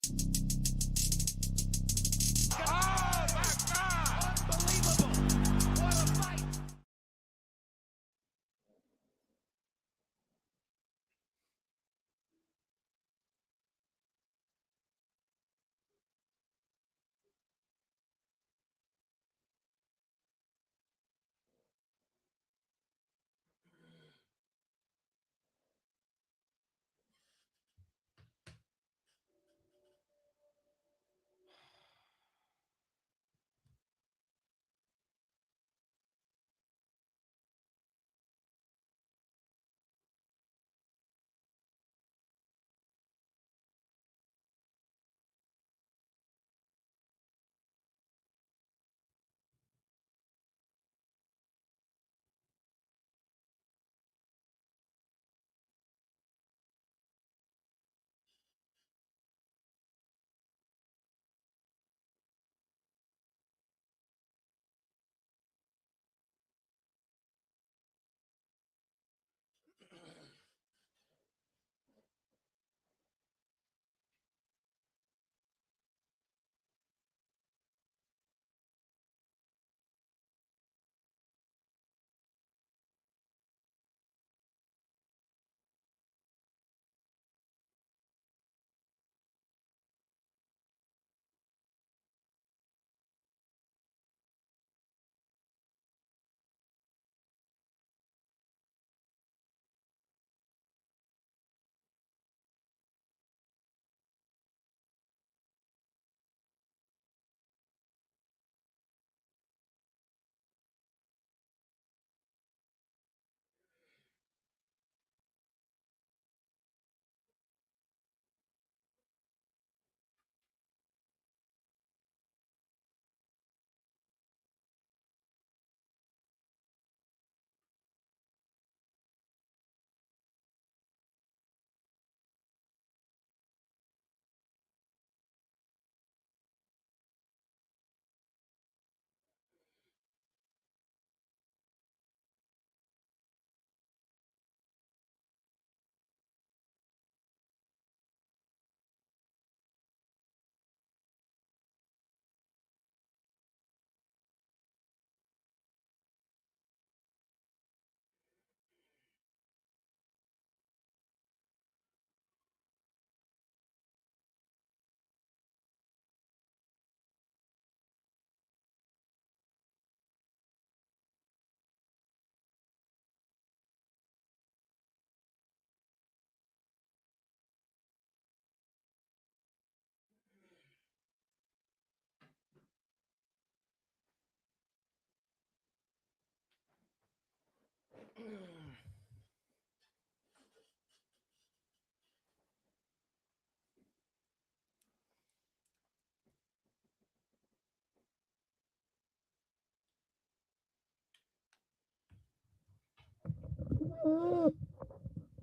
Oh my God! Unbelievable! What a fight!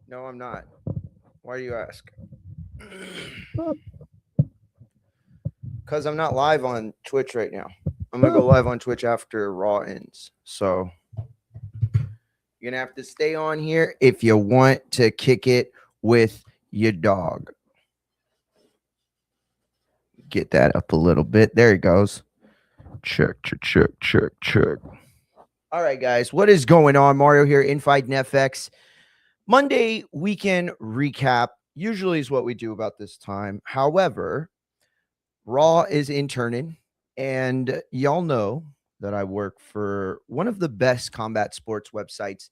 No, I'm not. Why do you ask? Because I'm not live on Twitch right now. I'm gonna go live on Twitch after Raw ends. So you're gonna have to stay on here if you want to kick it with your dog. Get that up a little bit. There he goes. Check, check, check, check, check. All right, guys. What is going on? Mario here, Infight and FX. Monday weekend recap usually is what we do about this time. However, Raw is interning, and y'all know that I work for one of the best combat sports websites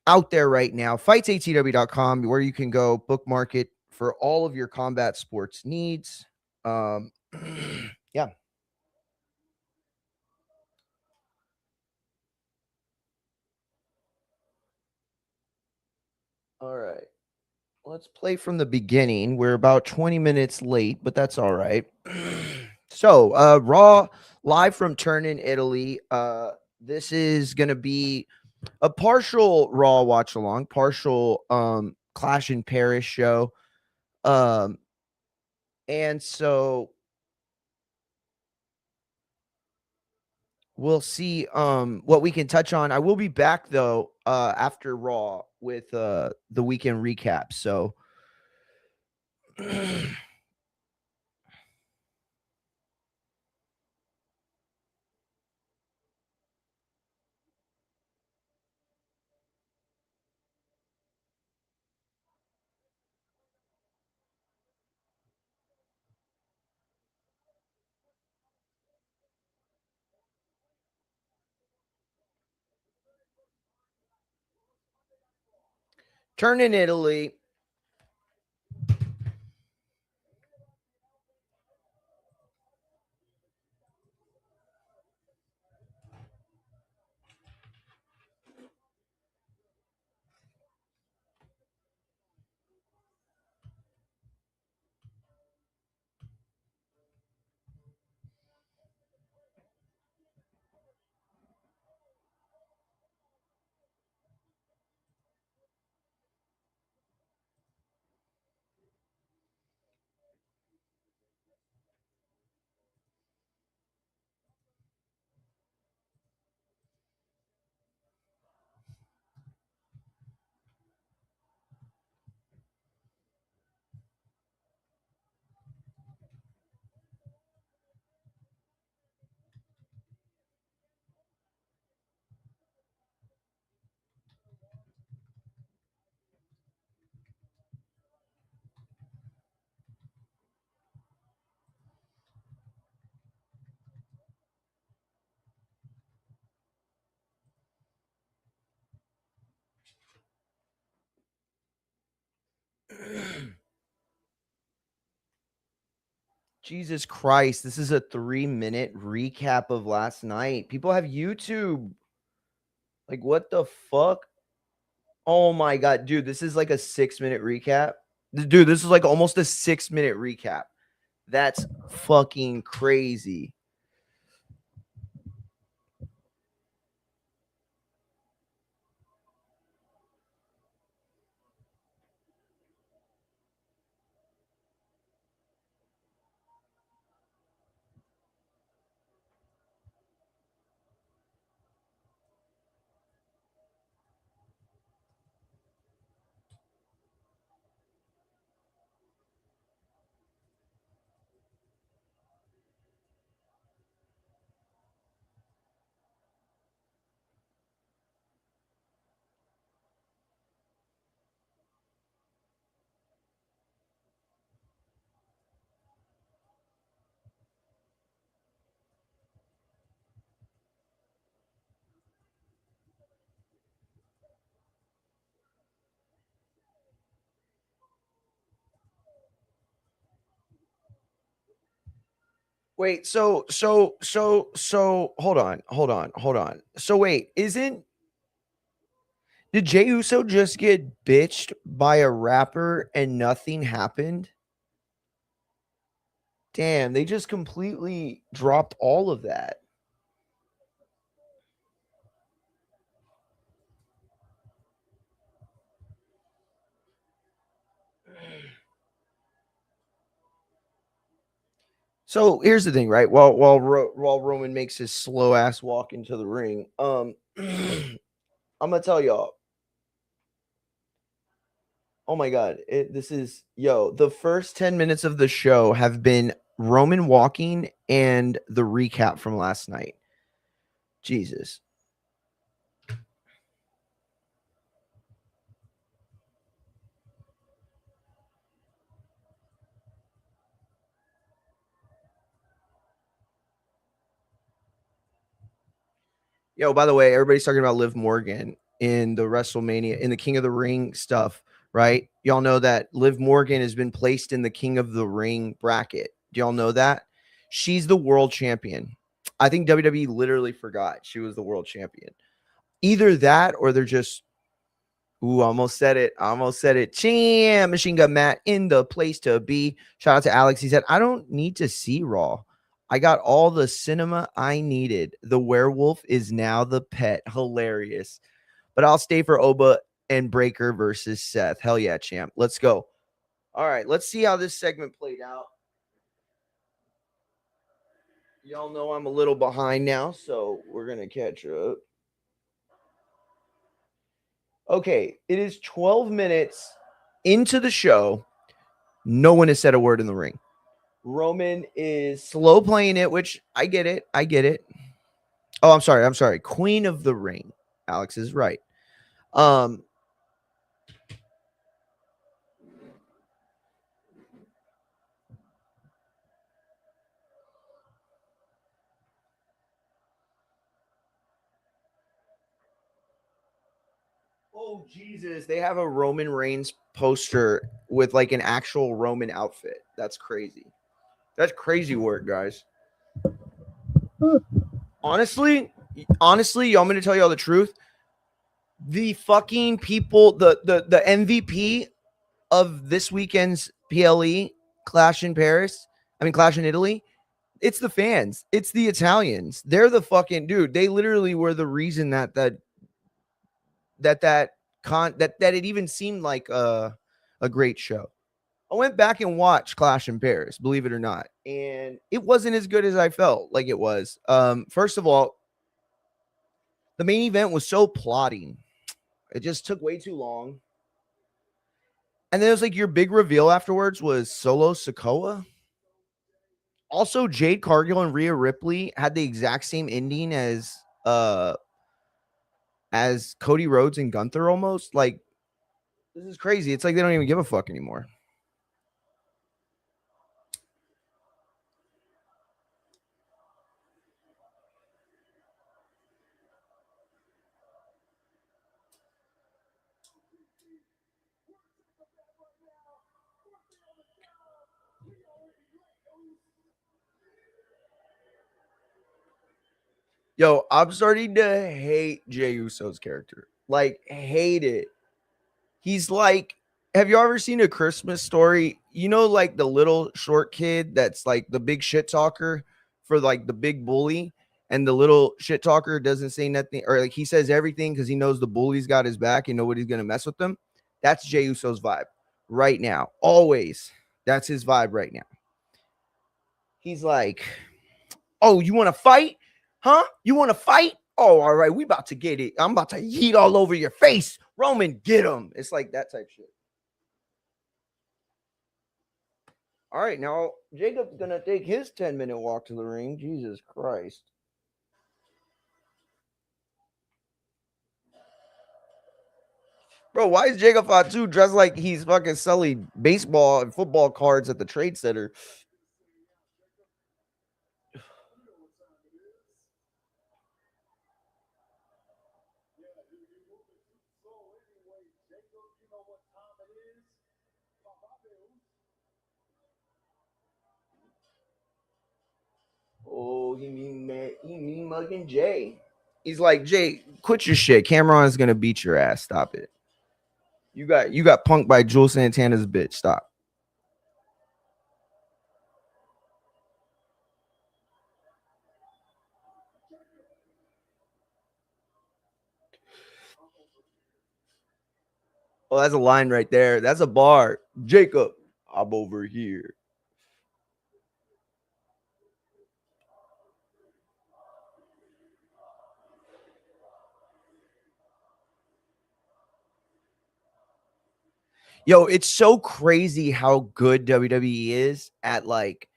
out there right now, fightsatw.com, where you can go bookmark it for all of your combat sports needs. Yeah. All right. Let's play from the beginning. We're about 20 minutes late, but that's all right. So, Raw live from Turin in Italy. This is going to be a partial Raw watch along, partial Clash in Paris show. And so we'll see what we can touch on. I will be back though after Raw with the weekend recap. So Turn in Italy. Jesus Christ, this is a 3-minute recap of last night. People have YouTube. Like, what the fuck? Oh my God, dude, this is like a 6-minute recap. Dude, this is like almost a 6-minute recap. That's fucking crazy. Wait, so hold on. So wait, did Jey Uso just get bitched by a rapper and nothing happened? Damn, they just completely dropped all of that. So here's the thing, right? While Roman makes his slow ass walk into the ring, I'm gonna tell y'all. Oh my god, this is the first 10 minutes of the show have been Roman walking and the recap from last night. Jesus. Yo, by the way, everybody's talking about Liv Morgan in the WrestleMania, in the King of the Ring stuff, right? Y'all know that Liv Morgan has been placed in the King of the Ring bracket. Do y'all know that? She's the world champion. I think WWE literally forgot she was the world champion. Either that or they're just, ooh, almost said it. Almost said it. Champ, Machine Gun Matt in the place to be. Shout out to Alex. He said, I don't need to see Raw. I got all the cinema I needed. The werewolf is now the pet. Hilarious. But I'll stay for Oba and Breaker versus Seth. Hell yeah, champ. Let's go. All right, let's see how this segment played out. Y'all know I'm a little behind now, so we're going to catch up. Okay, it is 12 minutes into the show. No one has said a word in the ring. Roman is slow playing it, which I get it. I get it. Oh, I'm sorry. Queen of the Ring. Alex is right. Um, Oh Jesus! They have a Roman Reigns poster with like an actual Roman outfit. That's crazy. That's crazy work, guys. Honestly, honestly, I'm gonna tell you all the truth. The fucking people, the MVP of this weekend's PLE Clash in Paris. I mean Clash in Italy. It's the fans. It's the Italians. They're the fucking dude. They literally were the reason that it even seemed like a great show. I went back and watched Clash in Paris, believe it or not, and it wasn't as good as I felt like it was. First of all, the main event was so plotting. It just took way too long. And then it was like your big reveal afterwards was Solo Sokoa. Also, Jade Cargill and Rhea Ripley had the exact same ending as Cody Rhodes and Gunther almost. Like, this is crazy. It's like they don't even give a fuck anymore. Yo, I'm starting to hate Jey Uso's character. Like, hate it. He's like, have you ever seen A Christmas Story? You know, like the little short kid that's like the big shit talker for like the big bully, and the little shit talker doesn't say nothing, or like he says everything because he knows the bully's got his back and nobody's gonna mess with them. That's Jey Uso's vibe right now. Always. That's his vibe right now. He's like, oh, you want to fight? Huh? You want to fight? Oh, all right. We about to get it. I'm about to yeet all over your face. Roman, get him. It's like that type shit. All right. Now, Jacob's going to take his 10-minute walk to the ring. Jesus Christ. Bro, why is Jacob Fatu dressed like he's fucking selling baseball and football cards at the trade center? Oh, he mean mugging Jay. He's like, Jay, quit your shit. Cameron's gonna beat your ass. Stop it. You got punked by Jules Santana's bitch. Stop. Oh, that's a line right there. That's a bar. Jacob, I'm over here. Yo, it's so crazy how good WWE is at like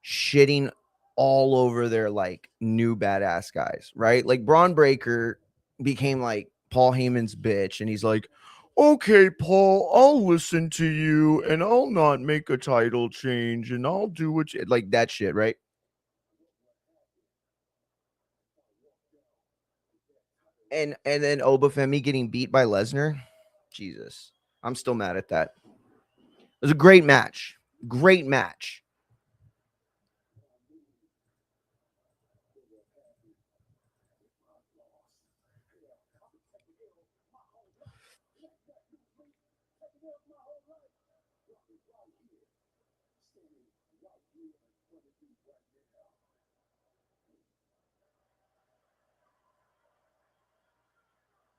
shitting all over their like new badass guys, right? Like Braun Breaker became like Paul Heyman's bitch, and he's like, okay, Paul, I'll listen to you and I'll not make a title change and I'll do what you like that shit, right? And then Obafemi getting beat by Lesnar. Jesus. I'm still mad at that. It was a great match. Great match.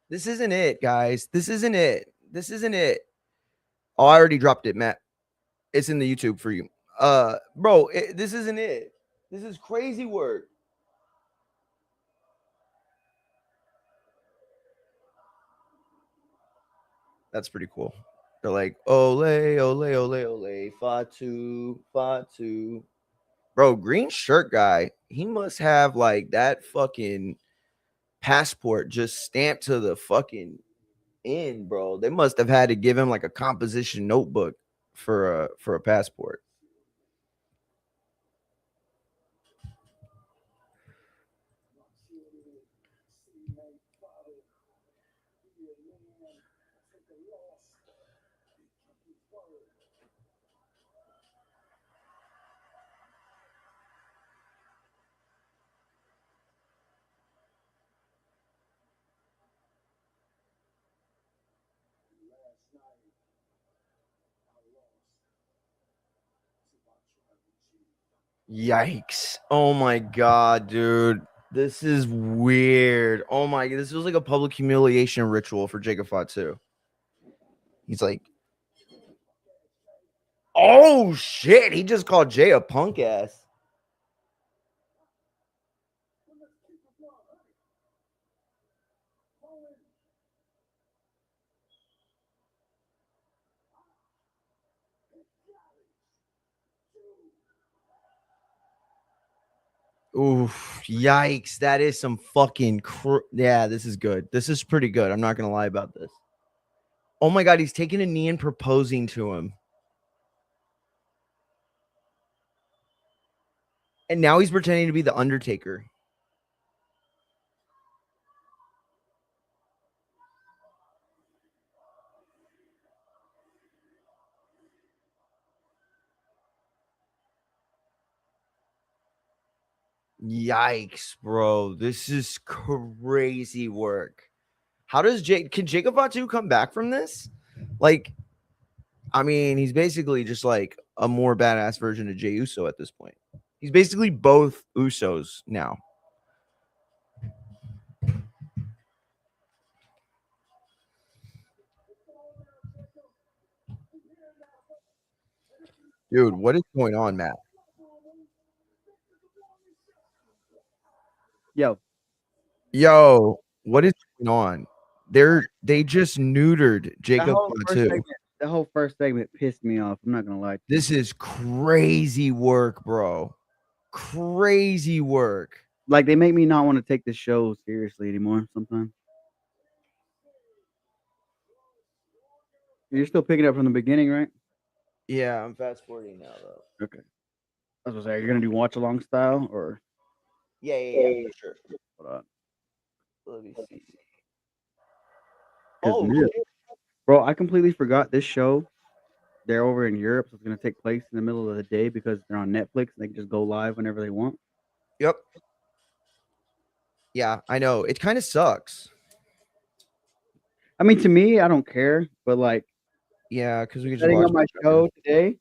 This isn't it, guys. This isn't it. This isn't it. Oh, I already dropped it, Matt. It's in the YouTube for you. Bro, this isn't it. This is crazy work. That's pretty cool. They're like, ole, ole, ole, ole, Fatu, Fatu. Bro, green shirt guy, he must have like that fucking passport just stamped to the fucking end, bro. They must have had to give him like a composition notebook for a passport. Yikes. Oh my god, dude. This is weird. Oh my god. This was like a public humiliation ritual for Jacob Fatu. He's like, oh shit. He just called Jay a punk ass. Oof, yikes. That is some fucking yeah, this is good. This is pretty good. I'm not gonna lie about this. Oh my god, he's taking a knee and proposing to him. And now he's pretending to be the Undertaker. Yikes, bro. This is crazy work. How does can Jacob Fatu come back from this? Like, I mean, he's basically just like a more badass version of Jey Uso at this point. He's basically both Usos now. Dude, what is going on, Matt? Yo, what is going on? They just neutered Jacob Fatu. The whole first segment pissed me off. I'm not gonna lie. This is crazy work, bro. Crazy work. Like, they make me not want to take this show seriously anymore sometimes. You're still picking up from the beginning, right? Yeah, I'm fast forwarding now, though. Okay. I was gonna say, you're gonna do watch along style or Yeah, for sure. hold on. Let me see. 'Cause Oh, shit. Bro, I completely forgot this show. They're over in Europe, so it's gonna take place in the middle of the day because they're on Netflix and they can just go live whenever they want. yep. Yeah, I know. It kind of sucks. I mean, to me, I don't care, but like Yeah, because we could just setting watch up my it. show today,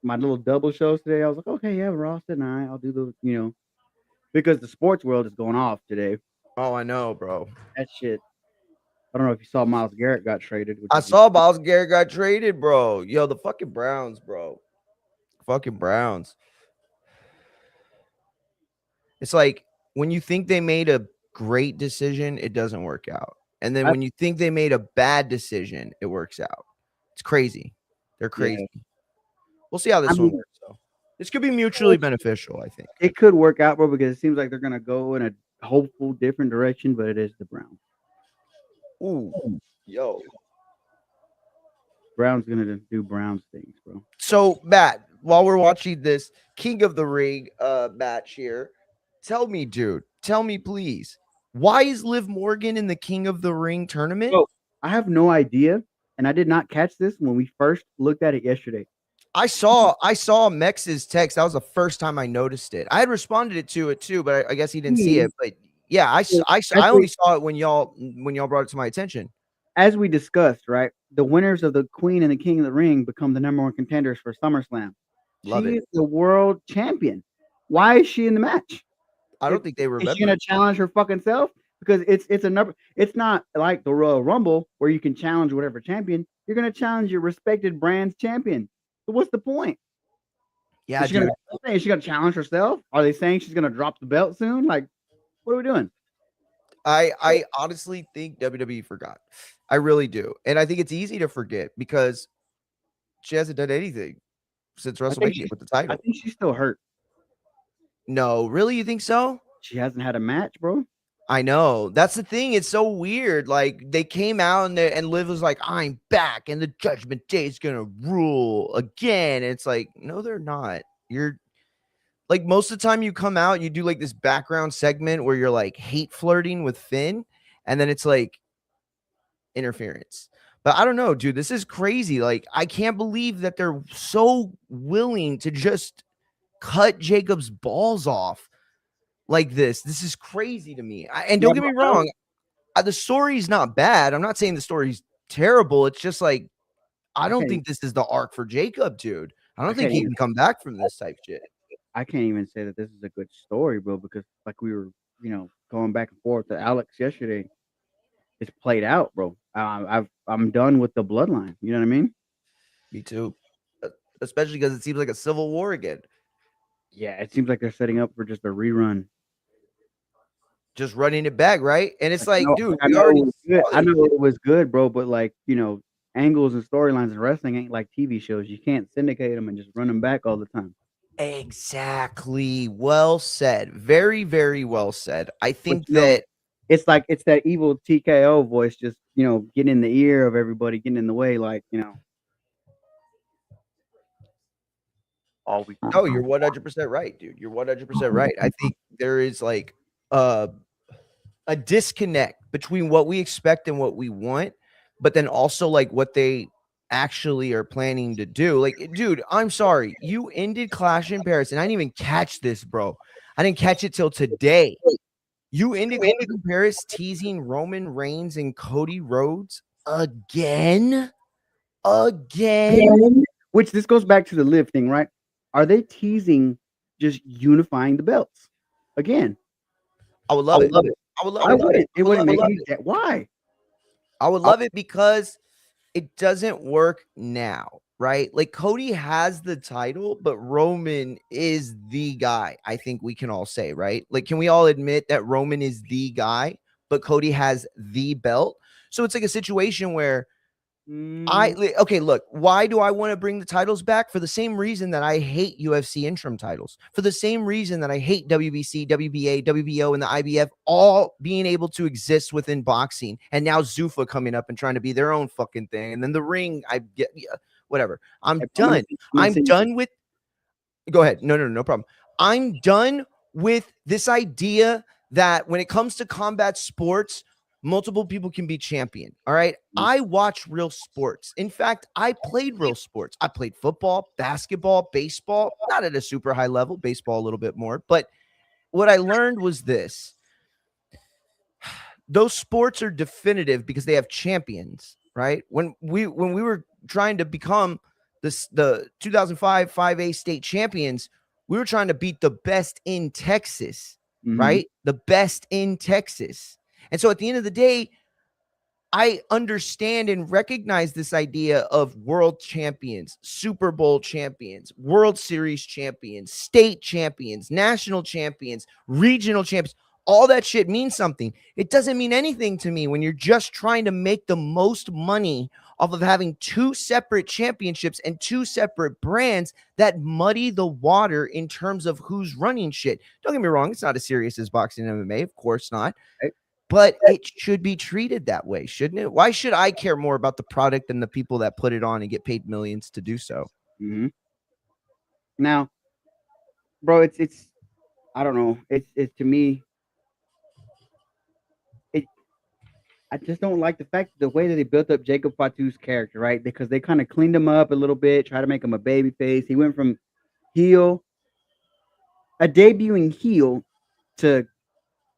my little double shows today, I was like, okay, yeah, Ross tonight. I'll do the, because the sports world is going off today. Oh, I know, bro. That shit. I don't know if you saw Myles Garrett got traded. I saw Myles Garrett got traded, bro. Yo, the fucking Browns, bro. Fucking Browns. It's like when you think they made a great decision, it doesn't work out. And then when you think they made a bad decision, it works out. It's crazy. They're crazy. Yeah. We'll see how this one works, though. This could be mutually beneficial, I think. It could work out, bro, because it seems like they're going to go in a hopeful different direction, but it is the Browns. Ooh. Yo. Brown's going to do Browns things, bro. So, Matt, while we're watching this King of the Ring match here, tell me, dude, please, why is Liv Morgan in the King of the Ring tournament? Bro, I have no idea, and I did not catch this when we first looked at it yesterday. I saw Mex's text. That was the first time I noticed it. I had responded to it too, but I guess he didn't see it. But yeah, I only saw it when y'all brought it to my attention. As we discussed, right, the winners of the Queen and the King of the Ring become the number one contenders for SummerSlam. She is the world champion. Why is she in the match? I don't think they remember. Is she gonna challenge her fucking self? Because it's a number. It's not like the Royal Rumble where you can challenge whatever champion. You're gonna challenge your respected brand's champion. So what's the point? Yeah, is she gonna challenge herself? Are they saying she's gonna drop the belt soon? Like, what are we doing? I honestly think WWE forgot. I really do, and I think it's easy to forget because she hasn't done anything since WrestleMania with the title. I think she's still hurt. No, really, you think so? She hasn't had a match, bro. I know. That's the thing. It's so weird. Like, they came out and Liv was like, I'm back and the Judgment Day is going to rule again. And it's like, no, they're not. You're like, most of the time you come out, you do like this background segment where you're like hate flirting with Finn. And then it's like interference. But I don't know, dude. This is crazy. Like, I can't believe that they're so willing to just cut Jacob's balls off like this. This is crazy to me. And don't get me wrong, the story's not bad. I'm not saying the story's terrible. It's just like, I don't think this is the arc for Jacob, dude. I don't think he can come back from this type shit. I can't even say that this is a good story, bro, because like we were, going back and forth to Alex yesterday. It's played out, bro. I'm done with the bloodline. You know what I mean? Me too. Especially because it seems like a civil war again. Yeah, it seems like they're setting up for just a rerun. Just running it back, right? And it's like, dude, I we know it already was good. saw I this know shit. it was good, bro. But like, angles and storylines in wrestling ain't like TV shows. You can't syndicate them and just run them back all the time. Exactly. Well said. Very, very well said. I But think that it's like it's that evil TKO voice, just getting in the ear of everybody, getting in the way, like all we. no, you're 100% right, dude. You're 100% right. I think there is like a disconnect between what we expect and what we want, but then also like what they actually are planning to do. Like, dude, I'm sorry. You ended Clash in Paris, and I didn't even catch this, bro. I didn't catch it till today. You ended Clash in Paris teasing Roman Reigns and Cody Rhodes again. Which this goes back to the live thing, right? Are they teasing just unifying the belts again? I would love it. I would love it. It wouldn't make any sense. Why? I would love it because it doesn't work now, right? Like Cody has the title, but Roman is the guy. I think we can all say, right? Like, can we all admit that Roman is the guy, but Cody has the belt? So it's like a situation where okay, look, why do I want to bring the titles back? For the same reason that I hate UFC interim titles, for the same reason that I hate WBC, WBA, WBO, and the IBF all being able to exist within boxing, and now Zuffa coming up and trying to be their own fucking thing, and then the ring, I get whatever. I'm done. I'm done with. Go ahead. No problem. I'm done with this idea that when it comes to combat sports, multiple people can be champion. All right. I watch real sports. In fact, I played real sports. I played football, basketball, baseball, not at a super high level, baseball a little bit more. But what I learned was this: those sports are definitive because they have champions, right? When we were trying to become the 2005 5A state champions, we were trying to beat the best in Texas, right? The best in Texas. And so at the end of the day, I understand and recognize this idea of world champions, Super Bowl champions, World Series champions, state champions, national champions, regional champions. All that shit means something. It doesn't mean anything to me when you're just trying to make the most money off of having two separate championships and two separate brands that muddy the water in terms of who's running shit. Don't get me wrong. It's not as serious as boxing and MMA. Of course not. But it should be treated that way, shouldn't it? Why should I care more about the product than the people that put it on and get paid millions to do so? Now, bro, it's I don't know. It's to me, I just don't like the fact the way that they built up Jacob Fatu's character, right? Because they kind of cleaned him up a little bit, try to make him a baby face. He went from heel, a debuting heel, to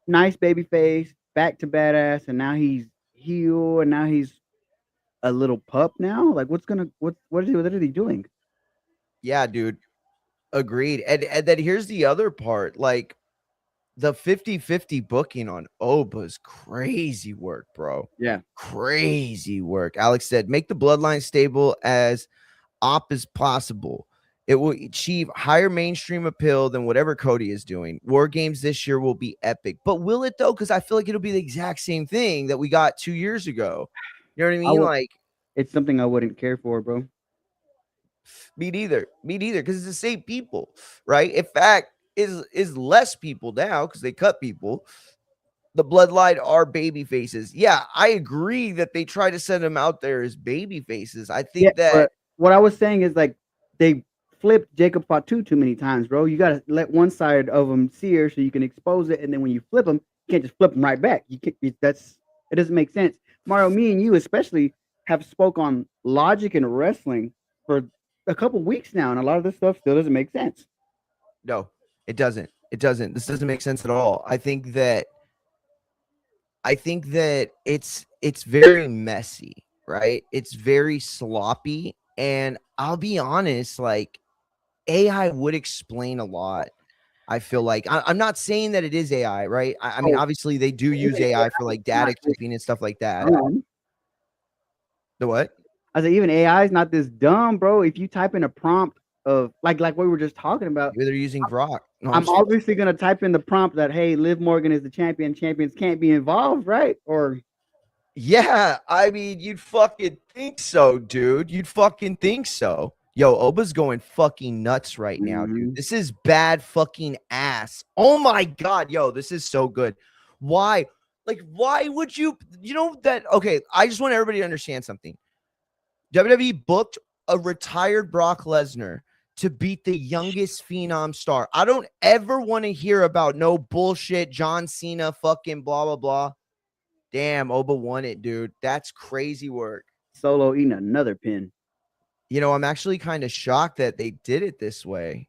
nice baby face, back to badass, and now he's heel, and now he's a little pup now. Like, what are they doing? Yeah, dude. Agreed. And then here's the other part. Like, the 50-50 booking on Oba's crazy work, bro. Yeah. Crazy work. Alex said, make the bloodline stable as op as possible. It will achieve higher mainstream appeal than whatever Cody is doing. War Games this year will be epic. But will it, though? Because I feel like it'll be the exact same thing that we got 2 years ago. You know what I mean? Like, it's something I wouldn't care for, bro. Me neither. Because it's the same people, right? In fact, is less people now because they cut people. The bloodline are baby faces. Yeah, I agree that they try to send them out there as baby faces. I think that. But what I was saying is like they flipped Jacob Fatu too many times, bro. You gotta let one side of them sear so you can expose it, and then when you flip them, you can't just flip them right back. You can't. It doesn't make sense. Mario, me and you especially have spoke on logic and wrestling for a couple weeks now, and a lot of this stuff still doesn't make sense. No, it doesn't. It doesn't. This doesn't make sense at all. I think that it's very messy, right? It's very sloppy, and I'll be honest, like AI would explain a lot. I feel like I'm not saying that it is AI, right? I mean, obviously they do use AI for like data keeping and stuff like that. The what? I said, even AI is not this dumb, bro. If you type in a prompt of like what we were just talking about, Maybe they're using Grok. No, I'm obviously gonna type in the prompt that, hey, Liv Morgan is the champion. Champions can't be involved, right? Or yeah, I mean, you'd fucking think so, dude. You'd fucking think so. Yo, Oba's going fucking nuts right now, dude. This is bad fucking ass. Oh my god, yo, this is so good. Why? Like, why would you know that? Okay, I just want everybody to understand something. WWE booked a retired Brock Lesnar to beat the youngest phenom star. I don't ever want to hear about no bullshit John Cena fucking blah blah blah. Damn, Oba won it, dude. That's crazy work. Solo eating another pin. You know, I'm actually kind of shocked that they did it this way.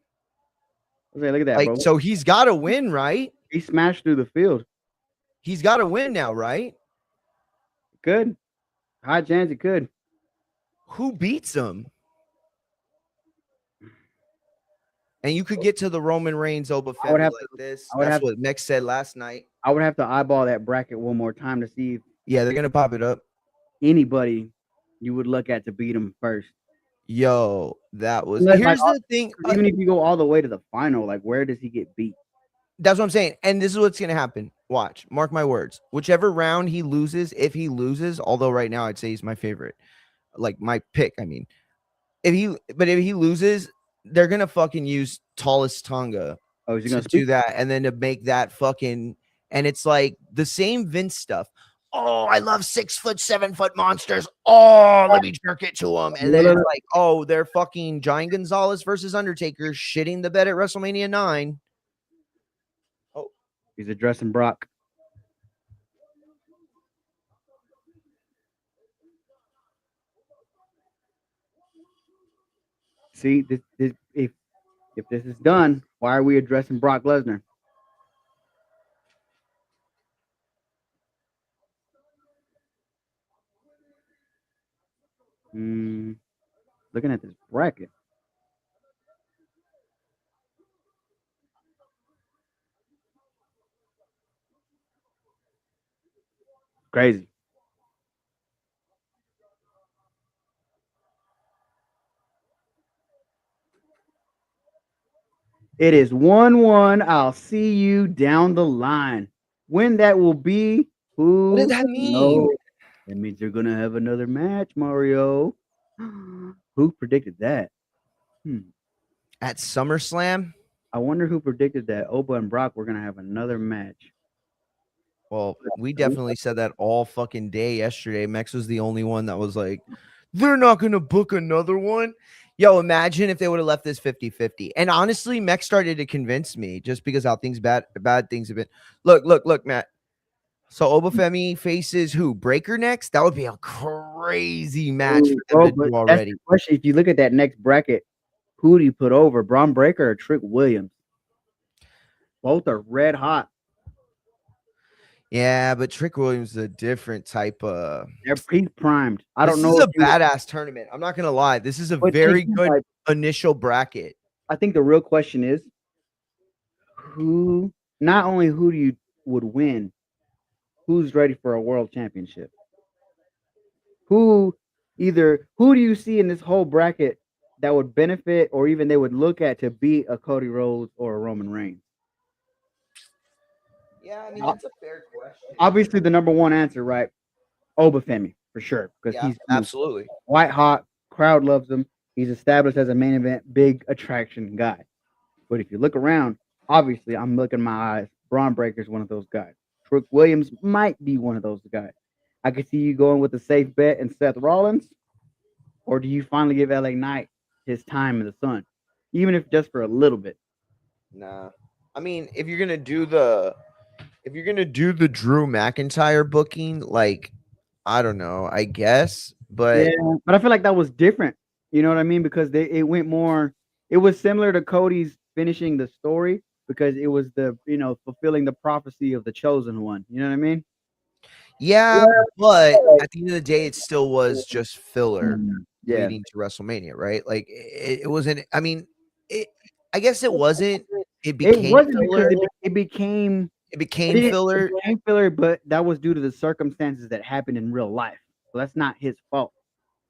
Okay, look at that, Like, bro. so he's got to win, right? He smashed through the field. He's got to win now, right? Good. High chance he could. Who beats him? And you could get to the Roman Reigns Oba family like this. That's what Mex said last night. I would have to eyeball that bracket one more time to see if Yeah, they're gonna pop it up. Anybody you would look at to beat him first. Yo, that was here's the thing. Even if you go all the way to the final, like where does he get beat? That's what I'm saying. And this is what's gonna happen. Watch, mark my words. Whichever round he loses, if he loses, although right now I'd say he's my favorite, like my pick. I mean, if he loses, they're gonna fucking use Tallest Tonga to do that, and then to make that fucking, and it's like the same Vince stuff. Oh, I love 6 foot, 7 foot monsters. Oh, let me jerk it to them. And then it's like, oh, they're fucking Giant Gonzalez versus Undertaker shitting the bed at WrestleMania 9. Oh, he's addressing Brock. See, if this is done, why are we addressing Brock Lesnar? Looking at this bracket. Crazy. It is 1-1. I'll see you down the line. When that will be, who What does that mean? knows? That means they're gonna have another match, Mario. Who predicted that? At SummerSlam? I wonder who predicted that Oba and Brock were gonna have another match. Well, we definitely said that all fucking day yesterday. Mex was the only one that was like, they're not going to book another one. Yo, imagine if they would have left this 50-50. And honestly, Mex started to convince me just because how bad things have been. Look, Matt. So Obafemi faces who? Breaker next? That would be a crazy match for them to do already. Question, if you look at that next bracket, who do you put over? Braun Breaker or Trick Williams? Both are red hot. Yeah, but Trick Williams is a different type of. He's primed. I don't know. This is a badass tournament. I'm not gonna lie. This is a very good initial bracket. I think the real question is who. Not only who do you would win, who's ready for a world championship? Who do you see in this whole bracket that would benefit, or even they would look at to beat a Cody Rhodes or a Roman Reigns? Yeah, I mean, that's a fair question. Obviously, the number one answer, right? Obafemi, for sure. Because he's absolutely white hot. Crowd loves him. He's established as a main event, big attraction guy. But if you look around, obviously, I'm looking in my eyes. Braun Breaker is one of those guys. Trick Williams might be one of those guys. I could see you going with a safe bet and Seth Rollins. Or do you finally give LA Knight his time in the sun? Even if just for a little bit. Nah. I mean, if you're gonna do the Drew McIntyre booking, like, I don't know, I guess, but I feel like that was different. You know what I mean? Because it went more. It was similar to Cody's finishing the story because it was fulfilling the prophecy of the chosen one. You know what I mean? Yeah, but at the end of the day, it still was just filler leading to WrestleMania, right? Like it wasn't. I mean, I guess it wasn't. It It became wasn't because filler. it became It became filler. it became filler, but that was due to the circumstances that happened in real life. So that's not his fault.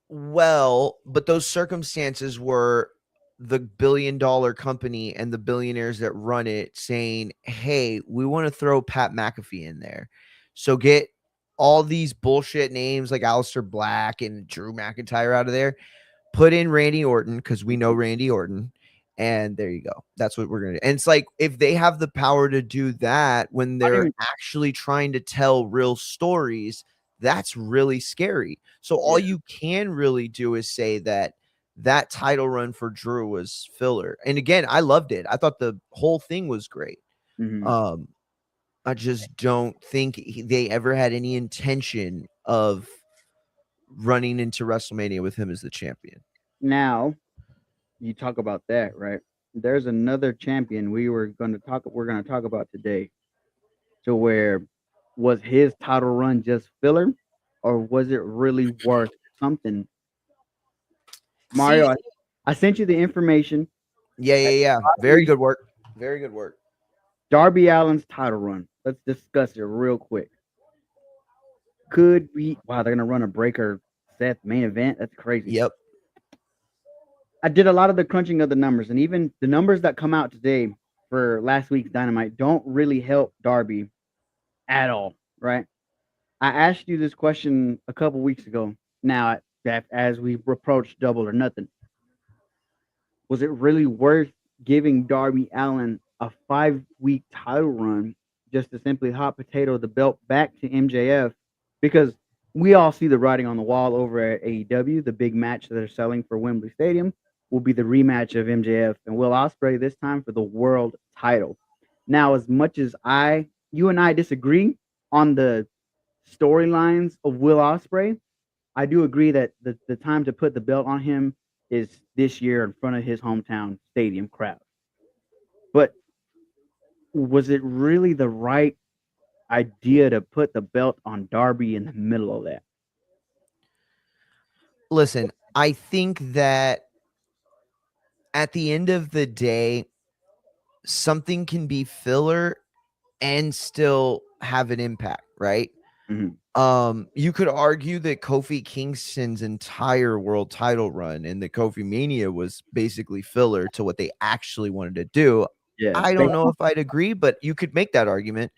Well, but those circumstances were the billion-dollar company and the billionaires that run it saying, "Hey, we want to throw Pat McAfee in there, so get all these bullshit names like Aleister Black and Drew McIntyre out of there. Put in Randy Orton because we know Randy Orton." And there you go. That's what we're gonna do. And it's like if they have the power to do that when they're actually trying to tell real stories, that's really scary. So all you can really do is say that that title run for Drew was filler. And again, I loved it. I thought the whole thing was great. Mhm. I just don't think they ever had any intention of running into WrestleMania with him as the champion. Now, you talk about that, right? There's another champion we're going to talk about today. To where was his title run just filler, or was it really worth something? Mario, See, I sent you the information. yeah. Very good work. Very good work. Darby Allin's title run. Let's discuss it real quick. Could we? Wow, they're gonna run a Breaker Seth main event. That's crazy. Yep. I did a lot of the crunching of the numbers, and even the numbers that come out today for last week's Dynamite don't really help Darby at all, right? I asked you this question a couple weeks ago. Now, as we approach Double or Nothing, was it really worth giving Darby Allin a 5-week title run just to simply hot potato the belt back to MJF? Because we all see the writing on the wall over at AEW. The big match that they're selling for Wembley Stadium will be the rematch of MJF and Will Ospreay, this time for the world title. Now, as much as you and I disagree on the storylines of Will Ospreay, I do agree that the time to put the belt on him is this year in front of his hometown stadium crowd. But was it really the right idea to put the belt on Darby in the middle of that? Listen, I think that at the end of the day, something can be filler and still have an impact, right? Mhm. You could argue that Kofi Kingston's entire world title run and the Kofi Mania was basically filler to what they actually wanted to do. Yeah. I don't know if I'd agree, but you could make that argument.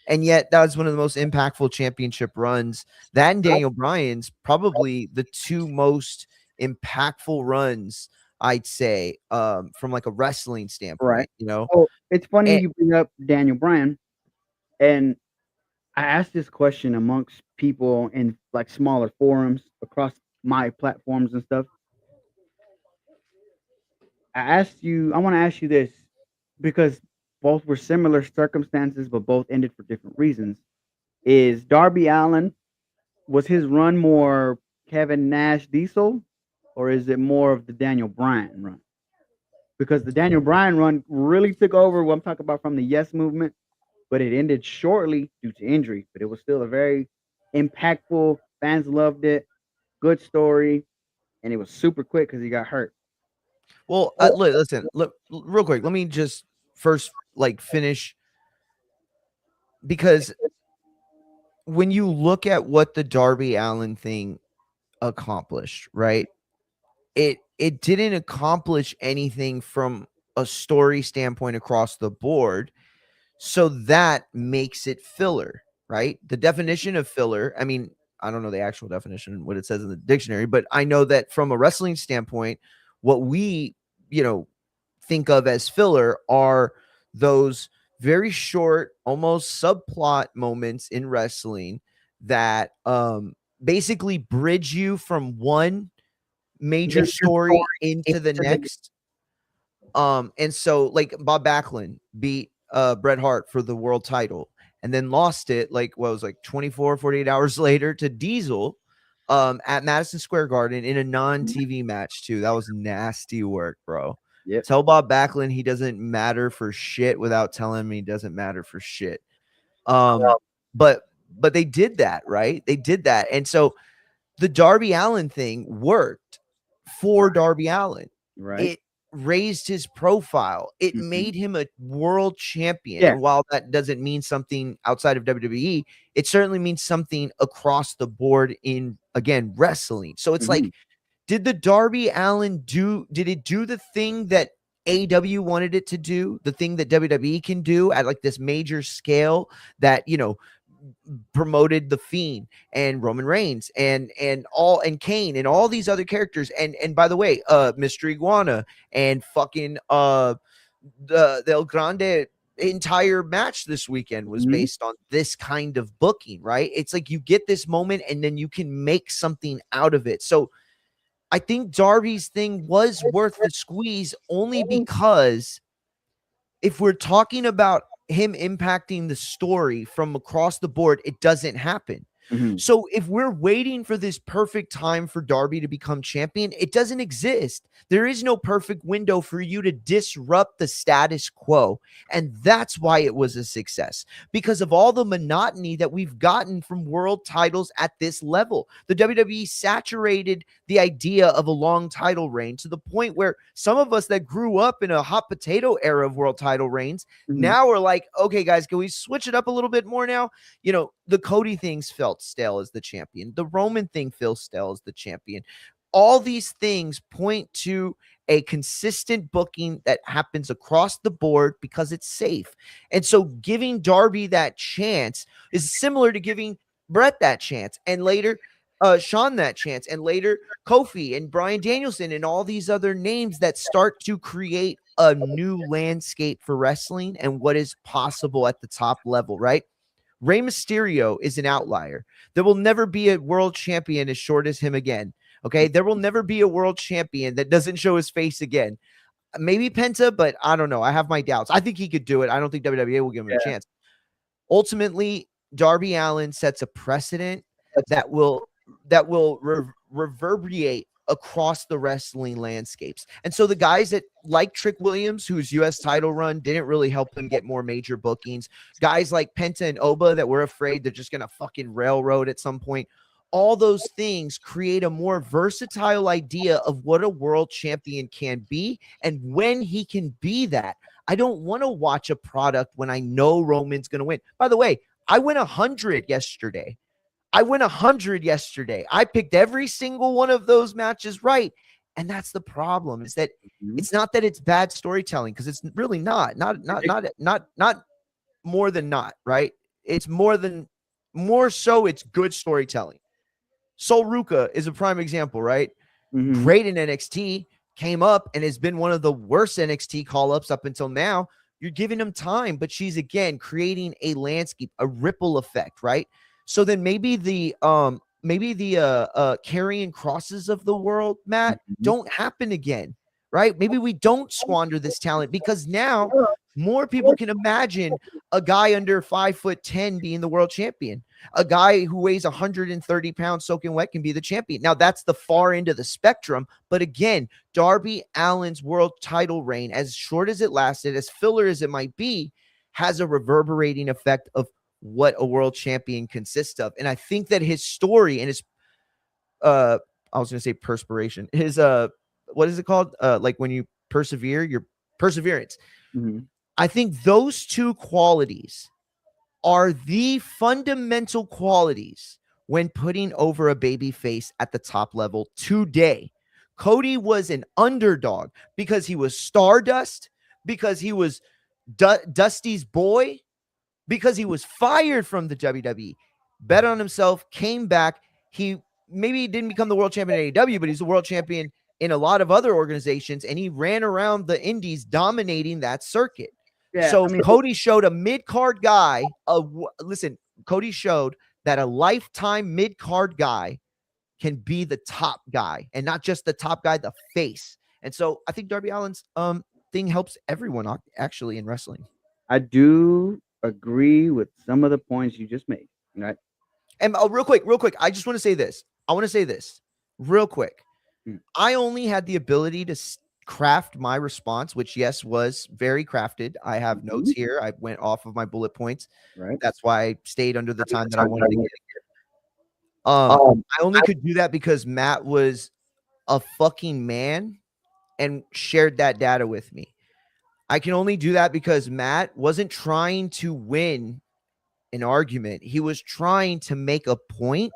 And yet that was one of the most impactful championship runs. That and Daniel Bryan's probably the two most impactful runs, I'd say, from like a wrestling Right. standpoint, you know. Oh, it's funny And you bring up Daniel Bryan, and I asked this question amongst people in like smaller forums across my platforms and stuff. I want to ask you this because both were similar circumstances, but both ended for different reasons. Is Darby Allin, was his run more Kevin Nash Diesel, or is it more of the Daniel Bryan run? Because the Daniel Bryan run really took over what I'm talking about from the Yes movement, but it ended shortly due to injury. But it was still a very impactful. Fans loved it. Good story, and it was super quick because he got hurt. well, listen, look, real quick. Let me just first like finish because when you look at what the Darby Allin thing accomplished, right? It didn't accomplish anything from a story standpoint across the board. So that makes it filler, right? The definition of filler, I mean, I don't know the actual definition, what it says in the dictionary, but I know that from a wrestling standpoint, what we, think of as filler are those very short, almost subplot moments in wrestling that basically bridge you from one major story into the next. And so like Bob Backlund beat Bret Hart for the world title and then lost it like what was like 24, 48 hours later to Diesel at Madison Square Garden in a non-TV match too. That was nasty work, bro. Yep. Tell Bob Backlund he doesn't matter for shit without telling him he doesn't matter for shit. But they did that, right? They did that. And so the Darby Allin thing worked for Darby Allin. Right. raised his profile. It Mhm. made him a world champion. Yeah. And while that doesn't mean something outside of WWE, it certainly means something across the board in, again, wrestling. So it's like, Mhm. did the Darby Allin did it do the thing that AEW wanted it to do, the thing that WWE can do at like this major scale that, promoted the Fiend and Roman Reigns and Kane and all these other characters, and by the way, Mr. Iguana and fucking the El Grande entire match this weekend was Mhm. based on this kind of booking, right? It's like you get this moment and then you can make something out of it. So I think Darby's thing was worth the squeeze only because if we're talking about him impacting the story from across the board, it doesn't happen. Mhm. So if we're waiting for this perfect time for Darby to become champion, it doesn't exist. There is no perfect window for you to disrupt the status quo. And that's why it was a success, because of all the monotony that we've gotten from world titles at this level. The WWE saturated the idea of a long title reign to the point where some of us that grew up in a hot potato era of world title reigns Mhm. now are like, okay, guys, can we switch it up a little bit more now? The Cody things felt stale as the champion. The Roman thing feels stale as the champion. All these things point to a consistent booking that happens across the board because it's safe. And so giving Darby that chance is similar to giving Brett that chance and later Sean that chance and later Kofi and Bryan Danielson and all these other names that start to create a new landscape for wrestling and what is possible at the top level, right? Rey Mysterio is an outlier. There will never be a world champion as short as him again. Okay. There will never be a world champion that doesn't show his face again. Maybe Penta, but I don't know. I have my doubts. I think he could do it. I don't think WWE will give him a chance. Ultimately, Darby Allin sets a precedent that will reverberate across the wrestling landscapes. And so the guys that like Trick Williams, whose US title run didn't really help him get more major bookings, guys like Penta and Oba that were afraid they're just going to fucking railroad at some point, all those things create a more versatile idea of what a world champion can be and when he can be that. I don't want to watch a product when I know Roman's going to win. By the way, I went 100 yesterday. I picked every single one of those matches right. And that's the problem, is that it's not that it's bad storytelling, because it's really not more than not, right? It's more so it's good storytelling. Sol Ruka is a prime example, right? Mhm. Great in NXT, came up and has been one of the worst NXT call-ups up until now. You're giving him time, but she's again creating a landscape, a ripple effect, right? So then maybe the carrying crosses of the world, Matt, Mhm. don't happen again, right? Maybe we don't squander this talent because now more people can imagine a guy under 5'10" being the world champion. A guy who weighs 130 pounds soaking wet can be the champion. Now, that's the far end of the spectrum. But again, Darby Allin's world title reign, as short as it lasted, as filler as it might be, has a reverberating effect of what a world champion consists of. And I think that his story and his, I was going to say perspiration, his, what is it called? Like when you persevere, your perseverance. Mhm. I think those two qualities are the fundamental qualities when putting over a baby face at the top level today. Cody was an underdog because he was Stardust, because he was Dusty's boy, because he was fired from the WWE, bet on himself, came back. He maybe didn't become the world champion at AEW, but he's the world champion in a lot of other organizations, and he ran around the indies dominating that circuit. Yeah, So I mean, Cody showed a mid-card guy. Listen, Cody showed that a lifetime mid-card guy can be the top guy, and not just the top guy, the face. And so I think Darby Allin's thing helps everyone actually in wrestling. I do agree with some of the points you just made. Right? And real quick, I just want to say this. Real quick. Mm. I only had the ability to craft my response, which, yes, was very crafted. I have notes here. I went off of my bullet points. Right. That's why I stayed under the time that I wanted to get. I only could do that because Matt was a fucking man and shared that data with me. I can only do that because Matt wasn't trying to win an argument. He was trying to make a point,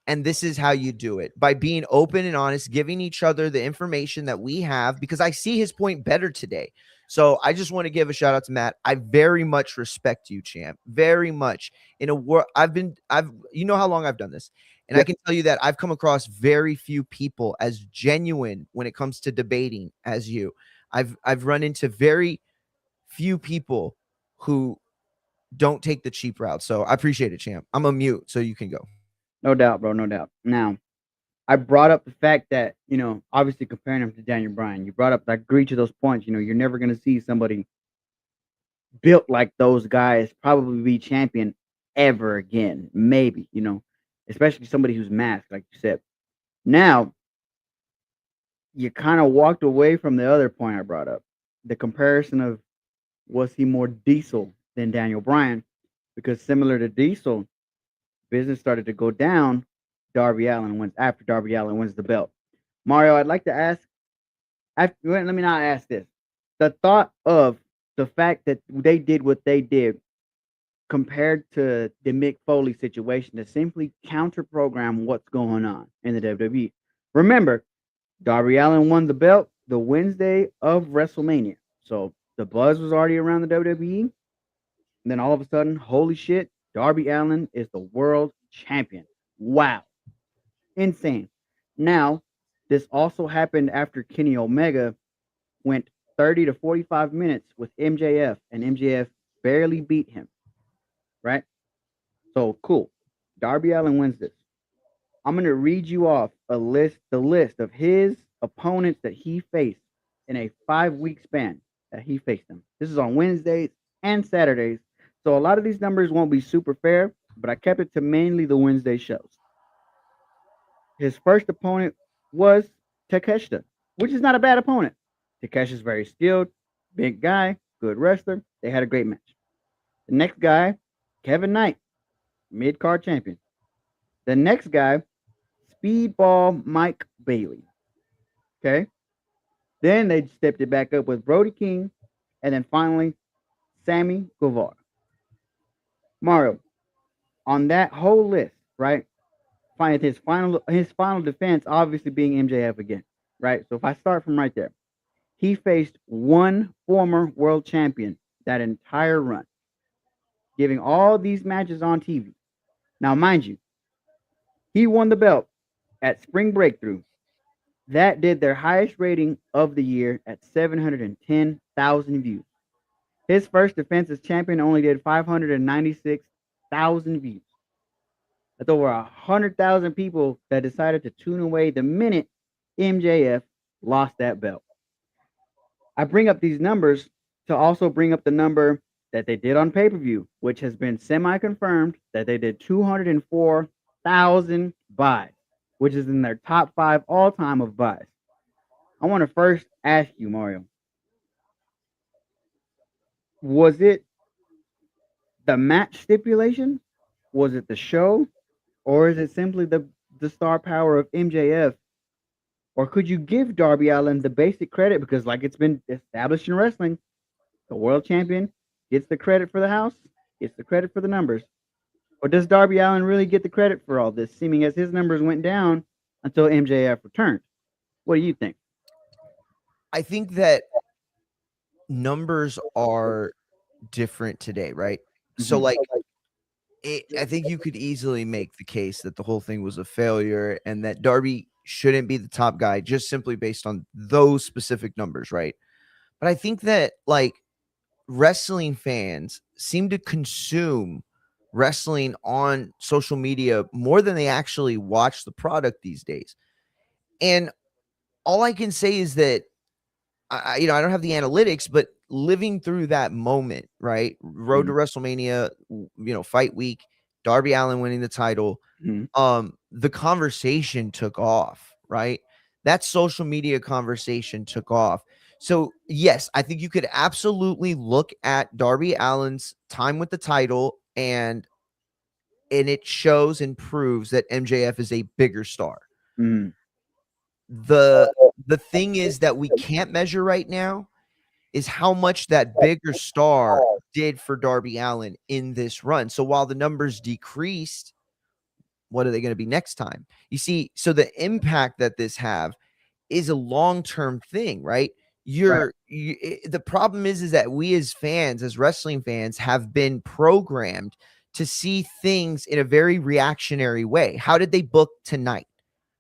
and this is how you do it, by being open and honest, giving each other the information that we have, because I see his point better today. So I just want to give a shout out to Matt. I very much respect you, champ. Very much. In a world, you know how long I've done this. And I can tell you that I've come across very few people as genuine when it comes to debating as you. I've run into very few people who don't take the cheap route. So I appreciate it, champ. I'm a mute, so you can go. No doubt, bro. No doubt. Now, I brought up the fact that, obviously comparing him to Daniel Bryan, you brought up, I agree to those points. You're never going to see somebody built like those guys probably be champion ever again. Maybe, especially somebody who's masked, like you said. Now, you kind of walked away from the other point I brought up, the comparison of, was he more Diesel than Daniel Bryan? Because similar to Diesel, business started to go down. After Darby Allin wins the belt. Mario, I'd like to ask. Let me not ask this. The thought of the fact that they did what they did compared to the Mick Foley situation to simply counter program what's going on in the WWE. Remember, Darby Allin won the belt the Wednesday of WrestleMania. So the buzz was already around the WWE. And then all of a sudden, holy shit, Darby Allin is the world champion. Wow. Insane. Now, this also happened after Kenny Omega went 30 to 45 minutes with MJF, and MJF barely beat him. Right? So, cool. Darby Allin wins this. I'm going to read you off the list of his opponents that he faced in a 5-week span that he faced them. This is on Wednesdays and Saturdays. So a lot of these numbers won't be super fair, but I kept it to mainly the Wednesday shows. His first opponent was Takeshita, which is not a bad opponent. Takeshi's very skilled, big guy, good wrestler. They had a great match. The next guy, Kevin Knight, mid-card champion. The next guy, Speedball Mike Bailey. Okay. Then they stepped it back up with Brody King, and then finally, Sammy Guevara. Mario, on that whole list, right? Find his final defense obviously being MJF again, right? So if I start from right there, he faced one former world champion that entire run, giving all these matches on TV. Now, mind you, he won the belt at Spring Breakthrough. That did their highest rating of the year at 710,000 views. His first defense as champion only did 596,000 views. That's over 100,000 people that decided to tune away the minute MJF lost that belt. I bring up these numbers to also bring up the number that they did on pay-per-view, which has been semi-confirmed that they did 204,000 buys, which is in their top 5 all-time of buys. I want to first ask you, Mario, was it the match stipulation? Was it the show? Or is it simply the star power of MJF? Or could you give Darby Allin the basic credit? Because like it's been established in wrestling, the world champion gets the credit for the house, gets the credit for the numbers. Or does Darby Allin really get the credit for all this, seeming as his numbers went down until MJF returned? What do you think? I think that numbers are different today, right? So like I think you could easily make the case that the whole thing was a failure and that Darby shouldn't be the top guy just simply based on those specific numbers, right? But I think that like wrestling fans seem to consume wrestling on social media more than they actually watch the product these days. And all I can say is that I don't have the analytics, but living through that moment, right? Road to WrestleMania, fight week, Darby Allin winning the title. The conversation took off, right? That social media conversation took off. So yes, I think you could absolutely look at Darby Allin's time with the title and it shows and proves that MJF is a bigger star. The The thing is that we can't measure right now is how much that bigger star did for Darby Allin in this run. So while the numbers decreased, what are they going to be next time? You see, so the impact that this have is a long-term thing, right? Right. The problem is that we as fans, as wrestling fans, have been programmed to see things in a very reactionary way. How did they book tonight?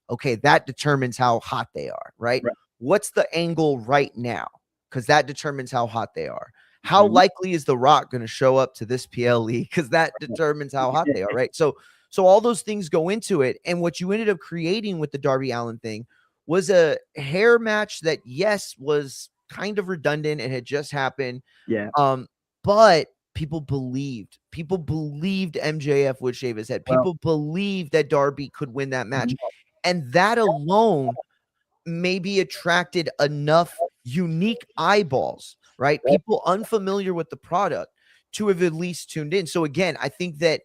Okay, that determines how hot they are, right? Right. What's the angle right now? Because that determines how hot they are. How Mhm. likely is The Rock going to show up to this PLE? Because that determines how hot they are, right? So all those things go into it. And what you ended up creating with the Darby Allin thing was a hair match that, yes, was kind of redundant and had just happened. Yeah. But people believed MJF would shave his head. Well, People believed that Darby could win that match. Mhm. And that alone maybe attracted enough unique eyeballs, right? People unfamiliar with the product to have at least tuned in. So again, I think that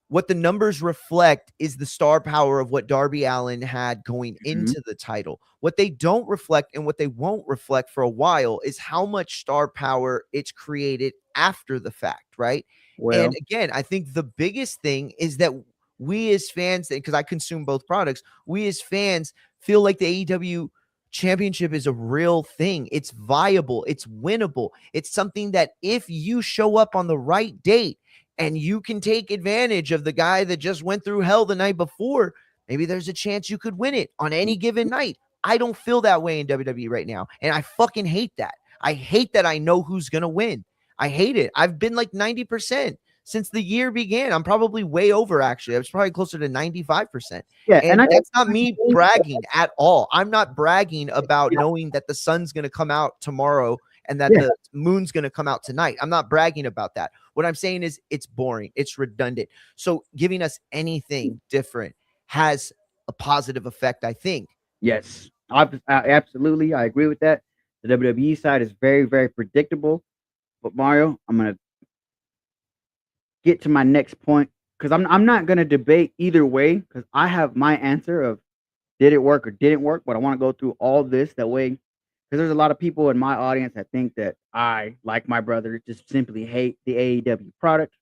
what the numbers reflect is the star power of what Darby Allin had going Mhm. into the title. What they don't reflect and what they won't reflect for a while is how much star power it's created after the fact, right? And Well, again, I think the biggest thing is that we as fans, because I consume both products, we as fans feel like the AEW championship is a real thing. It's viable, it's winnable. It's something that if you show up on the right date, and you can take advantage of the guy that just went through hell the night before, maybe there's a chance you could win it on any given night. I don't feel that way in WWE right now. And I fucking hate that. I hate that I know who's going to win. I hate it. I've been like 90% since the year began. I'm probably way over, actually. I was probably closer to 95%. yeah, and And I that's not me think bragging at all. I'm not bragging about yeah, knowing that the sun's going to come out tomorrow and that yeah, the moon's going to come out tonight. I'm not bragging about that. What I'm saying is it's boring, it's redundant. So giving us anything different has a positive effect, I think. yes, absolutely, I agree with that. The WWE side is very, very predictable. But Mario, I'm gonna get to my next point because I'm not gonna debate either way because I have my answer of did it work or didn't work, but I want to go through all this that way because there's a lot of people in my audience that think that I, like my brother, just simply hate the AEW product.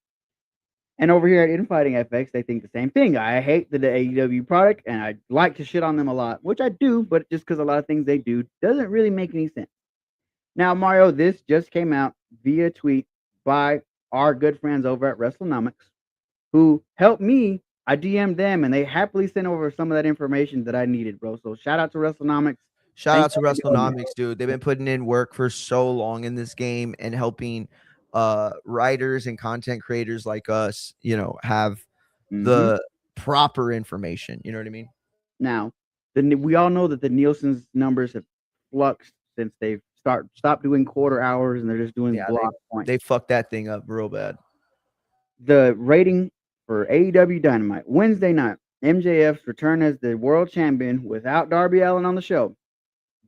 And over here at Infighting FX, they think the same thing. I hate the AEW product and I like to shit on them a lot, which I do, but just because a lot of things they do doesn't really make any sense. Now, Mario, this just came out via tweet by our good friends over at WrestleNomics who helped me. I DM'd them and they happily sent over some of that information that I needed, bro. So shout out to WrestleNomics. Shout Thank out to you for doing that. WrestleNomics, dude. They've been putting in work for so long in this game and helping writers and content creators like us, have Mhm. the proper information. You know what I mean? Now, we all know that the Nielsen's numbers have fluxed since they've stopped doing quarter hours and they're just doing Yeah, they block points. they fucked that thing up real bad. The rating for AEW Dynamite Wednesday night, MJF's return as the world champion without Darby Allin on the show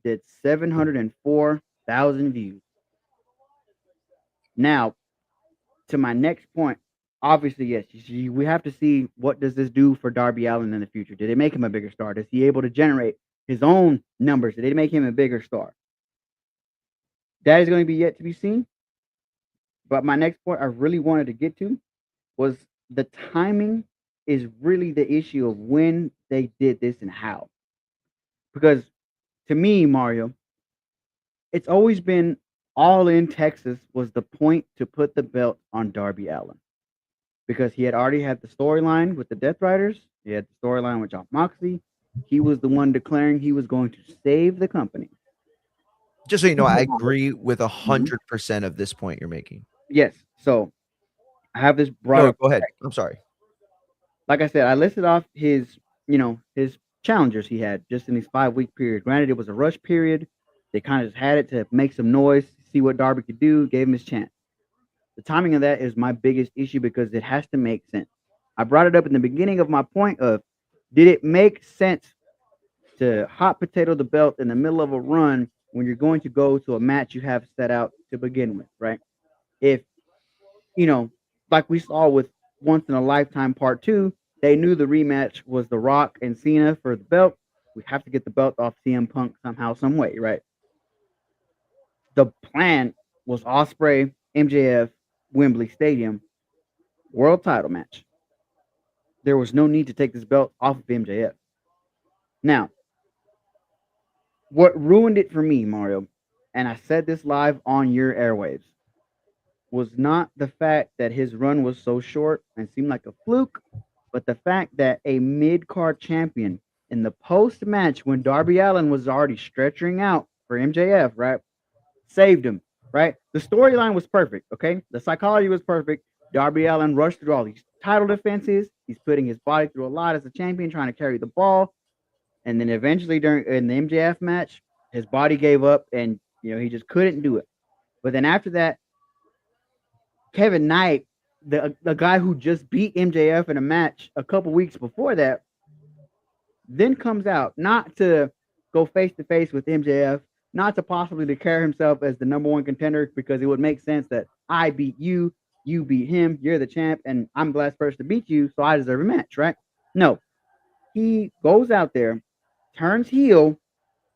did 704,000 views. Now, to my next point, obviously, yes, we have to see what does this do for Darby Allin in the future. Did it make him a bigger star? Is he able to generate his own numbers? Did it make him a bigger star? That is going to be yet to be seen. But my next point I really wanted to get to was the timing is really the issue of when they did this and how. Because to me, Mario, it's always been all in Texas was the point to put the belt on Darby Allin because he had already had the storyline with the Death Riders. He had the storyline with John Moxley. He was the one declaring he was going to save the company. Just so you know, I agree with Mhm. 100% of this point you're making. Yes. So I have this brought No, up. go ahead. I'm sorry. Like I said, I listed off his challengers he had just in these 5 week period. Granted, it was a rush period. They kind of just had it to make some noise, see what Darby could do, gave him his chance. The timing of that is my biggest issue because it has to make sense. I brought it up in the beginning of my point of did it make sense to hot potato the belt in the middle of a run when you're going to go to a match you have set out to begin with, right? If you know, like we saw with Once in a Lifetime Part 2, they knew the rematch was The Rock and Cena for the belt. We have to get the belt off CM Punk somehow, some way, right? The plan was Osprey, MJF, Wembley Stadium, world title match. There was no need to take this belt off of MJF. Now, what ruined it for me, Mario, and I said this live on your airwaves, was not the fact that his run was so short and seemed like a fluke, but the fact that a mid card champion in the post match when Darby Allin was already stretching out for MJF, right, saved him, right? The storyline was perfect, okay? The psychology was perfect. Darby Allin rushed through all these title defenses. He's putting his body through a lot as a champion, trying to carry the ball. And then eventually during in the MJF match, his body gave up and he just couldn't do it. But then after that, Kevin Knight, the guy who just beat MJF in a match a couple weeks before that, then comes out not to go face to face with MJF, not to possibly declare himself as the number one contender, because it would make sense that I beat you, you beat him, you're the champ, and I'm the last person to beat you, so I deserve a match, right? No, he goes out there, turns heel,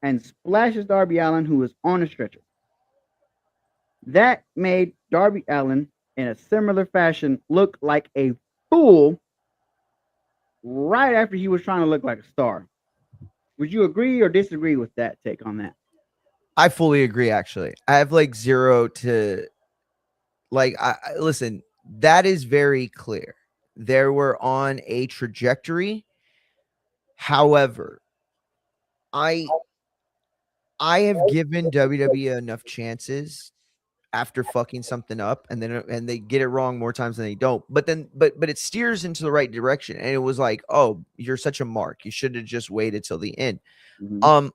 and splashes Darby Allin, who is on a stretcher. That made Darby Allin, in a similar fashion, look like a fool right after he was trying to look like a star. Would you agree or disagree with that take on that? I fully agree, actually. I have like zero to listen, that is very clear. They were on a trajectory. However, I have given WWE enough chances after fucking something up, and they get it wrong more times than they don't. But it steers into the right direction. And it was like, oh, you're such a mark. You should have just waited till the end. Mm-hmm.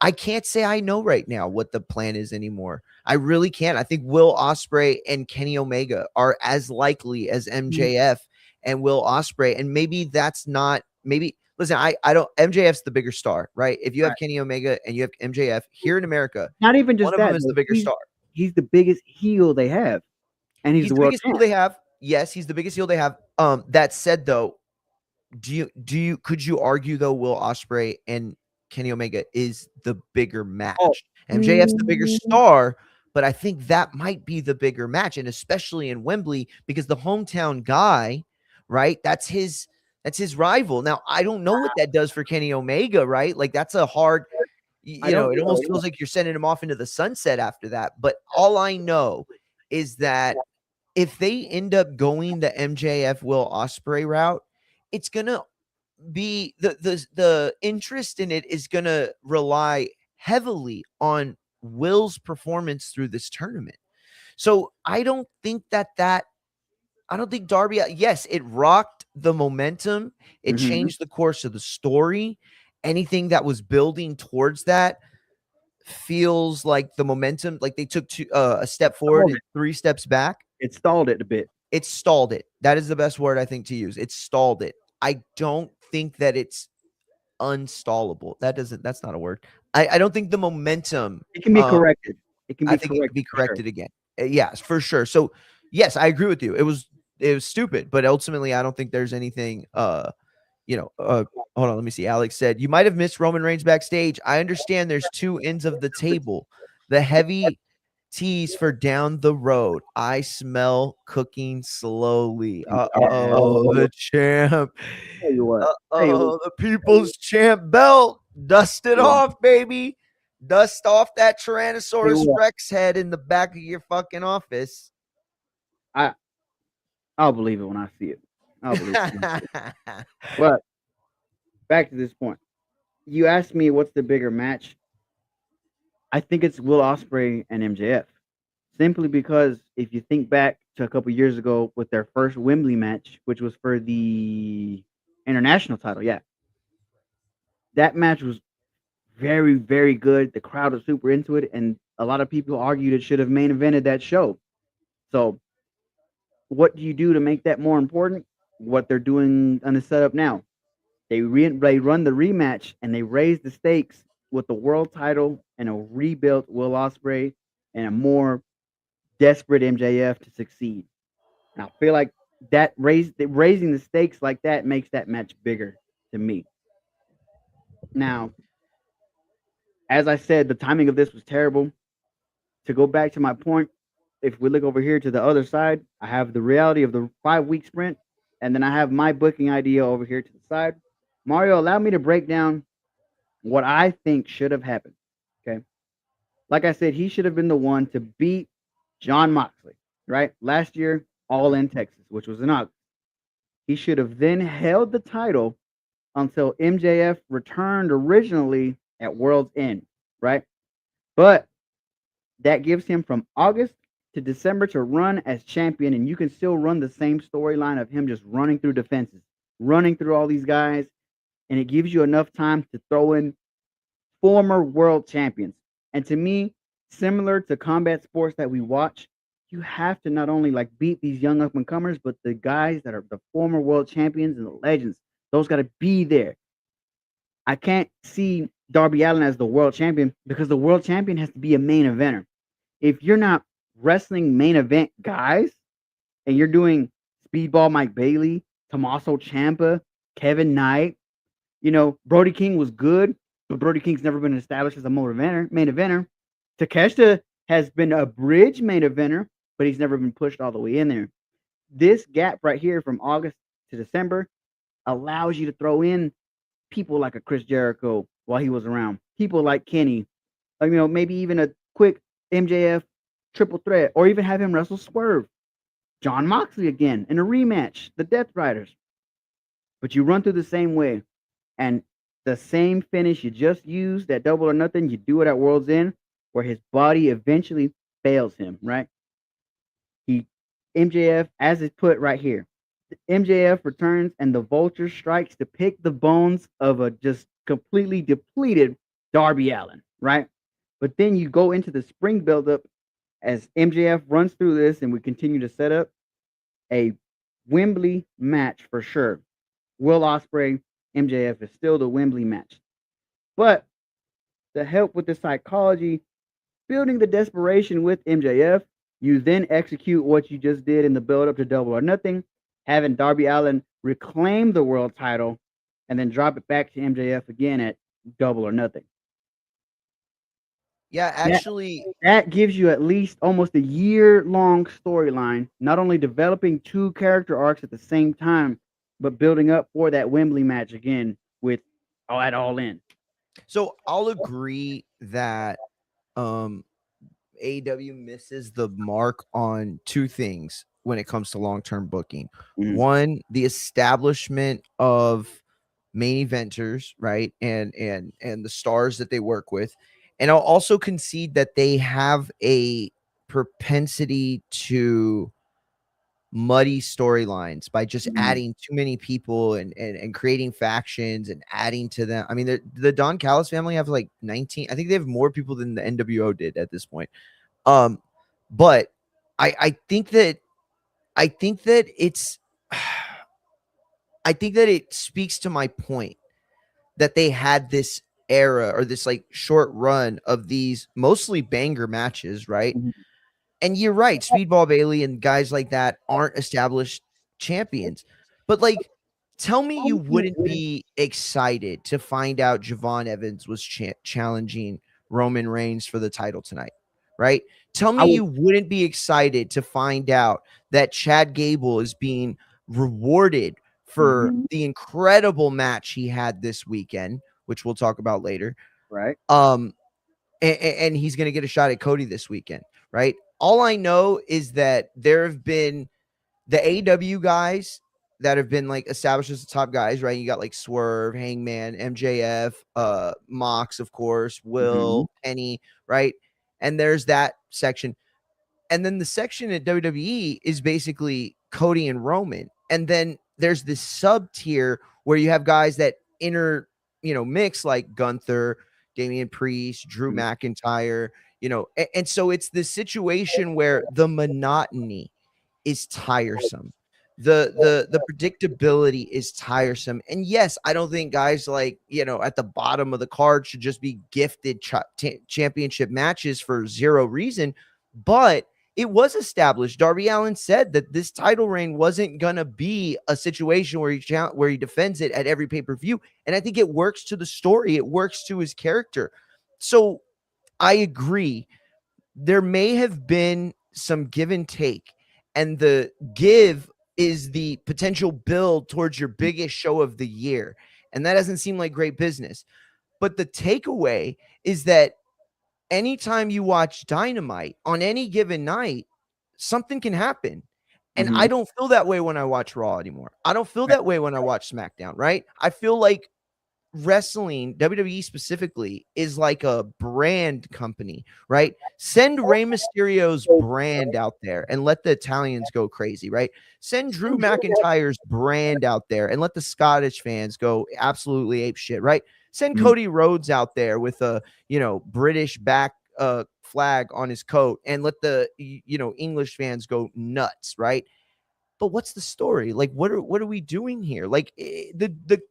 I can't say I know right now what the plan is anymore. I really can't. I think Will Ospreay and Kenny Omega are as likely as MJF and Will Ospreay. And maybe that's not, maybe listen, I don't, MJF's the bigger star, right? If you have Kenny Omega and you have MJF here in America, not even just one of that, them is the bigger star. He's the biggest heel they have. And he's the world biggest heel they have. Yes, he's the biggest heel they have. That said, though, could you argue though Will Ospreay and Kenny Omega is the bigger match? MJF's the bigger star, but I think that might be the bigger match, and especially in Wembley, because the hometown guy, right? That's his rival. Now, I don't know what that does for Kenny Omega, right? Like that's a hard, it almost feels like you're sending him off into the sunset after that. But all I know is that if they end up going the MJF Will Ospreay route, it's gonna be the interest in it is gonna rely heavily on Will's performance through this tournament. So I don't think Darby, yes, it rocked the momentum, it changed the course of the story. Anything that was building towards that feels like the momentum, like they took a step forward and 3 steps back. It stalled it a bit. It stalled it. That is the best word I think to use. It stalled it. I don't think that it's unstallable. That's not a word. I don't think the momentum. It can be corrected. It can be I think it can be corrected again. Yes, for sure. So yes, I agree with you. It was stupid, but ultimately I don't think there's anything hold on, let me see. Alex said, you might have missed Roman Reigns backstage. I understand there's 2 ends of the table. The heavy tease for down the road. I smell cooking slowly. The champ. The people's champ belt. Dust it off, baby. Dust off that Tyrannosaurus Rex head in the back of your fucking office. I'll believe it when I see it. I'll believe it. But back to this point. You asked me what's the bigger match. I think it's Will Ospreay and MJF. Simply because if you think back to a couple years ago with their first Wembley match, which was for the international title, that match was very, very good. The crowd was super into it, and a lot of people argued it should have main evented that show. So what do you do to make that more important? What they're doing on the setup now. They run the rematch, and they raise the stakes with the world title and a rebuilt Will Ospreay and a more desperate MJF to succeed. And I feel like that raising the stakes like that makes that match bigger to me. Now, as I said, the timing of this was terrible. To go back to my point, if we look over here to the other side, I have the reality of the 5 week sprint, and then I have my booking idea over here to the side. Mario, allow me to break down what I think should have happened. Okay. Like I said, he should have been the one to beat John Moxley, right? Last year, all in Texas, which was in August. He should have then held the title until MJF returned originally at World's End, right? But that gives him from August to December to run as champion, and you can still run the same storyline of him just running through defenses, running through all these guys, and it gives you enough time to throw in former world champions. And to me, similar to combat sports that we watch, you have to not only like beat these young up and comers, but the guys that are the former world champions and the legends. Those got to be there. I can't see Darby Allin as the world champion because the world champion has to be a main eventer. If you're not wrestling main event guys and you're doing Speedball Mike Bailey, Tommaso Ciampa, Kevin Knight, Brody King was good, but Brody King's never been established as a main eventer. Takeshita has been a bridge main eventer, but he's never been pushed all the way in there. This gap right here from August to December allows you to throw in people like a Chris Jericho while he was around, people like Kenny, maybe even a quick MJF triple threat, or even have him wrestle Swerve, John Moxley again in a rematch, the Death Riders. But you run through the same way, and the same finish you just used at Double or Nothing, you do it at World's End, where his body eventually fails him, right? MJF, as it's put right here, MJF returns and the Vulture strikes to pick the bones of a just completely depleted Darby Allin, right? But then you go into the spring buildup as MJF runs through this, and we continue to set up a Wembley match for sure. Will Ospreay, MJF is still the Wembley match. But to help with the psychology, building the desperation with MJF, you then execute what you just did in the build-up to Double or Nothing, having Darby Allin reclaim the world title and then drop it back to MJF again at Double or Nothing. Yeah, actually, that gives you at least almost a year-long storyline, not only developing two character arcs at the same time, but building up for that Wembley match again with at All In. So I'll agree that AEW misses the mark on two things when it comes to long-term booking. Mhm. One, the establishment of main eventers, right? And the stars that they work with. And I'll also concede that they have a propensity to muddy storylines by just adding too many people and creating factions and adding to them. I mean, the Don Callis family have like 19. I think they have more people than the NWO did at this point. But I think that it's I think that it speaks to my point that they had this era or this like short run of these mostly banger matches, right? Mhm. And you're right, Speedball Bailey and guys like that aren't established champions. But like, tell me you wouldn't be excited to find out Javon Evans was challenging Roman Reigns for the title tonight, right? Tell me you wouldn't be excited to find out that Chad Gable is being rewarded for the incredible match he had this weekend, which we'll talk about later. Right. And he's going to get a shot at Cody this weekend, right? All I know is that there have been the AEW guys that have been like established as the top guys, right? You got like Swerve, Hangman, MJF, Mox, of course, Will, Penny, right? And there's that section. And then the section at WWE is basically Cody and Roman. And then there's this sub tier where you have guys that mix like Gunther, Damian Priest, Drew McIntyre, and so it's this situation where the monotony is tiresome. The predictability is tiresome. And yes, I don't think guys like, at the bottom of the card should just be gifted championship matches for zero reason, but it was established. Darby Allin said that this title reign wasn't going to be a situation where he defends it at every pay-per-view. And I think it works to the story. It works to his character. So I agree. There may have been some give and take, and the give is the potential build towards your biggest show of the year. And that doesn't seem like great business. But the takeaway is that anytime you watch Dynamite on any given night, something can happen. And I don't feel that way when I watch Raw anymore. I don't feel that way when I watch SmackDown, right? I feel like wrestling, WWE specifically, is like a brand company, right? Send Rey Mysterio's brand out there and let the Italians go crazy, right? Send Drew McIntyre's brand out there and let the Scottish fans go absolutely ape shit, right? Send Cody Rhodes out there with a, British back flag on his coat and let the, English fans go nuts, right? But what's the story? Like, what are we doing here? Like, the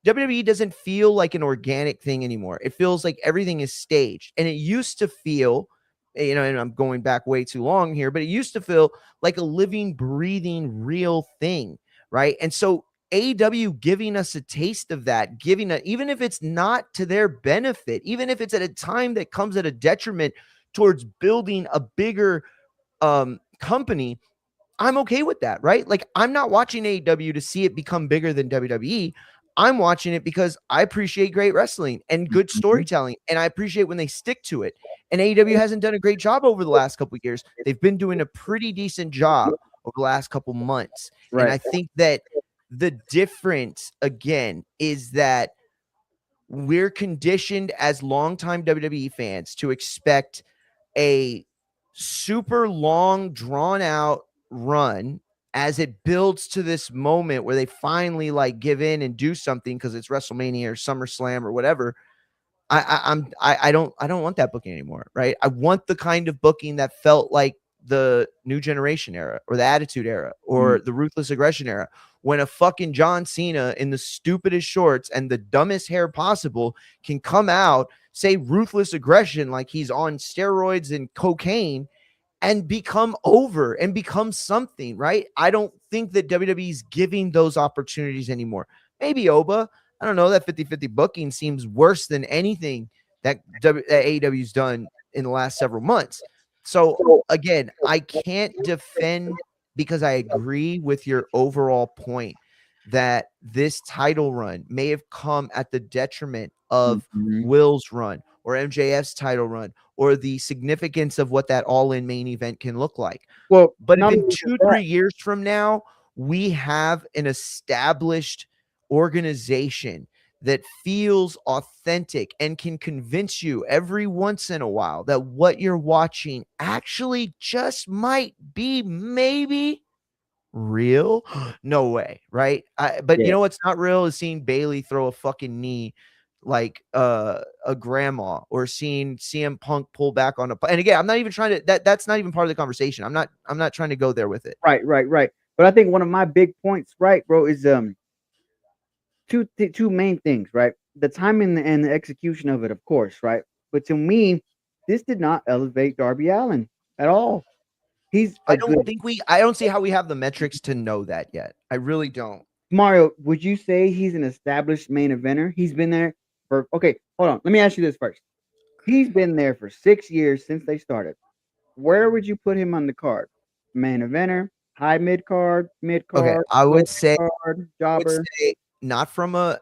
WWE doesn't feel like an organic thing anymore. It feels like everything is staged. And it used to feel, and I'm going back way too long here, but it used to feel like a living, breathing, real thing, right? And so AEW giving us a taste of that, even if it's not to their benefit, even if it's at a time that comes at a detriment towards building a bigger company, I'm okay with that, right? Like, I'm not watching AEW to see it become bigger than WWE. I'm watching it because I appreciate great wrestling and good storytelling, and I appreciate when they stick to it. And AEW hasn't done a great job over the last couple of years. They've been doing a pretty decent job over the last couple months. Right. And I think that the difference, again, is that we're conditioned as longtime WWE fans to expect a super long, drawn out run as it builds to this moment where they finally like give in and do something because it's WrestleMania or SummerSlam or whatever. I don't want that booking anymore, right? I want the kind of booking that felt like the New Generation era or the Attitude era or the Ruthless Aggression era, when a fucking John Cena in the stupidest shorts and the dumbest hair possible can come out, say Ruthless Aggression like he's on steroids and cocaine, and become over and become something, right? I don't think that WWE's giving those opportunities anymore. Maybe Oba. I don't know. That 50-50 booking seems worse than anything that AEW's done in the last several months. So, again, I can't defend, because I agree with your overall point that this title run may have come at the detriment of Will's run or MJF's title run or the significance of what that all-in main event can look like. Well, but if in 2-3 years from now, we have an established organization that feels authentic and can convince you every once in a while that what you're watching actually just might be maybe real. No way, right? But you know what's not real is seeing Bailey throw a fucking knee like a grandma, or seeing CM Punk pull back on and again, I'm not even trying to that's not even part of the conversation. I'm not trying to go there with it. Right. But I think one of my big points, right, bro, is two main things, right? The timing and the execution of it, of course, right? But to me, this did not elevate Darby Allin at all. I don't see how we have the metrics to know that yet. I really don't. Mario, would you say he's an established main eventer? He's been there for hold on. Let me ask you this first. He's been there for 6 years since they started. Where would you put him on the card? Main eventer, high mid card? Okay, I would say, jobber. Not from a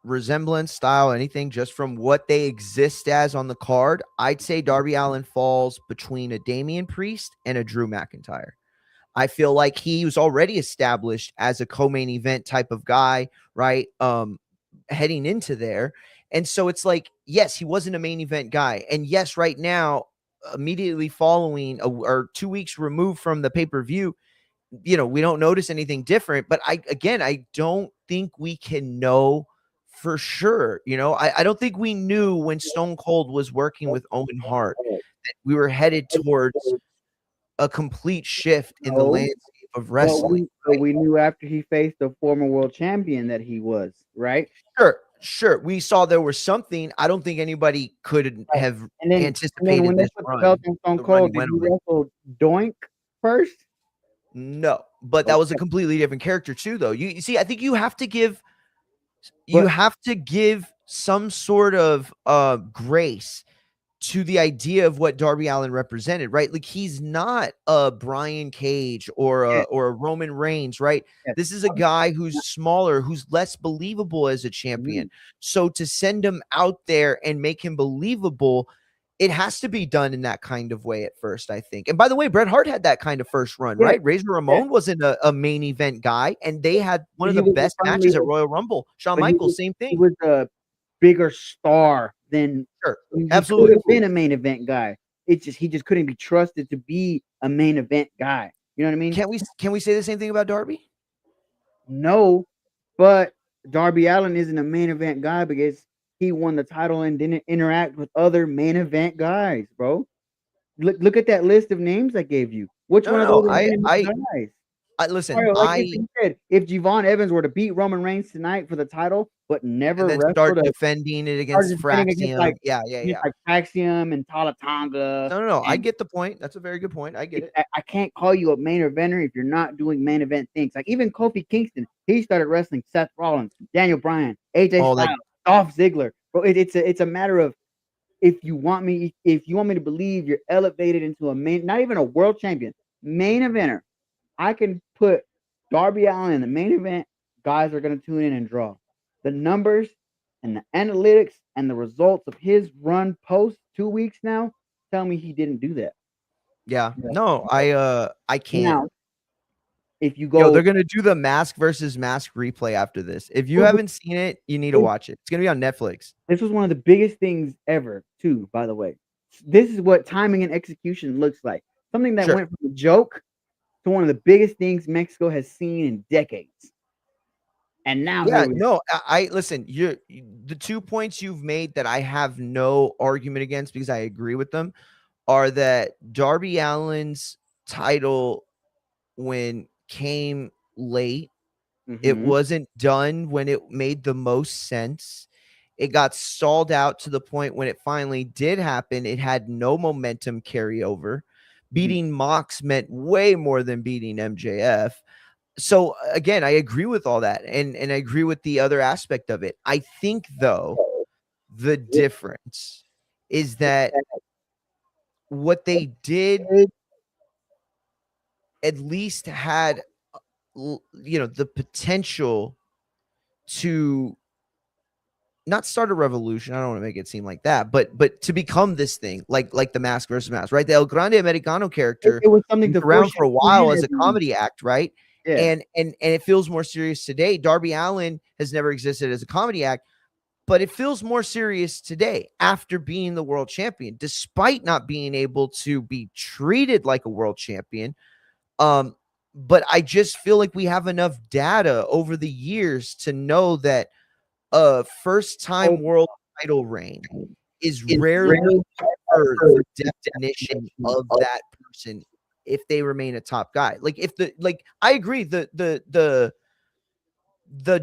resemblance style, anything, just from what they exist as on the card. I'd say Darby Allin falls between a Damian Priest and a Drew McIntyre. I feel like he was already established as a co-main event type of guy, right? Heading into there. And so it's like, yes, he wasn't a main event guy. And yes, right now, immediately following or 2 weeks removed from the pay-per-view, we don't notice anything different. But I don't think we can know for sure. I don't think we knew when Stone Cold was working with Owen Hart that we were headed towards a complete shift in the landscape of wrestling. But we knew after he faced the former world champion that he was, right? Sure. We saw there was something. I don't think anybody could have anticipated when this they put run. The belt on Stone Cold, did he wrestle Doink first? No, but that was a completely different character too, though. You see, I think you have to give some sort of grace to the idea of what Darby Allin represented, right? Like he's not a Brian Cage or Yeah. a Roman Reigns, right? Yeah. This is a guy who's smaller, who's less believable as a champion. So to send him out there and make him believable, it has to be done in that kind of way at first, I think. And by the way, Bret Hart had that kind of first run, Yeah. right? Razor Ramon wasn't a main event guy, and they had one of He the was best finally matches at the- Royal Rumble. Shawn but he Michaels, was- same He thing. was a bigger star than Sure. he could Absolutely. have been a main event guy. It's just he just couldn't be trusted to be a main event guy. You know what I mean? Can we say the same thing about Darby? No, but Darby Allin isn't a main event guy because he won the title and didn't interact with other main event guys, bro. Look at that list of names I gave you. Which one of those are main event guys? Listen, Mario, like you said, if Javon Evans were to beat Roman Reigns tonight for the title, but never and then wrestled start a defending it against Fraxium. like yeah. Fraxium and Talatanga. No. I and get the point. That's a very good point. I get it. I can't call you a main eventer if you're not doing main event things. Like even Kofi Kingston, he started wrestling Seth Rollins, Daniel Bryan, AJ Styles, Dolph Ziggler. Bro, it's a matter of if you want me to believe you're elevated into a main, not even a world champion, main eventer. I can put Darby Allin in the main event. Guys are going to tune in and draw. The numbers and the analytics and the results of his run post 2 weeks now tell me he didn't do that. Yeah. No, I can't. Now, if you go, they're gonna do the mask versus mask replay after this. If you haven't seen it, you need to watch it. It's gonna be on Netflix. This was one of the biggest things ever, too, by the way. This is what timing and execution looks like. Something that went from a joke to one of the biggest things Mexico has seen in decades. And now, I listen. The 2 points you've made that I have no argument against because I agree with them are that Darby Allin's title when came late, it wasn't done when it made the most sense. It got stalled out to the point when it finally did happen, it had no momentum carryover. Beating Mox meant way more than beating MJF. So again, I agree with all that, and I agree with the other aspect of it. I think though the difference is that what they did at least had the potential to not start a revolution. I don't want to make it seem like that, but to become this thing like the mask versus mask, right? The El Grande Americano character, it was something to around for a while as a comedy act, right? Yeah. And it feels more serious today. Darby Allin has never existed as a comedy act, but it feels more serious today after being the world champion, despite not being able to be treated like a world champion. But I just feel like we have enough data over the years to know that a first-time world title reign is rarely the definition of that person if they remain a top guy. Like I agree, the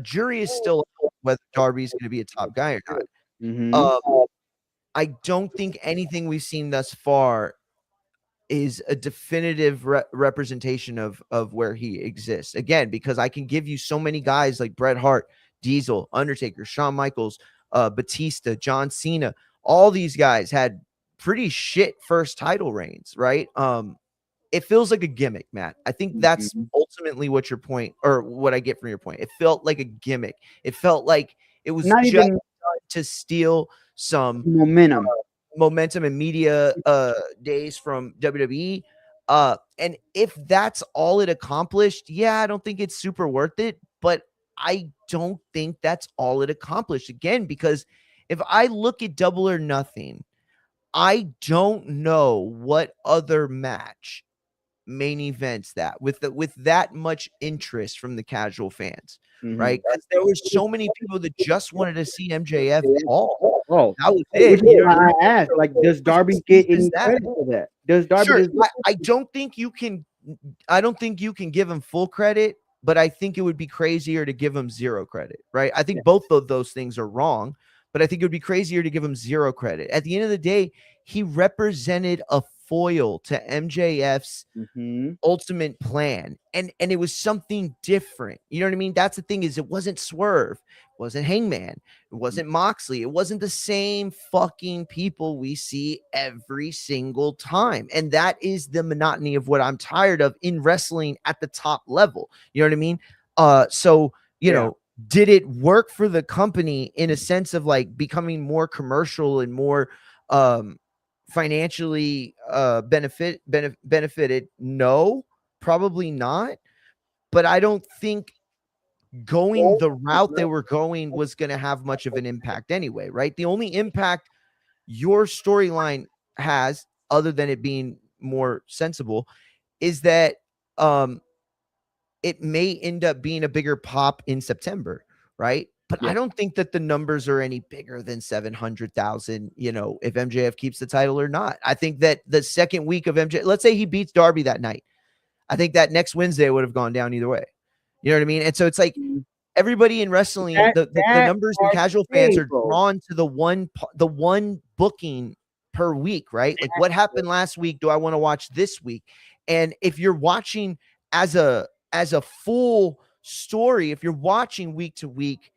jury is still out whether Darby's going to be a top guy or not. I don't think anything we've seen thus far is a definitive representation of where he exists. Again, because I can give you so many guys like Bret Hart, Diesel, Undertaker, Shawn Michaels, Batista, John Cena. All these guys had pretty shit first title reigns, right? It feels like a gimmick, Matt. I think that's ultimately what your point, or what I get from your point. It felt like a gimmick. It felt like it was not just even to steal some momentum and media days from WWE. And if that's all it accomplished, yeah, I don't think it's super worth it. But I don't think that's all it accomplished. Again, because if I look at Double or Nothing, I don't know what other match main events that with that much interest from the casual fans, right? Because there were so many people that just wanted to see MJF fall. Oh, that was it. You know, I asked, like, does Darby get any credit for that? Does Darby? I don't think you can. I don't think you can give him full credit, but I think it would be crazier to give him zero credit, right? I think both of those things are wrong, but I think it would be crazier to give him zero credit. At the end of the day, he represented a foil to MJF's Mm-hmm. ultimate plan, and it was something different. You know what I mean? That's the thing, is it wasn't Swerve, it wasn't Hangman, it wasn't Moxley, it wasn't the same fucking people we see every single time. And that is the monotony of what I'm tired of in wrestling at the top level. You know what I mean? So you know, did it work for the company in a sense of like becoming more commercial and more financially benefited? No, probably not. But I don't think going the route they were going was going to have much of an impact anyway, right? The only impact your storyline has, other than it being more sensible, is that it may end up being a bigger pop in September, right? But I don't think that the numbers are any bigger than 700,000, you know, if MJF keeps the title or not. I think that the second week of MJ, let's say he beats Darby that night, I think that next Wednesday would have gone down either way. You know what I mean? And so it's like everybody in wrestling, the numbers and casual fans are drawn to the one booking per week, right? Like what happened last week? Do I want to watch this week? And if you're watching as a full story, if you're watching week to week,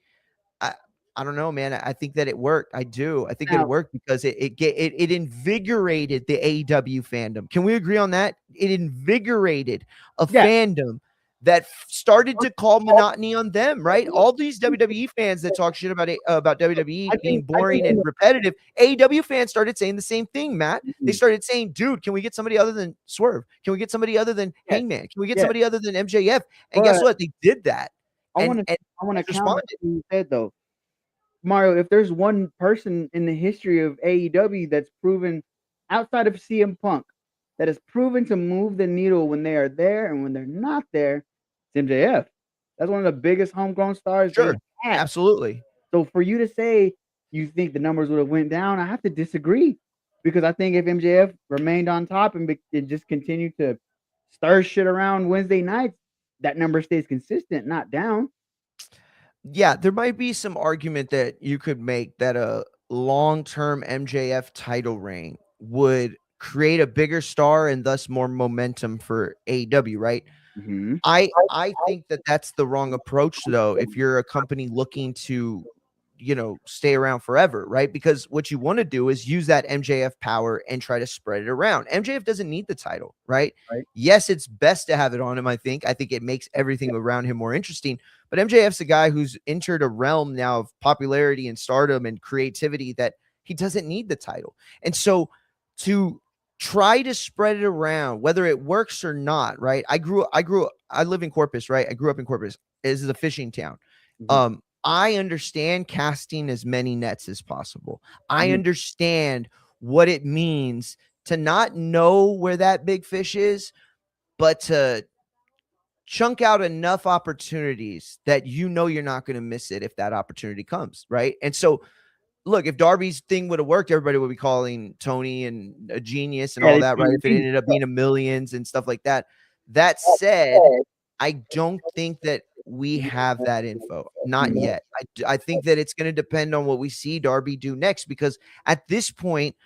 I don't know, man. I think that it worked. I do. I think that it worked because it invigorated the AEW fandom. Can we agree on that? It invigorated a fandom that started to call monotony on them, right? All these WWE fans that talk shit about WWE being boring and repetitive, AEW fans started saying the same thing, Matt. They started saying, dude, can we get somebody other than Swerve? Can we get somebody other than Hangman? Can we get somebody other than MJF? And guess what? They did that. I want to counter what you said, though. Mario, if there's one person in the history of AEW that's proven, outside of CM Punk, that has proven to move the needle when they are there and when they're not there, it's MJF. That's one of the biggest homegrown stars. Sure, absolutely. So for you to say you think the numbers would have went down, I have to disagree, because I think if MJF remained on top and just continued to stir shit around Wednesday nights, that number stays consistent, not down. Yeah, there might be some argument that you could make that a long-term MJF title reign would create a bigger star and thus more momentum for AEW, right? Mm-hmm. I think that that's the wrong approach, though, if you're a company looking to, you know, stay around forever, right? Because what you want to do is use that MJF power and try to spread it around. MJF doesn't need the title, right? Yes, it's best to have it on him. I think it makes everything around him more interesting. But MJF's a guy who's entered a realm now of popularity and stardom and creativity that he doesn't need the title. And so to try to spread it around, whether it works or not, right? I live in Corpus, right? I grew up in Corpus. This is a fishing town. Mm-hmm. I understand casting as many nets as possible. I understand what it means to not know where that big fish is, but to chunk out enough opportunities that you know you're not going to miss it if that opportunity comes, right? And so, look, if Darby's thing would have worked, everybody would be calling Tony and a genius and all that, right? If it ended up being a millions and stuff like that. That said, I don't think that we have that info. Not yet. I think that it's going to depend on what we see Darby do next, because at this point,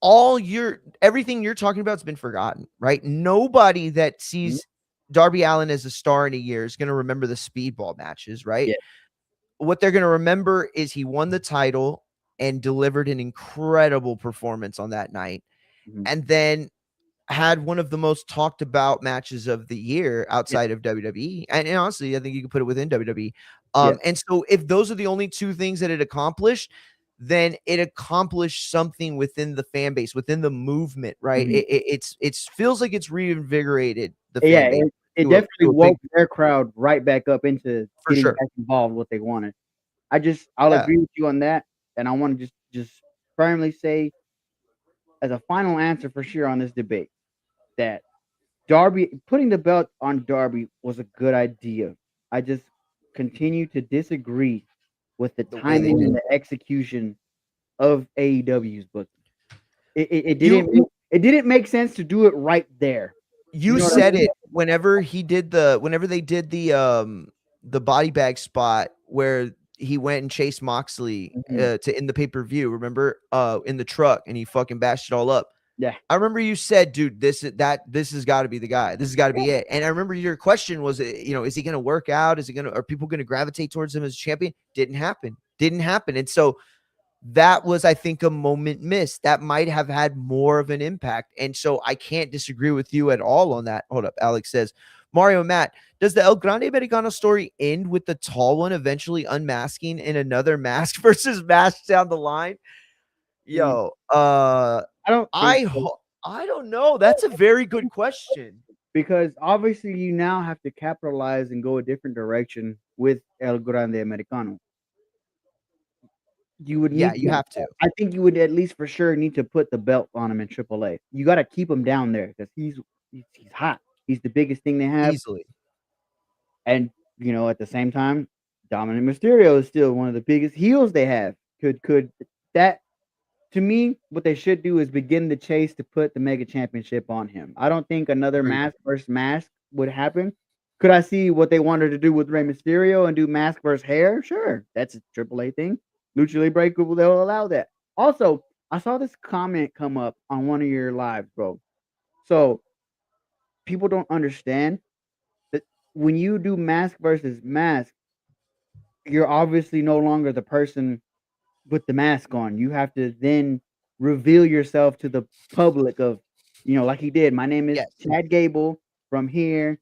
everything you're talking about has been forgotten, right? Nobody that sees Darby Allin as a star in a year is going to remember the speedball matches, right? Yeah. What they're going to remember is he won the title and delivered an incredible performance on that night. And then had one of the most talked about matches of the year outside of WWE. And honestly, I think you can put it within WWE. And so if those are the only two things that it accomplished, then it accomplished something within the fan base, within the movement, right? It feels like it's reinvigorated the fan base. It definitely woke their crowd right back up into getting sure. back involved what they wanted. I'll agree with you on that. And I want to just firmly say, as a final answer for sure on this debate, that putting the belt on Darby was a good idea. I just continue to disagree with the timing and the execution of AEW's booking. It didn't make sense to do it right there. You said it whenever they did the body bag spot where he went and chased Moxley in the pay-per-view, remember, in the truck, and he fucking bashed it all up. Yeah. I remember you said, dude, this has got to be the guy. This has got to be it. And I remember your question was, is he going to work out? Are people going to gravitate towards him as champion? Didn't happen. And so that was, I think, a moment missed that might have had more of an impact. And so I can't disagree with you at all on that. Hold up. Alex says, Mario and Matt, does the El Grande Americano story end with the tall one eventually unmasking in another mask versus mask down the line? Yo, I don't think so. I don't know. That's a very good question. Because obviously you now have to capitalize and go a different direction with El Grande Americano. You would need you have to. I think you would at least for sure need to put the belt on him in AAA. You got to keep him down there because he's hot. He's the biggest thing they have. Easily. And at the same time, Dominic Mysterio is still one of the biggest heels they have. Could that, to me, what they should do is begin the chase to put the Mega Championship on him. I don't think another mask versus mask would happen. Could I see what they wanted to do with Rey Mysterio and do mask versus hair? Sure, that's a AAA thing. Lucha Libre, they'll allow that. Also, I saw this comment come up on one of your lives, bro. So people don't understand that when you do mask versus mask, you're obviously no longer the person with the mask on. You have to then reveal yourself to the public of, like he did. My name is Chad Gable from here.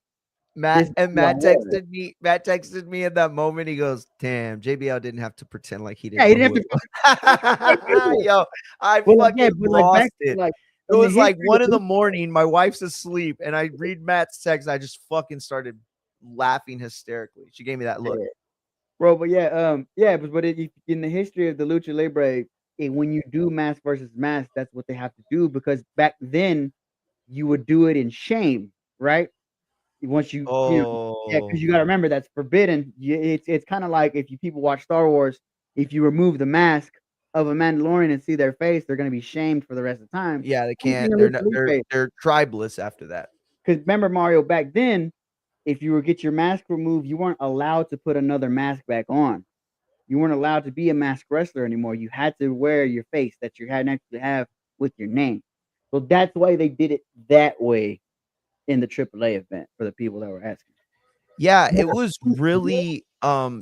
Matt texted me. Matt texted me in that moment. He goes, "Damn, JBL didn't have to pretend like he didn't." Yeah, he didn't have to. Yo, I fucking lost it. It was like 1 a.m. My wife's asleep, and I read Matt's text. I just fucking started laughing hysterically. She gave me that look, bro. But but in the history of the Lucha Libre, when you do mask versus mask, that's what they have to do because back then you would do it in shame, right? Once because you got to remember that's forbidden. It's kind of like if people watch Star Wars, if you remove the mask of a Mandalorian and see their face, they're going to be shamed for the rest of the time. Yeah, they can't. They're tribeless after that. Because remember, Mario, back then, if you were get your mask removed, you weren't allowed to put another mask back on. You weren't allowed to be a mask wrestler anymore. You had to wear your face that you had actually have with your name. So that's why they did it that way in the AAA event for the people that were asking. Yeah, it was really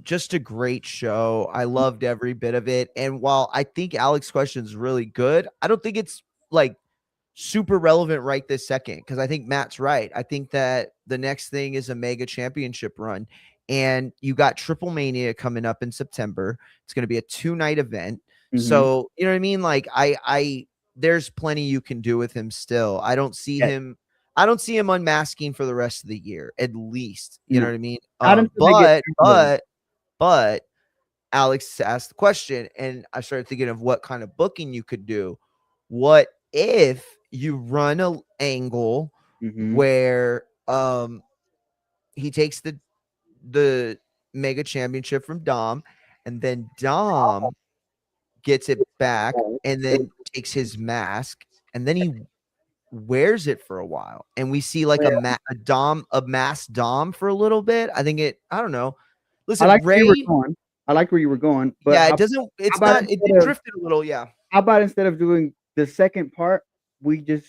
just a great show. I loved every bit of it. And while I think Alex's question is really good, I don't think it's like super relevant right this second because I think Matt's right. I think that the next thing is a mega championship run. And you got Triple Mania coming up in September. It's going to be a 2-night event. So, you know what I mean? Like I there's plenty you can do with him still. I don't see him unmasking for the rest of the year, at least. You know what I mean? But Alex asked the question, and I started thinking of what kind of booking you could do. What if you run an angle where he takes the mega championship from Dom, and then Dom gets it back and then takes his mask, and then he wears it for a while, and we see like a masked Dom for a little bit. I don't know. Listen, I like where you were going, but yeah, it drifted a little. Yeah. How about instead of doing the second part, we get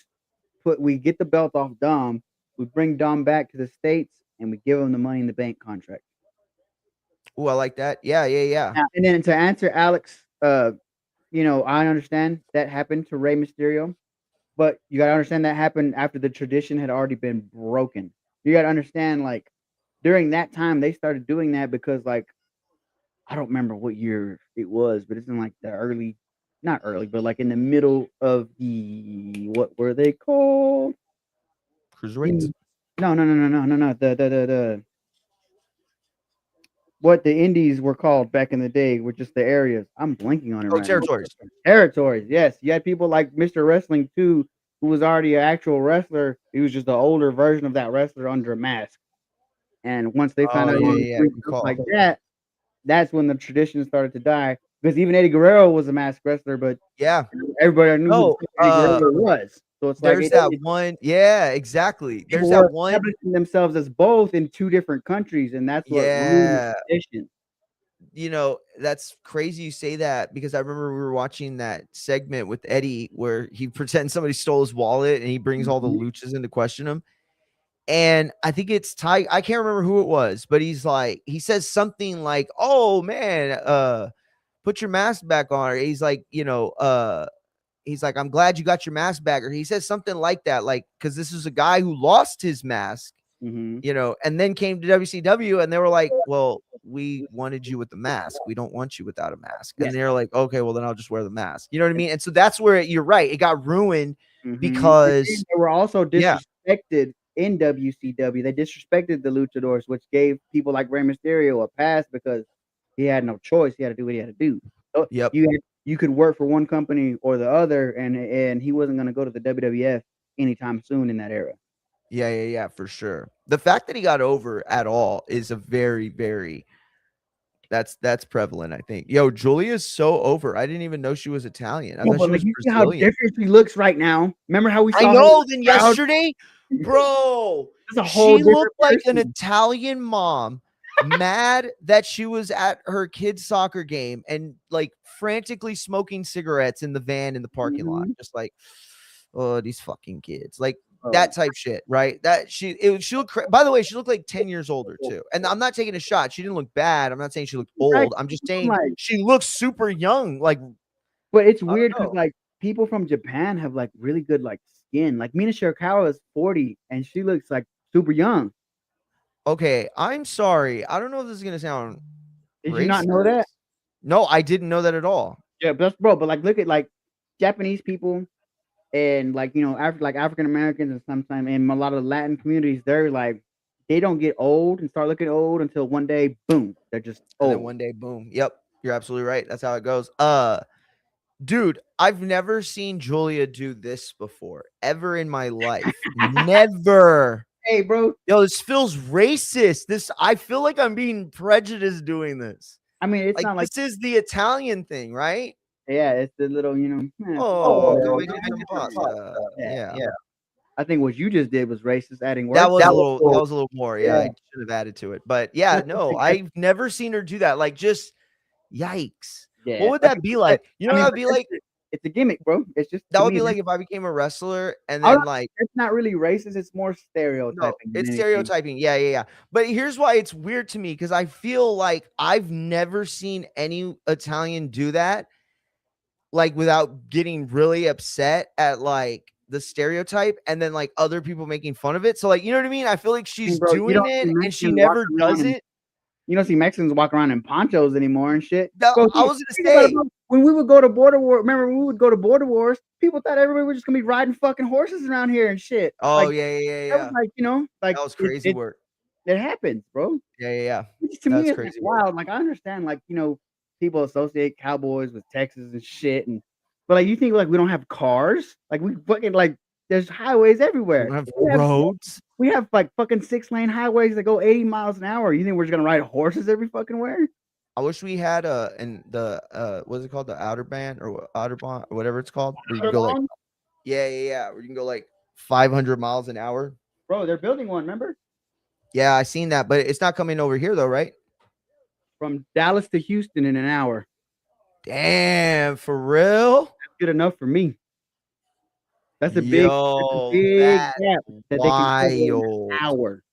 the belt off Dom, we bring Dom back to the States, and we give him the Money in the Bank contract. Oh, I like that. Yeah. And then to answer Alex, I understand that happened to Rey Mysterio, but you gotta understand that happened after the tradition had already been broken. You gotta understand, like, during that time they started doing that because, like, I don't remember what year it was, but it's in like the not early, but like in the middle of what were they called? Cruiserweights? No. The what the indies were called back in the day were just the areas. I'm blanking on it territories. Now. Territories, yes. You had people like Mr. Wrestling 2, who was already an actual wrestler. He was just an older version of that wrestler under a mask. And once they found out stuff like that, that's when the tradition started to die. Because even Eddie Guerrero was a masked wrestler, but everybody knew who Eddie Guerrero was. So it's there's that one. Yeah, exactly. There's that one establishing themselves as both in two different countries, and that's what ruined the tradition. you know, that's crazy you say that, because I remember we were watching that segment with Eddie where he pretends somebody stole his wallet and he brings all the luchas in to question him. And I think it's Ty. I can't remember who it was, but he's like, he says something like, "Oh man, put your mask back on." Or he's like, you know, he's like, "I'm glad you got your mask back," or he says something like that, like, because this is a guy who lost his mask, you know, and then came to WCW, and they were like, "Well, we wanted you with the mask. We don't want you without a mask." And they're like, "Okay, well then I'll just wear the mask." You know what I mean? And so that's where you're right. It got ruined because they were also disrespected in WCW. They disrespected the luchadors, which gave people like Rey Mysterio a pass because he had no choice. He had to do what he had to do. So you could work for one company or the other, and he wasn't going to go to the WWF anytime soon in that era. Yeah, for sure. The fact that he got over at all is a very, very that's prevalent, I think. Yo, Julia's so over. I didn't even know she was Italian. I thought she was you see how Brazilian. different she looks right now. Remember how we saw I her know with than the crowd? yesterday, bro. That's a whole She different looked like an person. Italian mom, mad that she was at her kid's soccer game and like frantically smoking cigarettes in the van in the parking lot, just like, oh, these fucking kids, like that type shit, right? That she looked. By the way, she looked like 10 years older too. And I'm not taking a shot. She didn't look bad. I'm not saying she looked old. I'm just saying she looks super young. Like, but it's weird because like people from Japan have like really good like skin. Like Mina Shirakawa is 40 and she looks like super young. Okay, I'm sorry. I don't know if this is gonna sound Did racist. you not know that? No, I didn't know that at all. Yeah, but like look at like Japanese people and like African Americans and sometimes in a lot of Latin communities, they're like they don't get old and start looking old until one day, boom, they're just old. And then one day, boom. Yep, you're absolutely right. That's how it goes. Dude, I've never seen Julia do this before, ever in my life. Never. Hey, bro. Yo, this feels racist. I feel like I'm being prejudiced doing this. I mean, it's not like this is the Italian thing, right? Yeah, it's the little, Go make some pasta. Yeah. I think what you just did was racist, adding words. That was a little more. Yeah, I should have added to it. But yeah, no, I've never seen her do that. Like, just yikes. Yeah. What would that be like? You know what that'd be like? It's a gimmick, bro. It's just that would be like if I became a wrestler and then like it's not really racist, it's more stereotyping. No, it's stereotyping. Yeah. But here's why it's weird to me, because I feel like I've never seen any Italian do that, like without getting really upset at like the stereotype and then like other people making fun of it. So like, you know what I mean? I feel like she's doing it and she never does it. You don't see Mexicans walk around in ponchos anymore and shit. I was gonna say, when we would go to Border War, remember when we would go to Border Wars, people thought everybody was just gonna be riding fucking horses around here and shit. Oh, like, yeah. That was like, like that was crazy work. It happens, bro. Yeah. To me, it's crazy wild. Like I understand, like, people associate cowboys with Texas and shit, but like you think like we don't have cars? Like we fucking like there's highways everywhere. We have roads. We have like fucking 6-lane highways that go 80 miles an hour. You think we're just gonna ride horses every fucking where? I wish we had what's it called, the Autobahn or Autobahn or whatever it's called. Where you can go like, yeah. Where you can go like 500 miles an hour. Bro, they're building one. Remember? Yeah, I seen that, but it's not coming over here though, right? From Dallas to Houston in an hour. Damn, for real? That's good enough for me. That's a big gap that they can cover in an hour.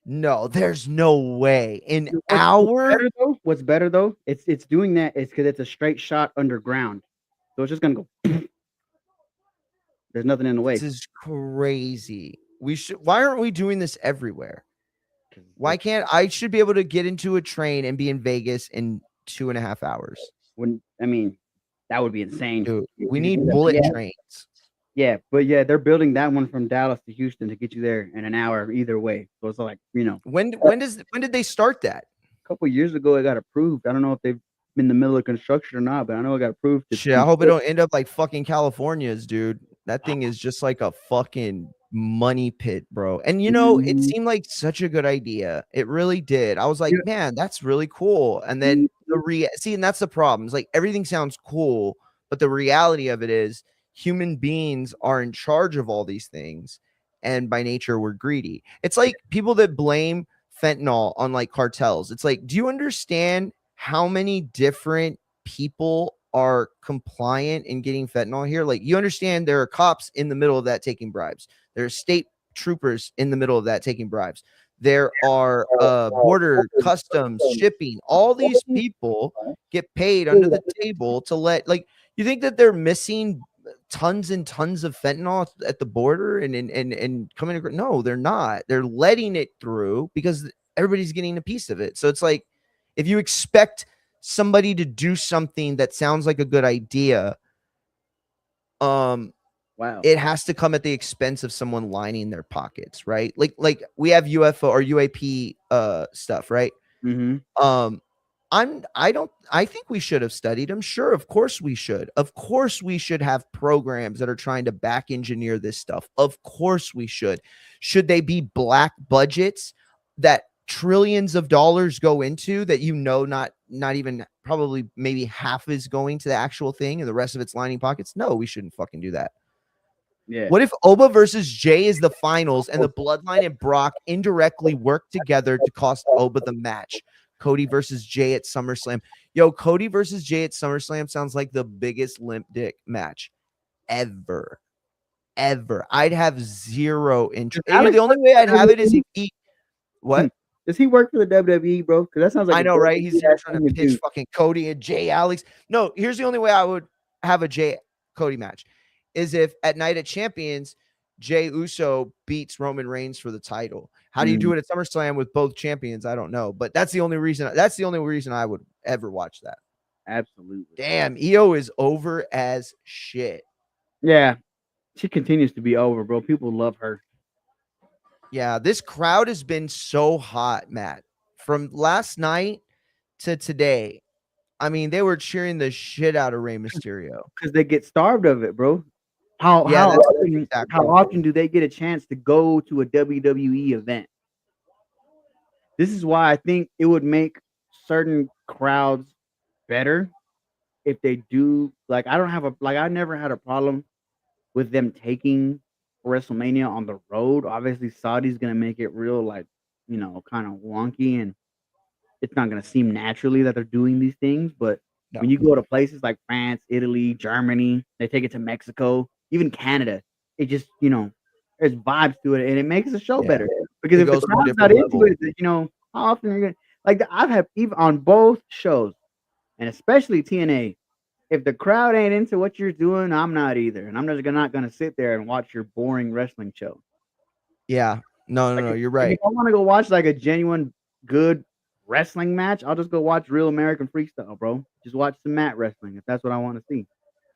No, there's no way. An hour? What's better though? It's doing that. It's because it's a straight shot underground. So it's just gonna go. There's nothing in the way. This is crazy. Why aren't we doing this everywhere? Why can't I should be able to get into a train and be in Vegas in 2.5 hours? That would be insane. Dude, we need bullet trains. Yeah, but they're building that one from Dallas to Houston to get you there in an hour either way. So it's like, when did they start that? A couple years ago, it got approved. I don't know if they've been in the middle of construction or not, but I know it got approved. Shit, I hope it don't end up like fucking California's, dude. That thing is just like a fucking money pit, bro. And it seemed like such a good idea. It really did. I was like, man, that's really cool. And then and that's the problem. It's like everything sounds cool, but the reality of it is human beings are in charge of all these things, and by nature we're greedy. It's like people that blame fentanyl on like cartels. It's like, do you understand how many different people are compliant in getting fentanyl here. Like, you understand there are cops in the middle of that taking bribes. There are state troopers in the middle of that taking bribes. There are border, customs, shipping. All these people get paid under the table to let, like, you think that they're missing tons and tons of fentanyl at the border and coming across? No, they're not. They're letting it through because everybody's getting a piece of it. So it's like, if you expect somebody to do something that sounds like a good idea, Wow. it has to come at the expense of someone lining their pockets, right? Like we have UFO or UAP stuff, right? Mm-hmm. I think we should have studied them. Sure, of course we should. Of course we should have programs that are trying to back engineer this stuff. Of course we should. Should they be black budgets that trillions of dollars go into that, not even probably maybe half is going to the actual thing and the rest of it's lining pockets? No, we shouldn't fucking do that. Yeah. What if Oba versus Jay is the finals and the Bloodline and Brock indirectly work together to cost Oba the match? Cody versus Jay at SummerSlam. Yo, Cody versus Jay at SummerSlam sounds like the biggest limp dick match ever. I'd have zero interest. The only way I'd have it is if he. What? Does he work for the WWE, bro? Because that sounds like I know, right? He's here trying to pitch fucking Cody and Jay Alex. No, here's the only way I would have a Jay Cody match is if at Night at Champions, Jay Uso beats Roman Reigns for the title. How do you do it at SummerSlam with both champions? I don't know, but that's the only reason I would ever watch that. Absolutely. Damn, Io is over as shit. Yeah, she continues to be over, bro. People love her. Yeah, this crowd has been so hot, Matt. From last night to today, I mean, they were cheering the shit out of Rey Mysterio because they get starved of it, bro. How often do they get a chance to go to a WWE event? This is why I think it would make certain crowds better if they do. Like, I never had a problem with them taking WrestleMania on the road. Obviously, Saudi's gonna make it real, like, kind of wonky, and it's not gonna seem naturally that they're doing these things. But when you go to places like France, Italy, Germany, they take it to Mexico, even Canada, it just, there's vibes to it, and it makes the show better. Because if the crowd's not into it, how often are you gonna, like, I've had, even on both shows, and especially TNA, if the crowd ain't into what you're doing, I'm not either, and I'm just not gonna sit there and watch your boring wrestling show. Yeah, no, you're right. If I want to go watch like a genuine good wrestling match, I'll just go watch Real American Freestyle, bro. Just watch some mat wrestling if that's what I want to see.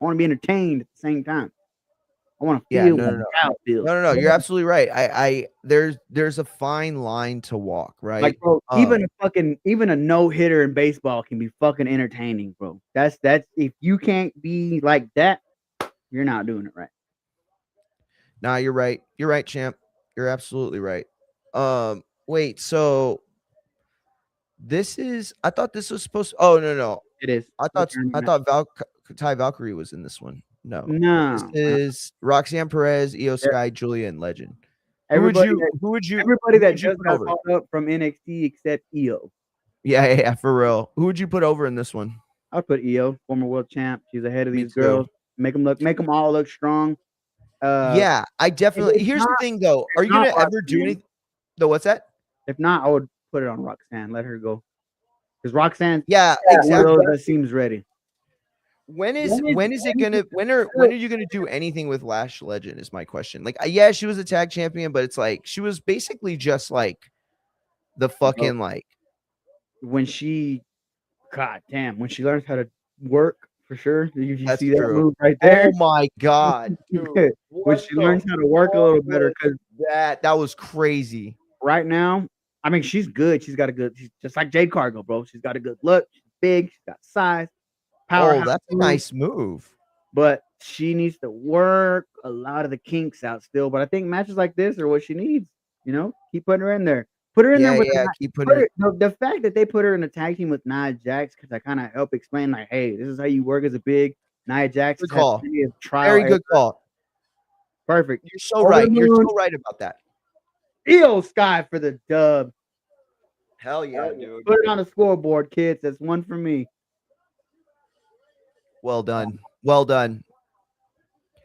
I want to be entertained at the same time. I want to feel what the crowd feels. No, you're absolutely right. There's a fine line to walk, right? Like, bro, even a no hitter in baseball can be fucking entertaining, bro. That's if you can't be like that, you're not doing it right. Nah, you're right. You're right, champ. You're absolutely right. Wait, so I thought this was supposed to, oh no. It is. I thought Ty Valkyrie was in this one. No. This is Roxanne Perez, Io Sky, Julia, and Legend. Everybody that just got called up from NXT except Io. Yeah, for real. Who would you put over in this one? I'd put Io, former world champ. She's ahead of these girls. Make them all look strong. Yeah, I definitely. Here's the thing, though. Are you gonna ever do anything? No, what's that? If not, I would put it on Roxanne. Let her go. Because Roxanne, exactly. That seems ready. When are you gonna do anything with Lash Legend? Is my question. Like, yeah, she was a tag champion, but it's like she was basically just like the fucking like when she learns how to work, for sure. Did you see that move right there? Oh my god, dude. When she learns how to work a little better, because that was crazy. Right now, I mean, she's good. She's just like Jade Cargill, bro. She's got a good look. She's big. She's got size. Power. Oh, that's a nice move. But she needs to work a lot of the kinks out still. But I think matches like this are what she needs. Keep putting her in there. Put her in there with keep putting her. The fact that they put her in a tag team with Nia Jax, because I kind of help explain, like, hey, this is how you work as a big. Nia Jax. Good call. Very good call. Perfect. You're so right. You're so right about that. Io Sky for the dub. Hell yeah, dude. Put it on the scoreboard, kids. That's one for me. Well done. Well done.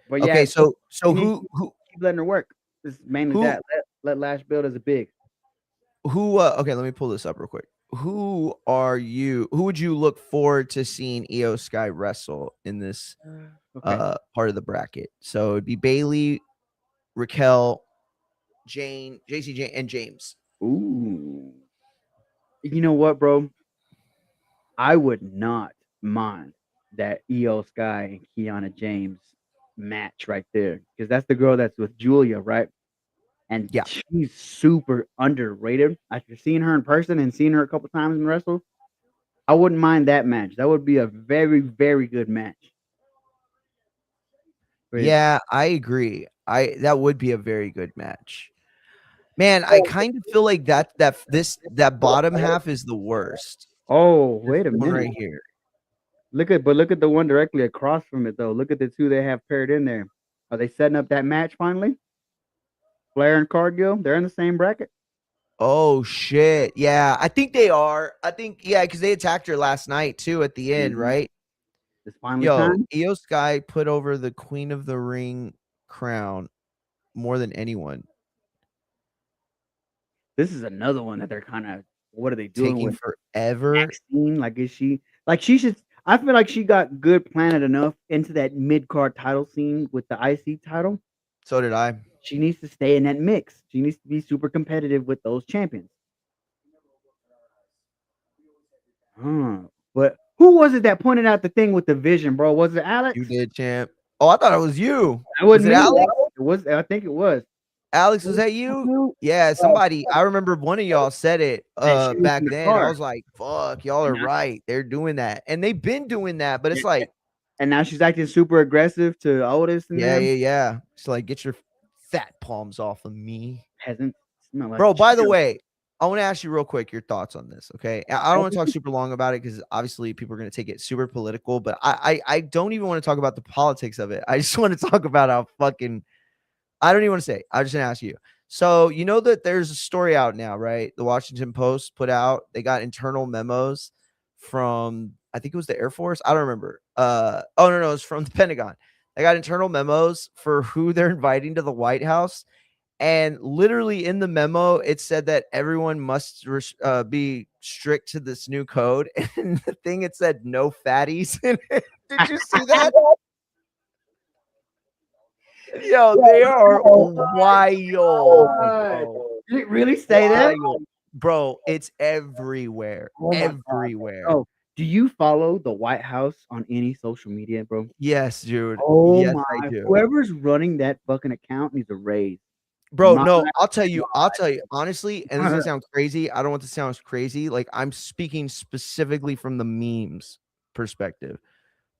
But yeah, Okay, so you need who to keep letting her work. It's mainly who that. Let Lash build as a big. okay, let me pull this up real quick. Who would you look forward to seeing Io Sky wrestle in this Okay. part of the bracket? So it'd be Bailey, Raquel, Jane, JC Jane, and James. Ooh. You know what, bro? I would not mind that EO Sky and Kiana James match right there. Because that's the girl that's with Julia, right? And Yeah. she's super underrated. After seeing her in person and seeing her a couple times in wrestle, I wouldn't mind that match. That would be a very, very good match. Yeah, I agree. That would be a very good match. Man, I kind of feel like that bottom half is the worst. Oh, wait a This one minute. right here. Look at the one directly across from it though. Look at the two they have paired in there. Are they setting up that match finally? Flair and Cargill, they're in the same bracket. Oh shit. Yeah, I think they are. I think because they attacked her last night too at the end, right? It's finally Yo, time. Io Sky put over the Queen of the Ring crown more than anyone. This is another one that they're kind of what are they doing Taking with forever. Maxine? Like, is she she should? I feel like she got good planted enough into that mid card title scene with the IC title. So did I. She needs to stay in that mix. She needs to be super competitive with those champions. But who was it that pointed out the thing with the vision, bro? Was it Alex? You did, champ. Oh, I thought it was you. It wasn't Was it me. Alex? It was. I think it was. Alex, was that you? Yeah, somebody. I remember one of y'all said it And she was back in the then. I car. was like, "Fuck, y'all are And I- right. They're doing that, and they've been doing that." But it's like, And now she's acting super aggressive to Otis and them. yeah. It's like, get your fat palms off of me, Hasn't smelled like bro. By the shit. way, I want to ask you real quick your thoughts on this. Okay, I don't want to talk super long about it because obviously people are going to take it super political. But I don't even want to talk about the politics of it. I just want to talk about how fucking. I don't even want to say. I'm just gonna ask you. So you know that there's a story out now, right? The Washington Post put out. They got internal memos from I think it was the Air Force. I don't remember. Oh no, it's from the Pentagon. They got internal memos for who they're inviting to the White House, and literally in the memo it said that everyone must be strict to this new code. And the thing it said no fatties in it. Did you see that? Yo, they are wild. Did it really say that? Wild. Bro, it's everywhere. Oh my God. Everywhere. Oh, do you follow the White House on any social media, bro? Yes, dude. Oh Yes, my! I do. Whoever's running that fucking account needs a raise. Bro, My no, I'll tell you honestly, and this is gonna sound crazy. I don't want to sound crazy. Like I'm speaking specifically from the memes perspective.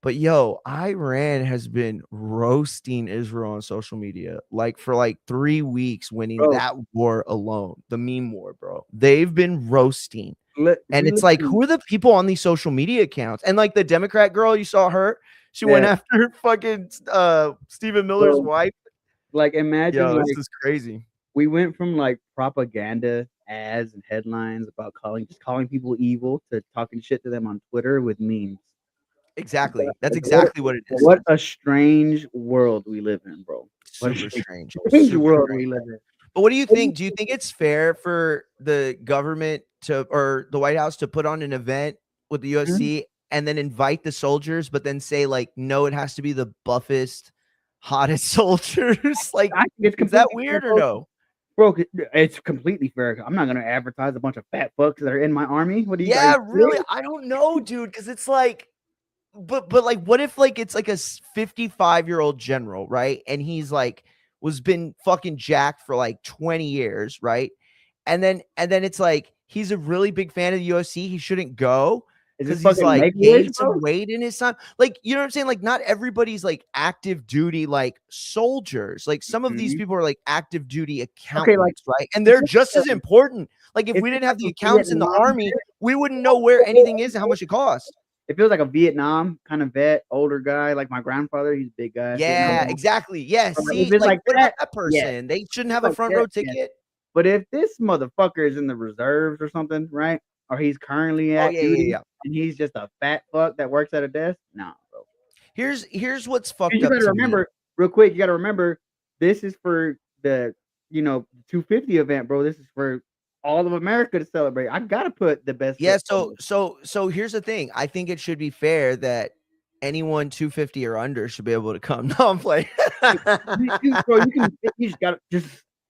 But yo, Iran has been roasting Israel on social media like for like 3 weeks, winning Bro. that war alone, the meme war, bro. They've been roasting. And it's Listen, like, who are the people on these social media accounts? And like the Democrat girl, you saw her, she went Yeah. after fucking Stephen Miller's Bro. wife. like imagine Yo, like this is crazy. we went from like propaganda ads and headlines about just calling people evil to talking shit to them on Twitter with memes. Exactly. That's exactly what it is. What a strange world we live in, bro. What a Super strange. strange Super world strange. we live in. But what do you think? Do you think it's fair for the government or the White House to put on an event with the UFC and then invite the soldiers, but then say like, no, it has to be the buffest, hottest soldiers? Like, I think it's is that completely weird fair, or no? Bro, it's completely fair. I'm not gonna advertise a bunch of fat fucks that are in my army. What do you Yeah, guys really? I don't know, dude, because it's like, but like, what if like it's like a 55-year-old general, right? And he's like was been fucking jacked for like 20 years, right? And then it's like he's a really big fan of the UFC. He shouldn't go because he's like gained some weight in his time. Like, you know what I'm saying? Like, not everybody's like active duty like soldiers. Like some of these people are like active duty accountants, right? And they're just as important. Like if we didn't have the accountants in the army, we wouldn't know where anything is and how much it costs. It feels like a Vietnam kind of vet, older guy, like my grandfather. He's a big guy. Yeah, exactly. Yeah. See, like what about that person? Yeah. They shouldn't have a front row ticket. But if this motherfucker is in the reserves or something, right? Or he's currently Oh at yeah, duty, yeah, yeah. and he's just a fat fuck that works at a desk, nah, bro. Here's what's And fucked you up gotta to me. remember, real quick, you gotta remember, this is for the 250 event, bro. This is for all of America to celebrate. I gotta put the best Yeah, foot so forward. so here's the thing. I think it should be fair that anyone 250 or under should be able to come. No, I'm playing. Bro, you just gotta just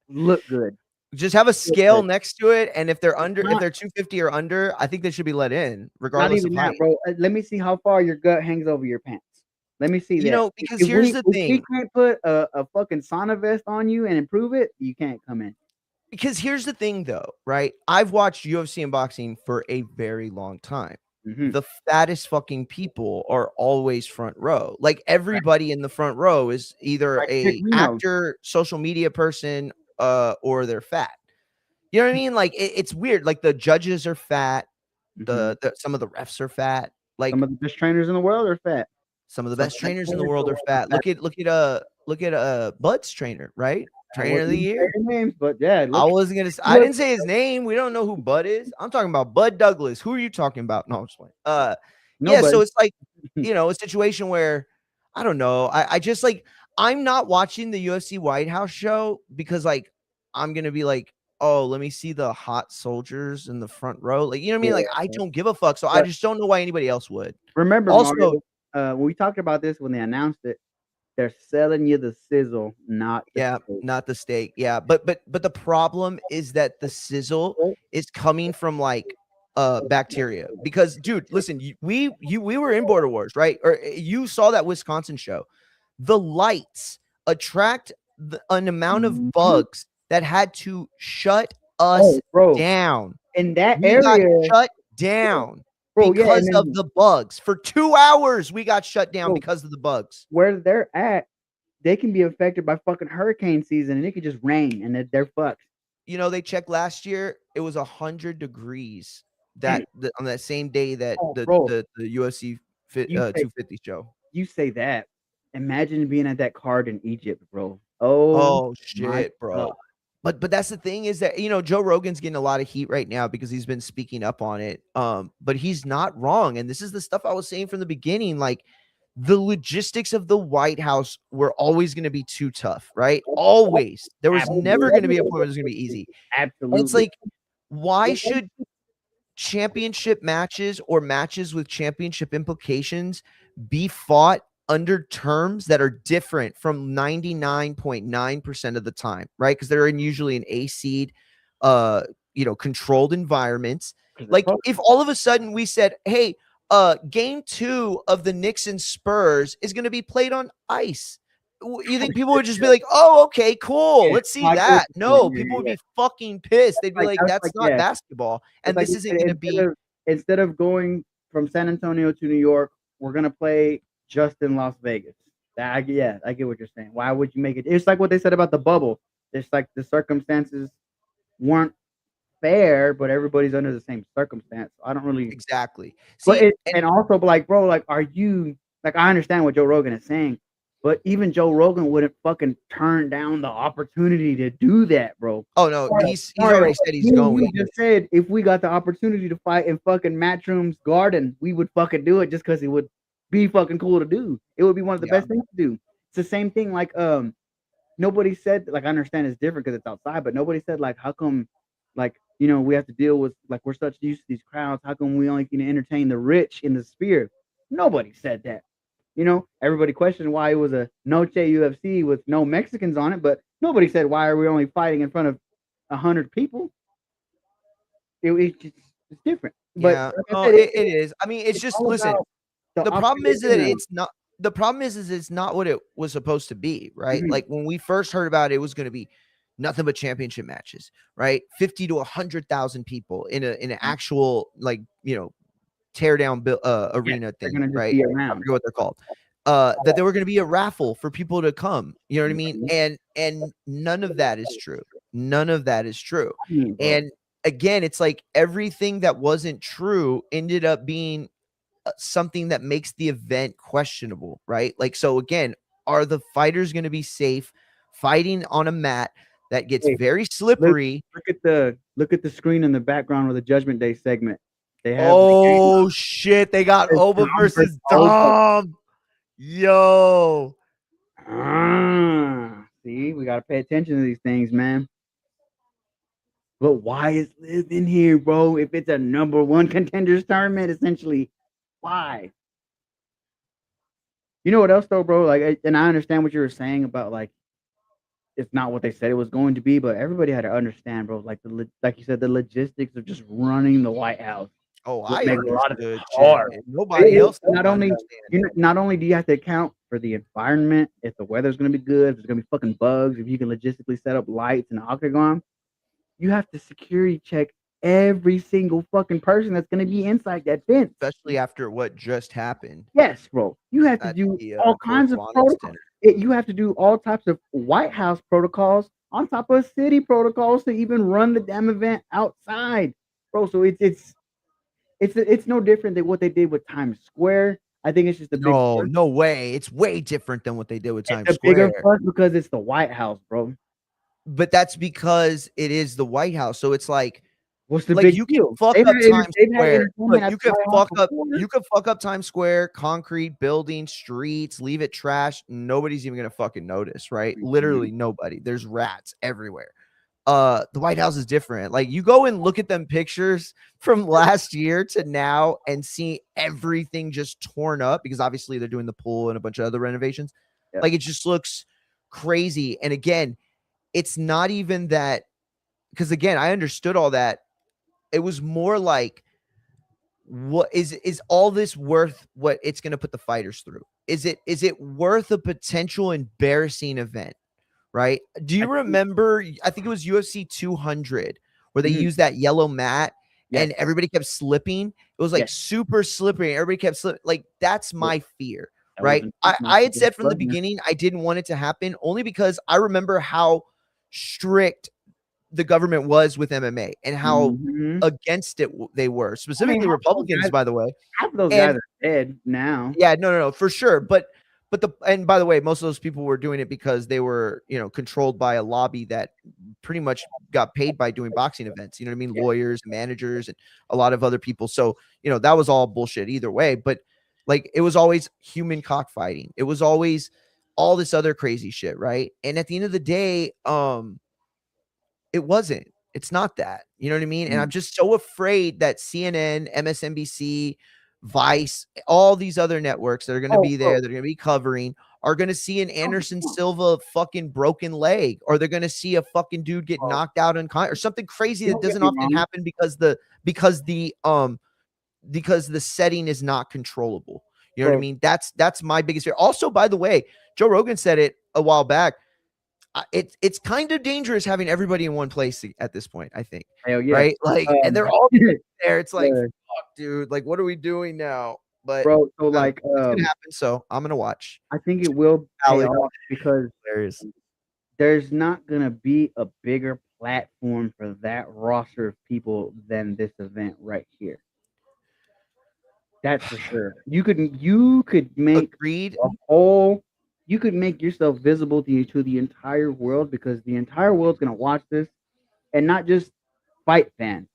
look good. Just have a Look scale good. next to it, and if they're It's if not they're 250 or under, I think they should be let in, not regardless of even that, height. bro. Let me see how far your gut hangs over your pants. Let me see You that. know, because here's the If we thing. can't put a fucking sauna vest on you and improve it, you can't come in. Because here's the thing, though, right? I've watched UFC and boxing for a very long time. Mhm. The fattest fucking people are always front row. Like everybody in the front row is either Like Dick a Reno. actor, social media person, or they're fat. You know what I mean? Like it's weird. Like the judges are fat. Mhm. Some of the refs are fat. Like Some of the best trainers in the world are fat. some of the Some of best the best trainers in the trainers in world the are world are fat. fat. Look at Bud's trainer, right? I Trainer of wouldn't the even say year. their names, but yeah, I look, wasn't gonna. I look, didn't say his name. We don't know who Bud is. I'm talking about Bud Douglas. Who are you talking about? No, I'm just playing. Yeah. nobody. So it's like, a situation where I don't know. I just like I'm not watching the UFC White House show because like I'm gonna be like, oh, let me see the hot soldiers in the front row. Like, you know what I mean? Yeah, Like, I don't give a fuck. So I but just don't know why anybody else would. remember, Mario, Also, when we talked about this when they announced it, they're selling you the sizzle, not the yeah, steak. not the steak. Yeah, but the problem is that the sizzle is coming from like bacteria. Because dude, listen, we were in Border Wars, right? Or you saw that Wisconsin show. The lights attract an amount of Mhm. bugs that had to shut us Oh, bro, down. in that We got area, shut down bro, yeah, because and of then, the bugs. For 2 hours we got shut down bro, because of the bugs. where they're at, they can be affected by fucking hurricane season, and it could just rain, and they're fucked. They checked last year, it was 100 degrees on that same day that Oh, bro, the UFC you say 250 show. you say that. Imagine being at that card in Egypt, bro. Oh Oh my shit, bro. god. But that's the thing is that Joe Rogan's getting a lot of heat right now because he's been speaking up on it. But he's not wrong, and this is the stuff I was saying from the beginning. Like the logistics of the White House were always going to be too tough, right? Always. There was never going to be a point where it was going to be easy. And it's Absolutely. like, why should championship matches or matches with championship implications be fought under terms that are different from 99.9% of the time, right? Because they're in usually an A seed, controlled environments. Like if all of a sudden we said, hey, game 2 of the Knicks and Spurs is going to be played on ice. You think people would just be like, oh, okay, cool. Yeah, Let's see I get what that. you're saying. No, Yeah, people would yeah, yeah. be fucking pissed. They'd be like, That's that's like, not yeah. basketball. It's And like this isn't going to be. instead of going from San Antonio to New York, we're gonna play just in Las Vegas. I get what you're saying. Why would you make it? It's like what they said about the bubble. It's like the circumstances weren't fair, but everybody's under the same circumstance. I don't really. Exactly. But See, and also, but like, bro, like, are you like? I understand what Joe Rogan is saying, but even Joe Rogan wouldn't fucking turn down the opportunity to do that, bro. oh no, Mario, he's already said he's going. You just said if we got the opportunity to fight in fucking Matchroom's garden, we would fucking do it just because it would be fucking cool to do. It would be one of the Yeah. best things to do. It's the same thing. Like, nobody said, like, I understand it's different because it's outside, but nobody said, like, how come, like, we have to deal with, like, we're such used to these crowds. How come we only can entertain the rich in the sphere? Nobody said that. Everybody questioned why it was a Noche UFC with no Mexicans on it, but nobody said why are we only fighting in front of 100 people. It's different. But Yeah. like I Oh, said, it is. I mean, it's just all listen. about the The problem is that optimism. it's not. The problem is it's not what it was supposed to be, right? Mhm. Like when we first heard about it, it was going to be nothing but championship matches, right? 50 to 100,000 people in an actual tear down arena They're thing, gonna just right? be I around. forget what they're called. That there were going to be a raffle for people to come. You know what I mean? And none of that is true. None of that is true. Bro. And again, it's like everything that wasn't true ended up being something that makes the event questionable, right? Like, so again, are the fighters going to be safe fighting on a mat that gets Hey, very slippery. Look at the screen in the background of the Judgment Day segment. They have Oh shit! They got It's Oba Dom versus versus Oba. Dom. Yo, See, we gotta pay attention to these things, man. But why is Liz in here, bro? If it's a number one contenders tournament, essentially, why? You know what else though, bro? And I understand what you were saying about like it's not what they said it was going to be, but everybody had to understand, bro. Like you said, the logistics of just running the White House oh, would I make a lot of this understood shit. hard. Nobody else did Not only understand. not only do you have to account for the environment, if the weather's gonna be good, if there's gonna be fucking bugs, if you can logistically set up lights in the octagon, you have to security check every single fucking person that's gonna be inside that fence. Especially after what just happened Yes, bro. You have to at do the all kinds of correspondence protocols. center. You have to do all types of White House protocols on top of city protocols to even run the damn event outside, bro. So it's no different than what they did with Times Square. I think it's just a big No, no way. It's way different than what they did with Times it's a bigger Square. fuss because it's the White House, bro. But that's because it is the White House. So it's like What's the like big you can deal? fuck up Times They've had Square, but entertainment at you the could White House fuck up before. you could fuck up Times Square, concrete, buildings, streets, leave it trash. Nobody's even gonna fucking notice, right? Literally nobody. There's rats everywhere. The White House is different. Like you go and look at them pictures from last year to now and see everything just torn up because obviously they're doing the pool and a bunch of other renovations. Yeah. Like it just looks crazy. And again, it's not even that because again, I understood all that. It was more like what is all this worth what it's going to put the fighters through? Is it worth a potential embarrassing event? Right? Do you remember? I think it was UFC 200 where they used that yellow mat and everybody kept slipping. It was like super slippery. Everybody kept slipping. Like that's my fear, right? I had said from the beginning I didn't want it to happen only because I remember how strict the government was with MMA and how against it they were, specifically Republicans, by the way. Half of those guys are dead now. Yeah, no, for sure. But and by the way, most of those people were doing it because they were, controlled by a lobby that pretty much got paid by doing boxing events. You know what I mean? Lawyers, managers, and a lot of other people. So, that was all bullshit either way. But like it was always human cockfighting. It was always all this other crazy shit, right? And at the end of the day, it wasn't. It's not that. You know what I mean? And I'm just so afraid that CNN, MSNBC, Vice, all these other networks that are going to be there, they're going to be covering, are going to see an Anderson Silva fucking broken leg, or they're going to see a fucking dude get knocked out or something crazy that doesn't often happen because the setting is not controllable. You know what I mean? That's my biggest fear. Also, by the way, Joe Rogan said it a while back. It's kind of dangerous having everybody in one place at this point, I think. Hell yeah. Right? Like, and they're all there. It's like, fuck, dude, like, what are we doing now? But bro, so like it's gonna happen. So I'm gonna watch. I think it will pay off because there's not gonna be a bigger platform for that roster of people than this event right here. That's for sure. You could make Agreed. you could make yourself visible to the entire world because the entire world's gonna watch this, and not just fight fans.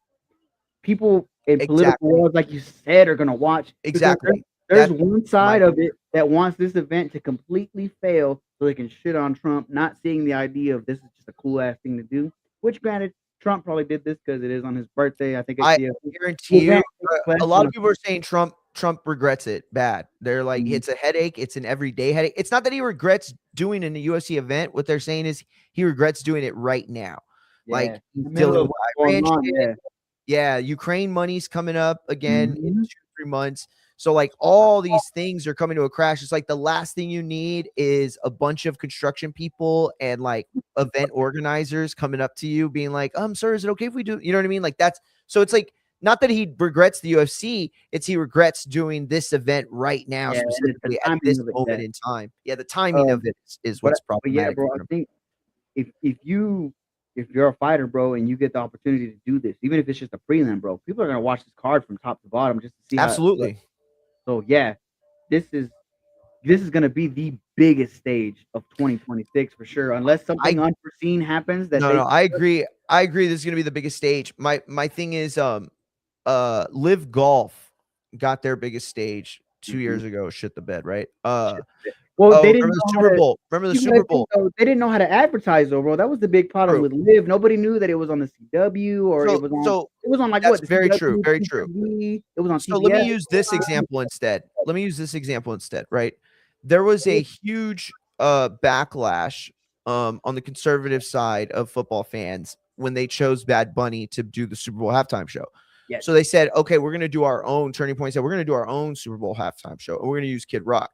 People in political worlds, like you said, are gonna watch. Exactly. There's one side of it that wants this event to completely fail so they can shit on Trump, not seeing the idea of this is just a cool ass thing to do. Which, granted, Trump probably did this because it is on his birthday. I think I guarantee you, a lot of people are saying Trump regrets it bad. They're like, it's a headache. It's an everyday headache. It's not that he regrets doing in a UFC event. What they're saying is he regrets doing it right now. Like he's dealing with Iran shit. Yeah, Ukraine money's coming up again in 2-3 months. So like all these things are coming to a crash. It's like the last thing you need is a bunch of construction people and like event organizers coming up to you being like, sir, is it okay if we do? You know what I mean? Like that's so it's like not that he regrets the UFC, it's he regrets doing this event right now, specifically at this moment in time. Yeah, the timing of it is what's problematic. But yeah, bro, I think if you're a fighter, bro, and you get the opportunity to do this, even if it's just a prelim, bro, people are gonna watch this card from top to bottom just to see. Absolutely. So yeah, this is this is gonna be the biggest stage of 2026 for sure, unless something I unforeseen happens that no, they. no, I agree. I agree. This is gonna be the biggest stage. My thing is, Live Golf got their biggest stage 2 years ago. Shit the bed, right? Well, Oh, they didn't remember the know how Super to. Bowl? Remember the You gotta Super think Bowl? though, they didn't know how to advertise though, bro. That was the big problem True. with Live. Nobody knew that it was on the CW or it So, was on. so It was on like that's what the very true. CW, Very true. TV. It was on So let me TBS. use this example instead. Let me use this example instead, right? There was a huge backlash on the conservative side of football fans when they chose Bad Bunny to do the Super Bowl halftime show. Yes. So they said, okay, we're going to do our own Turning Point said we're going to do our own Super Bowl halftime show and we're going to use Kid Rock.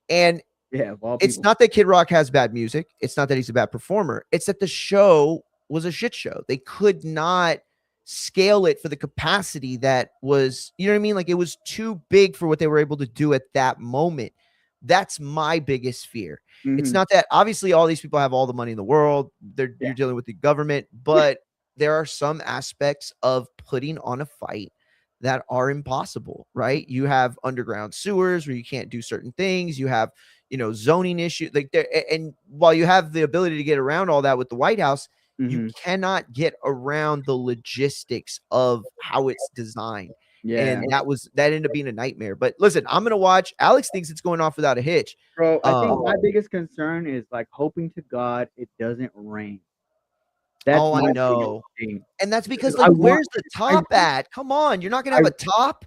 And Yeah, of all it's people. not that Kid Rock has bad music. It's not that he's a bad performer. It's that the show was a shit show. They could not scale it for the capacity that was, you know what I mean? Like it was too big for what they were able to do at that moment. That's my biggest fear. It's Mhm. not that obviously all these people have all the money in the world. Yeah. You're dealing with the government, but there are some aspects of putting on a fight that are impossible, right? You have underground sewers where you can't do certain things. You have, zoning issue like there. And while you have the ability to get around all that with the White House, you Mhm. cannot get around the logistics of how it's designed. Yeah. And that ended up being a nightmare. But listen, I'm gonna watch. Alex thinks it's going off without a hitch. Bro, I think my biggest concern is like hoping to God it doesn't rain. That's Oh, I my biggest know. thing. And that's because, Because like, where's the top at? Come on, you're not gonna have I a top.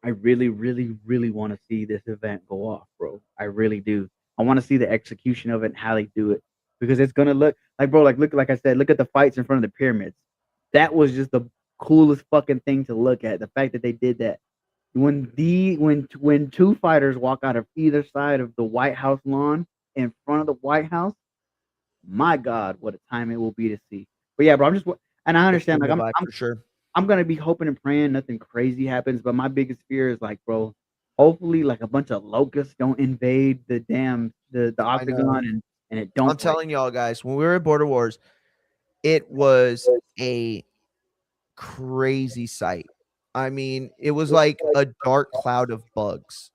I really, really, really want to see this event go off, bro. I really do. I want to see the execution of it and how they do it because it's gonna look like, bro. Like I said, look at the fights in front of the pyramids. That was just the coolest fucking thing to look at. The fact that they did that when two fighters walk out of either side of the White House lawn in front of the White House, my God, what a time it will be to see. But yeah, bro, and I It's understand. gonna Like go by for sure. I'm gonna be hoping and praying nothing crazy happens. But my biggest fear is like, bro, hopefully like a bunch of locusts don't invade the I know. octagon and it don't I'm telling y'all guys, when we were at Border Wars, it was a crazy sight. I mean, it was like a dark cloud of bugs.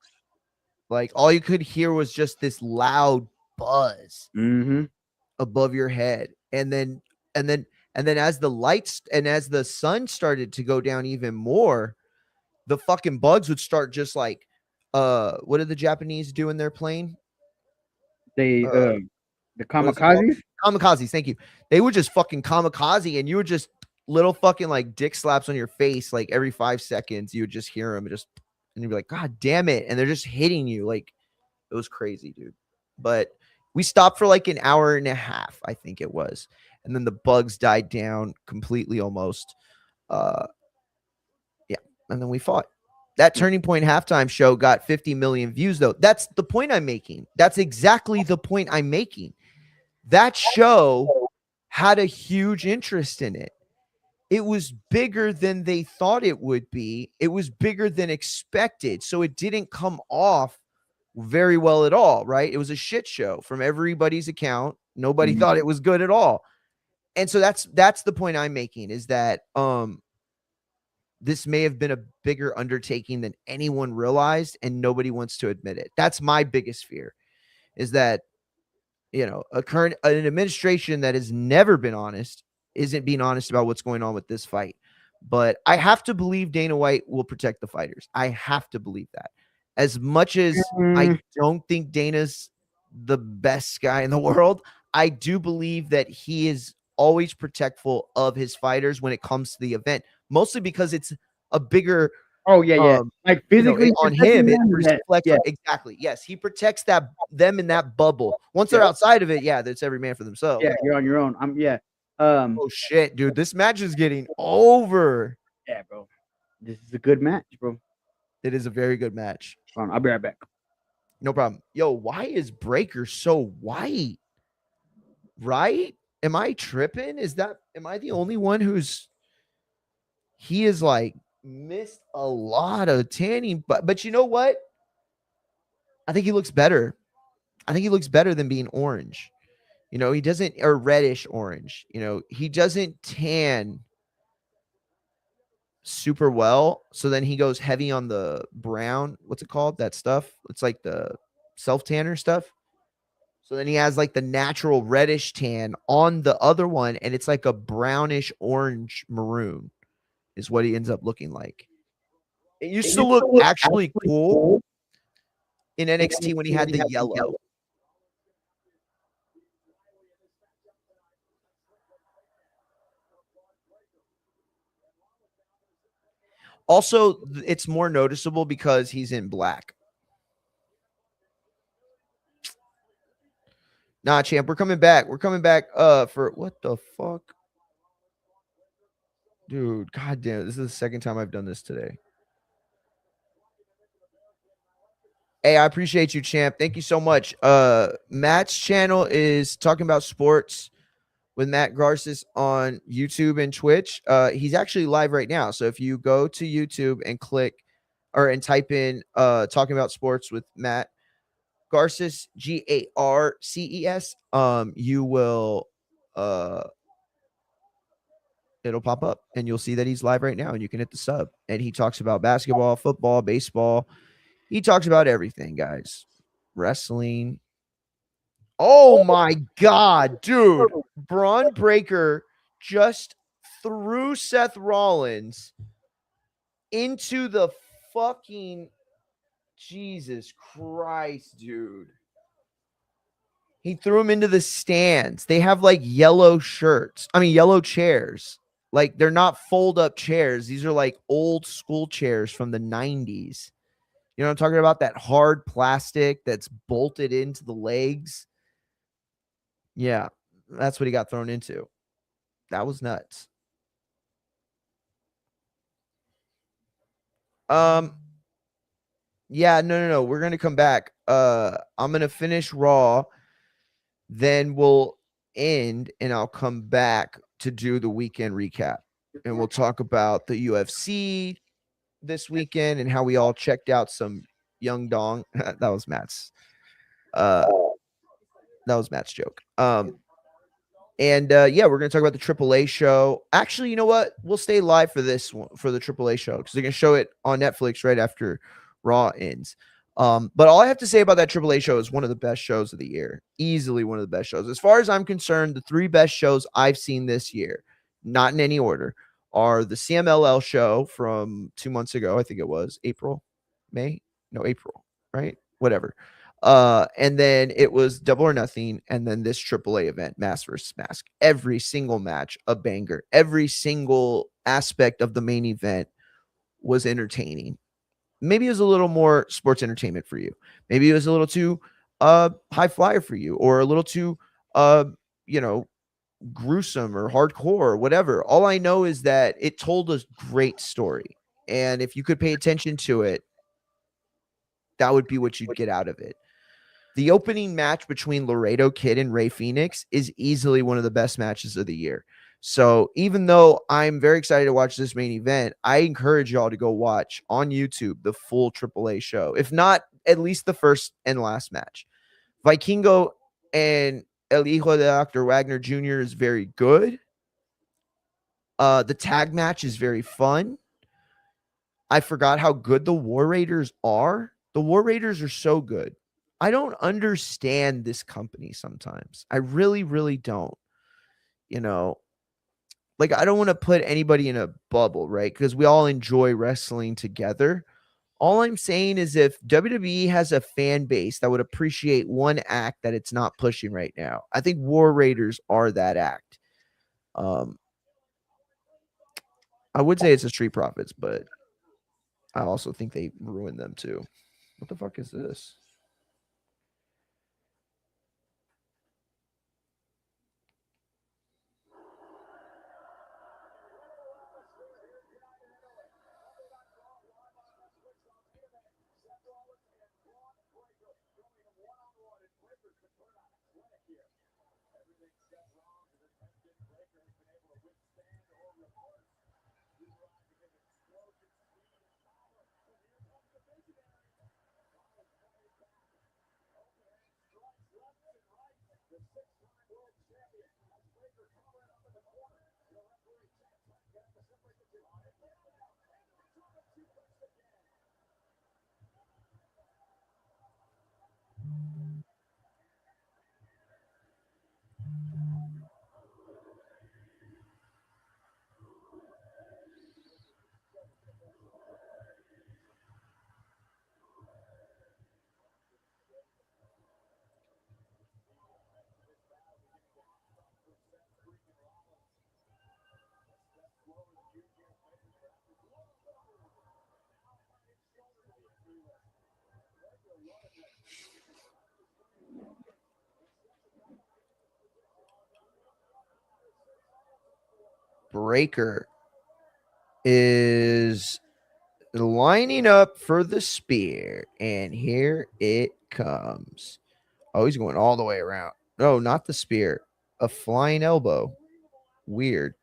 Like all you could hear was just this loud buzz Mm-hmm. above your head. And then as the lights and as the sun started to go down even more, the fucking bugs would start just like what did the Japanese do in their plane? They Uh the what is it called? kamikazes. Kamikazes, thank you. They would just fucking kamikaze and you would just little fucking like dick slaps on your face like every 5 seconds. You would just hear them and you'd be like, God damn it. And they're just hitting you. Like it was crazy, dude. But we stopped for like an hour and a half, I think it was. And then the bugs died down completely almost. Yeah. And then we fought. That Turning Point halftime show got 50 million views, though. That's the point I'm making. That's exactly the point I'm making. That show had a huge interest in it. It was bigger than they thought it would be. It was bigger than expected. So it didn't come off very well at all, right? It was a shit show from everybody's account. Nobody thought it was good at all. And so that's the point I'm making is that this may have been a bigger undertaking than anyone realized and nobody wants to admit it. That's my biggest fear is that an administration that has never been honest isn't being honest about what's going on with this fight. But I have to believe Dana White will protect the fighters. I have to believe that. As much as I don't think Dana's the best guy in the world, I do believe that he is always protectful of his fighters when it comes to the event, mostly because it's a bigger Oh yeah. Like physically on protecting him, it them, reflects yeah. exactly. Yes, he protects them in that bubble. Once they're outside of it, yeah, that's every man for themselves. Yeah, you're on your own. Oh shit, dude, this match is getting over. Yeah, bro. This is a good match, bro. It is a very good match. Hold on, I'll be right back. No problem. Yo, why is Breaker so white? Right? Am I tripping? Am I the only one he is like missed a lot of tanning, but you know what? I think he looks better. I think he looks better than being orange. He doesn't, or reddish orange. He doesn't tan super well. So then he goes heavy on the brown. What's it called? That stuff. It's like the self-tanner stuff. So then he has like the natural reddish tan on the other one, and it's like a brownish orange maroon is what he ends up looking like. It used to look actually cool in NXT when he had the yellow. Also, it's more noticeable because he's in black. Nah, champ, we're coming back. We're coming back for what the fuck? Dude, goddamn, this is the second time I've done this today. Hey, I appreciate you, champ. Thank you so much. Matt's channel is talking about sports with Matt Garces on YouTube and Twitch. He's actually live right now. So if you go to YouTube and click and type in talking about sports with Matt Garces, Garces, you will it'll pop up and you'll see that he's live right now and you can hit the sub. And he talks about basketball, football, baseball. He talks about everything, guys. Wrestling. Oh my God, dude. Braun Breaker just threw Seth Rollins into the fucking Jesus Christ, dude. He threw him into the stands. They have like yellow chairs. Like they're not fold up chairs. These are like old school chairs from the 90s. You know what I'm talking about? That hard plastic that's bolted into the legs. Yeah, that's what he got thrown into. That was nuts. Yeah, no. We're gonna come back. I'm gonna finish Raw, then we'll end, and I'll come back to do the weekend recap, and we'll talk about the UFC this weekend and how we all checked out some Young Dong. That was Matt's. That was Matt's joke. And yeah, we're gonna talk about the AAA show. Actually, you know what? We'll stay live for this one for the AAA show because they're gonna show it on Netflix right after Raw ends. But all I have to say about that AAA show is one of the best shows of the year. Easily one of the best shows. As far as I'm concerned, the three best shows I've seen this year, not in any order, are the CMLL show from 2 months ago. I think it was April, right? Whatever. And then it was Double or Nothing, and then this AAA event, Mask versus Mask. Every single match, a banger. Every single aspect of the main event was entertaining. Maybe it was a little more sports entertainment for you. Maybe it was a little too high flyer for you, or a little too you know, gruesome or hardcore or whatever. All I know is that it told a great story. And if you could pay attention to it, that would be what you'd get out of it. The opening match between Laredo Kid and Rey Fenix is easily one of the best matches of the year. So even though I'm very excited to watch this main event, I encourage y'all to go watch on YouTube the full AAA show. If not, at least the first and last match. Vikingo and El Hijo de Dr. Wagner Jr. is very good. The tag match is very fun. I forgot how good the War Raiders are. The War Raiders are so good. I don't understand this company sometimes. I really, really don't. You know, like I don't want to put anybody in a bubble, right? Because we all enjoy wrestling together. All I'm saying is if WWE has a fan base that would appreciate one act that it's not pushing right now, I think War Raiders are that act. I would say it's the Street Profits, but I also think they ruined them too. What the fuck is this? Breaker is lining up for the spear, and here it comes. Oh, he's going all the way around. No, not the spear. A flying elbow. Weird.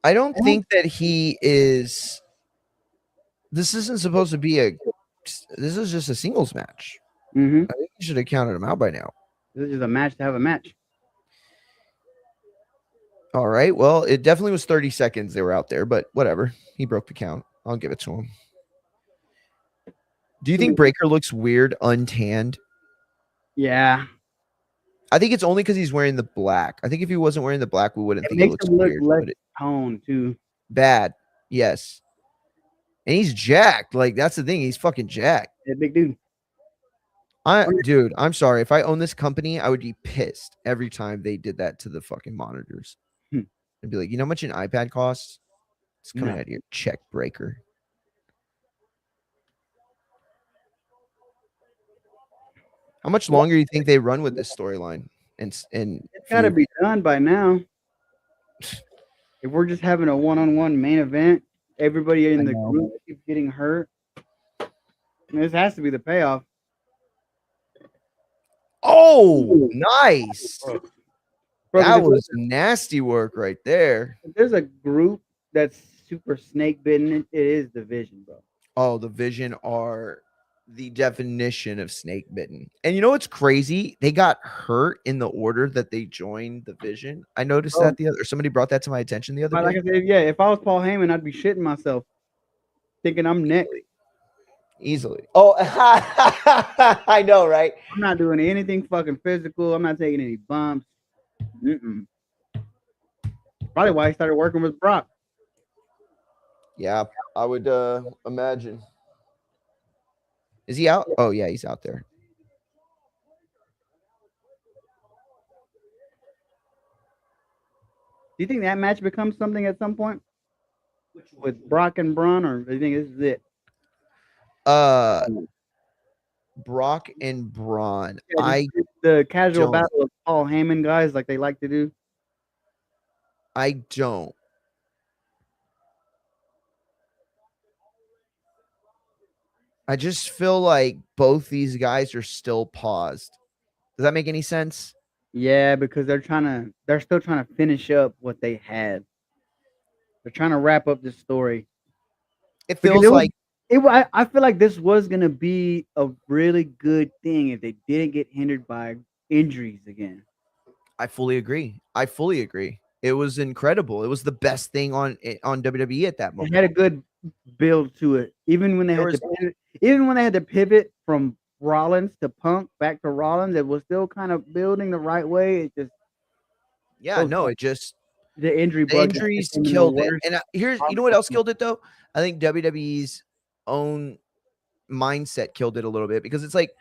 I don't think that he is. This isn't supposed to be a. This is just a singles match. Mm-hmm. I think you should have counted him out by now. This is just a match to have a match. All right. Well, it definitely was 30 seconds they were out there, but whatever. He broke the count. I'll give it to him. Do you think Breaker looks weird untanned? Yeah. I think it's only because he's wearing the black. I think if he wasn't wearing the black, we wouldn't think it looks him look weird. less But tone too. bad. Yes. And he's jacked. Like, that's the thing. He's fucking jacked. That big dude. Dude, I'm sorry. If I own this company, I would be pissed every time they did that to the fucking monitors. I'd be like, you know how much an iPad costs? It's coming out of your check, Breaker. How much longer do you think they run with this storyline? And it's got to be done by now. If we're just having a one-on-one main event, everybody in the group keeps getting hurt. This has to be the payoff. Oh, nice. Bro, That was nasty work right there. If there's a group that's super snake bitten, it is the Vision, bro. Oh, the Vision are the definition of snake bitten. And you know what's crazy? They got hurt in the order that they joined the Vision. I noticed that somebody brought that to my attention the other day. Like I said, yeah, if I was Paul Heyman, I'd be shitting myself, thinking I'm next. Easily. Oh, I know, right? I'm not doing anything fucking physical. I'm not taking any bumps. Probably why he started working with Brock. Yeah, I would imagine. Is he out? Oh, yeah, he's out there. Do you think that match becomes something at some point? With Brock and Braun, or do you think this is it? Brock and Braun. Yeah, the casual battle of Paul Heyman guys like they like to do. I don't. I just feel like both these guys are still paused. Does that make any sense? Yeah, because they're still trying to finish up what they had. They're trying to wrap up this story. It feels like I feel like this was gonna be a really good thing if they didn't get hindered by injuries again. I fully agree. It was incredible. It was the best thing on WWE at that moment. It had a good build to it, even when they had to pivot from Rollins to Punk back to Rollins. It was still kind of building the right way. It just the injuries killed it. And here's you know what else killed it though? I think WWE's own mindset killed it a little bit because it's like,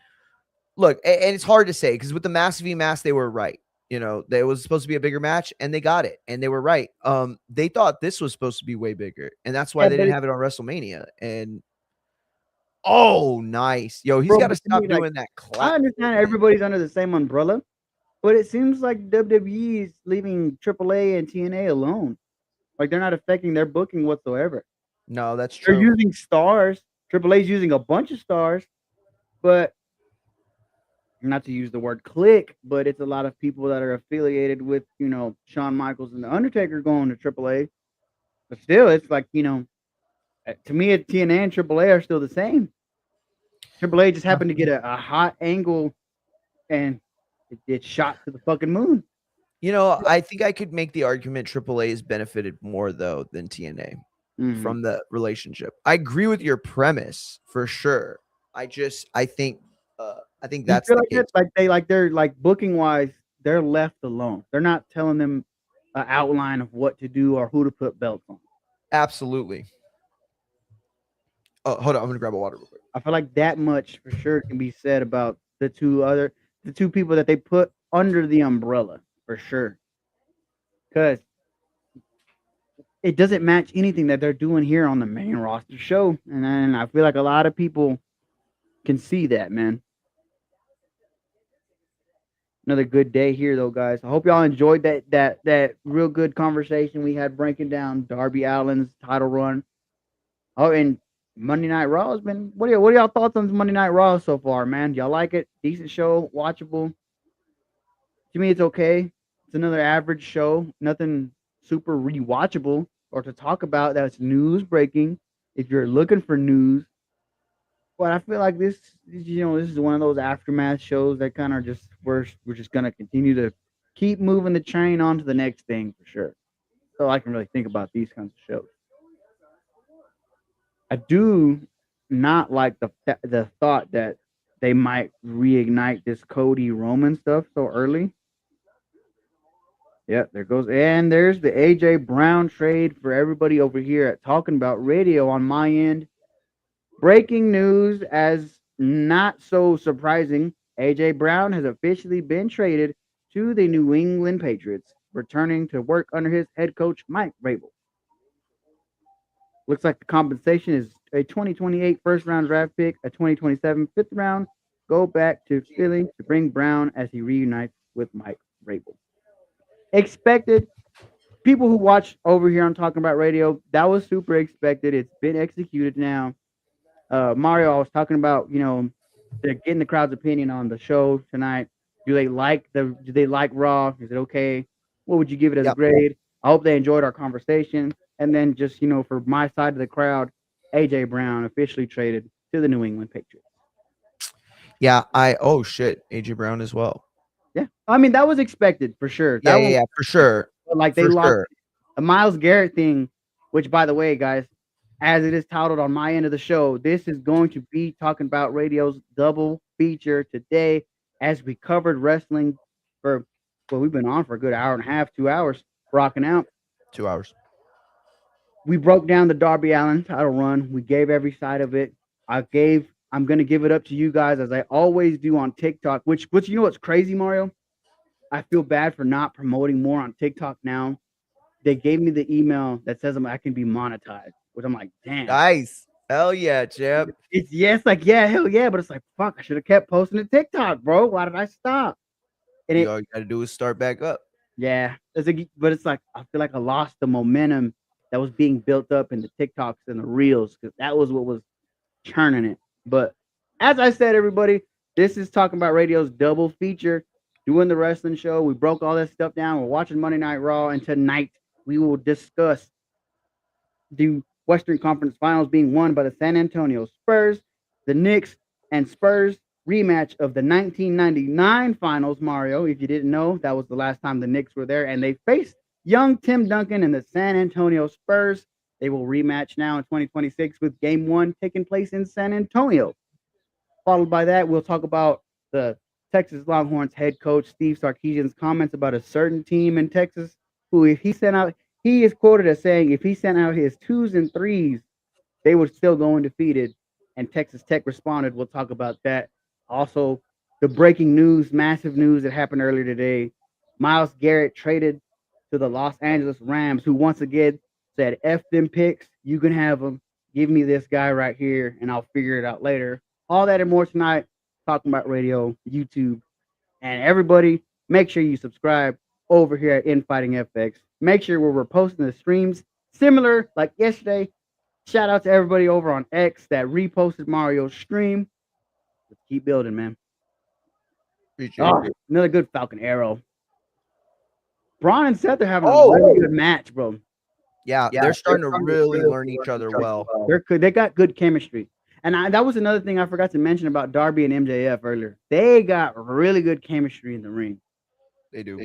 look, and it's hard to say because with the Mass v Mass they were right. You know, it was supposed to be a bigger match, and they got it, and they were right. They thought this was supposed to be way bigger, and that's why they didn't have it on WrestleMania. And nice, yo, he's got to stop doing that. I understand everybody's under the same umbrella, but it seems like WWE is leaving AAA and TNA alone. Like they're not affecting their booking whatsoever. No, that's true. They're using stars. AAA's using a bunch of stars, but not to use the word click, but it's a lot of people that are affiliated with, Shawn Michaels and The Undertaker going to AAA. But still, it's like, to me, TNA and AAA are still the same. AAA just happened to get a hot angle and it shot to the fucking moon. I think I could make the argument AAA has benefited more, though, than TNA from the relationship. I agree with your premise for sure. I think that's the case. They're booking wise, they're left alone. They're not telling them an outline of what to do or who to put belts on. Absolutely. Oh, hold on, I'm gonna grab a water real quick. I feel like that much for sure can be said about the two people that they put under the umbrella for sure, because it doesn't match anything that they're doing here on the main roster show, and I feel like a lot of people can see that, man. Another good day here, though, guys. I hope y'all enjoyed that real good conversation we had breaking down Darby Allin's title run. Oh, and Monday Night Raw has been. What are y'all thoughts on Monday Night Raw so far, man? Y'all like it? Decent show, watchable. To me, it's okay. It's another average show. Nothing super rewatchable or to talk about that's news breaking. If you're looking for news, but I feel like this is one of those aftermath shows that kind of just we're just gonna continue to keep moving the train on to the next thing for sure. So I can really think about these kinds of shows. I do not like the thought that they might reignite this Cody Roman stuff so early. Yeah, there goes, and there's the AJ Brown trade for everybody over here at Talking About Radio on my end. Breaking news, as not so surprising, AJ Brown has officially been traded to the New England Patriots, returning to work under his head coach Mike Vrabel. Looks like the compensation is a 2028 first round draft pick, a 2027 fifth round. Go back to Philly to bring Brown as he reunites with Mike Vrabel. Expected. People who watch over here on Talking About Radio, that was super expected. It's been executed now. Mario, I was talking about, they're getting the crowd's opinion on the show tonight. Do they like Raw? Is it okay? What would you give it as a grade? I hope they enjoyed our conversation. And then just, for my side of the crowd, AJ Brown officially traded to the New England Patriots. Yeah, oh shit, AJ Brown as well. Yeah. I mean, that was expected for sure. Yeah, for sure. Like they lost a Myles Garrett thing, which by the way, guys, as it is titled on my end of the show, this is going to be Talking About Radio's double feature today as we covered wrestling we've been on for a good hour and a half, 2 hours, rocking out. 2 hours. We broke down the Darby Allin title run. We gave every side of it. I'm going to give it up to you guys as I always do on TikTok, which you know what's crazy, Mario? I feel bad for not promoting more on TikTok now. They gave me the email that says I can be monetized, which I'm like, damn. Nice. Hell yeah, Chip. Hell yeah. But it's like, fuck, I should have kept posting to TikTok, bro. Why did I stop? And all you got to do is start back up. Yeah. But it's like, I feel like I lost the momentum that was being built up in the TikToks and the Reels because that was what was churning it. But as I said, everybody, this is Talking About Radio's double feature, doing the wrestling show. We broke all that stuff down. We're watching Monday Night Raw, and tonight we will discuss the Western Conference Finals being won by the San Antonio Spurs, the Knicks and Spurs rematch of the 1999 Finals, Mario. If you didn't know, that was the last time the Knicks were there, and they faced young Tim Duncan and the San Antonio Spurs. They will rematch now in 2026 with Game 1 taking place in San Antonio. Followed by that, we'll talk about the Texas Longhorns head coach Steve Sarkisian's comments about a certain team in Texas who, if he is quoted as saying, if he sent out his 2s and 3s, they would still go undefeated. And Texas Tech responded. We'll talk about that. Also, the breaking news, massive news that happened earlier today. Myles Garrett traded to the Los Angeles Rams, who once again said, F them picks. You can have them. Give me this guy right here, and I'll figure it out later. All that and more tonight. Talking About Radio, YouTube. And everybody, make sure you subscribe over here at Infighting FX. Make sure we're posting the streams similar like yesterday. Shout out to everybody over on X that reposted Mario's stream. Let's keep building, man. Another good Falcon Arrow. Braun and Seth are having a really good match, bro. Yeah, they're starting to really learn each other well. They got good chemistry. And that was another thing I forgot to mention about Darby and MJF earlier. They got really good chemistry in the ring. They do.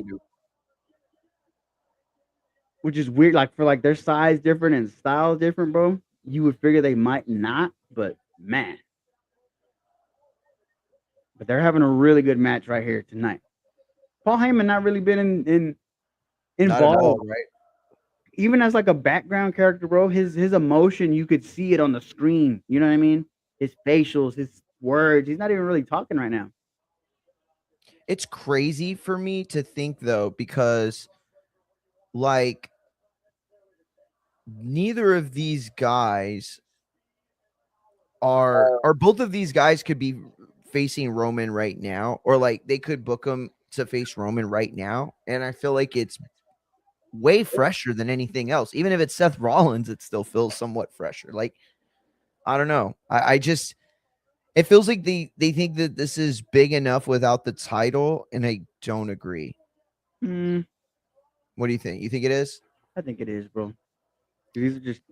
Which is weird, like for like their size different and style different, bro. You would figure they might not, but man. But they're having a really good match right here tonight. Paul Heyman not really been involved, right? Even as like a background character, bro. His emotion, you could see it on the screen. You know what I mean? His facials, his words. He's not even really talking right now. It's crazy for me to think though, because like neither of these guys or both of these guys could be facing Roman right now, or like they could book him to face Roman right now. And I feel like it's way fresher than anything else. Even if it's Seth Rollins, it still feels somewhat fresher. Like, I don't know. I just, it feels like they think that this is big enough without the title, and I don't agree. Mm, What do you think? You think it is? I think it is, bro. These are just.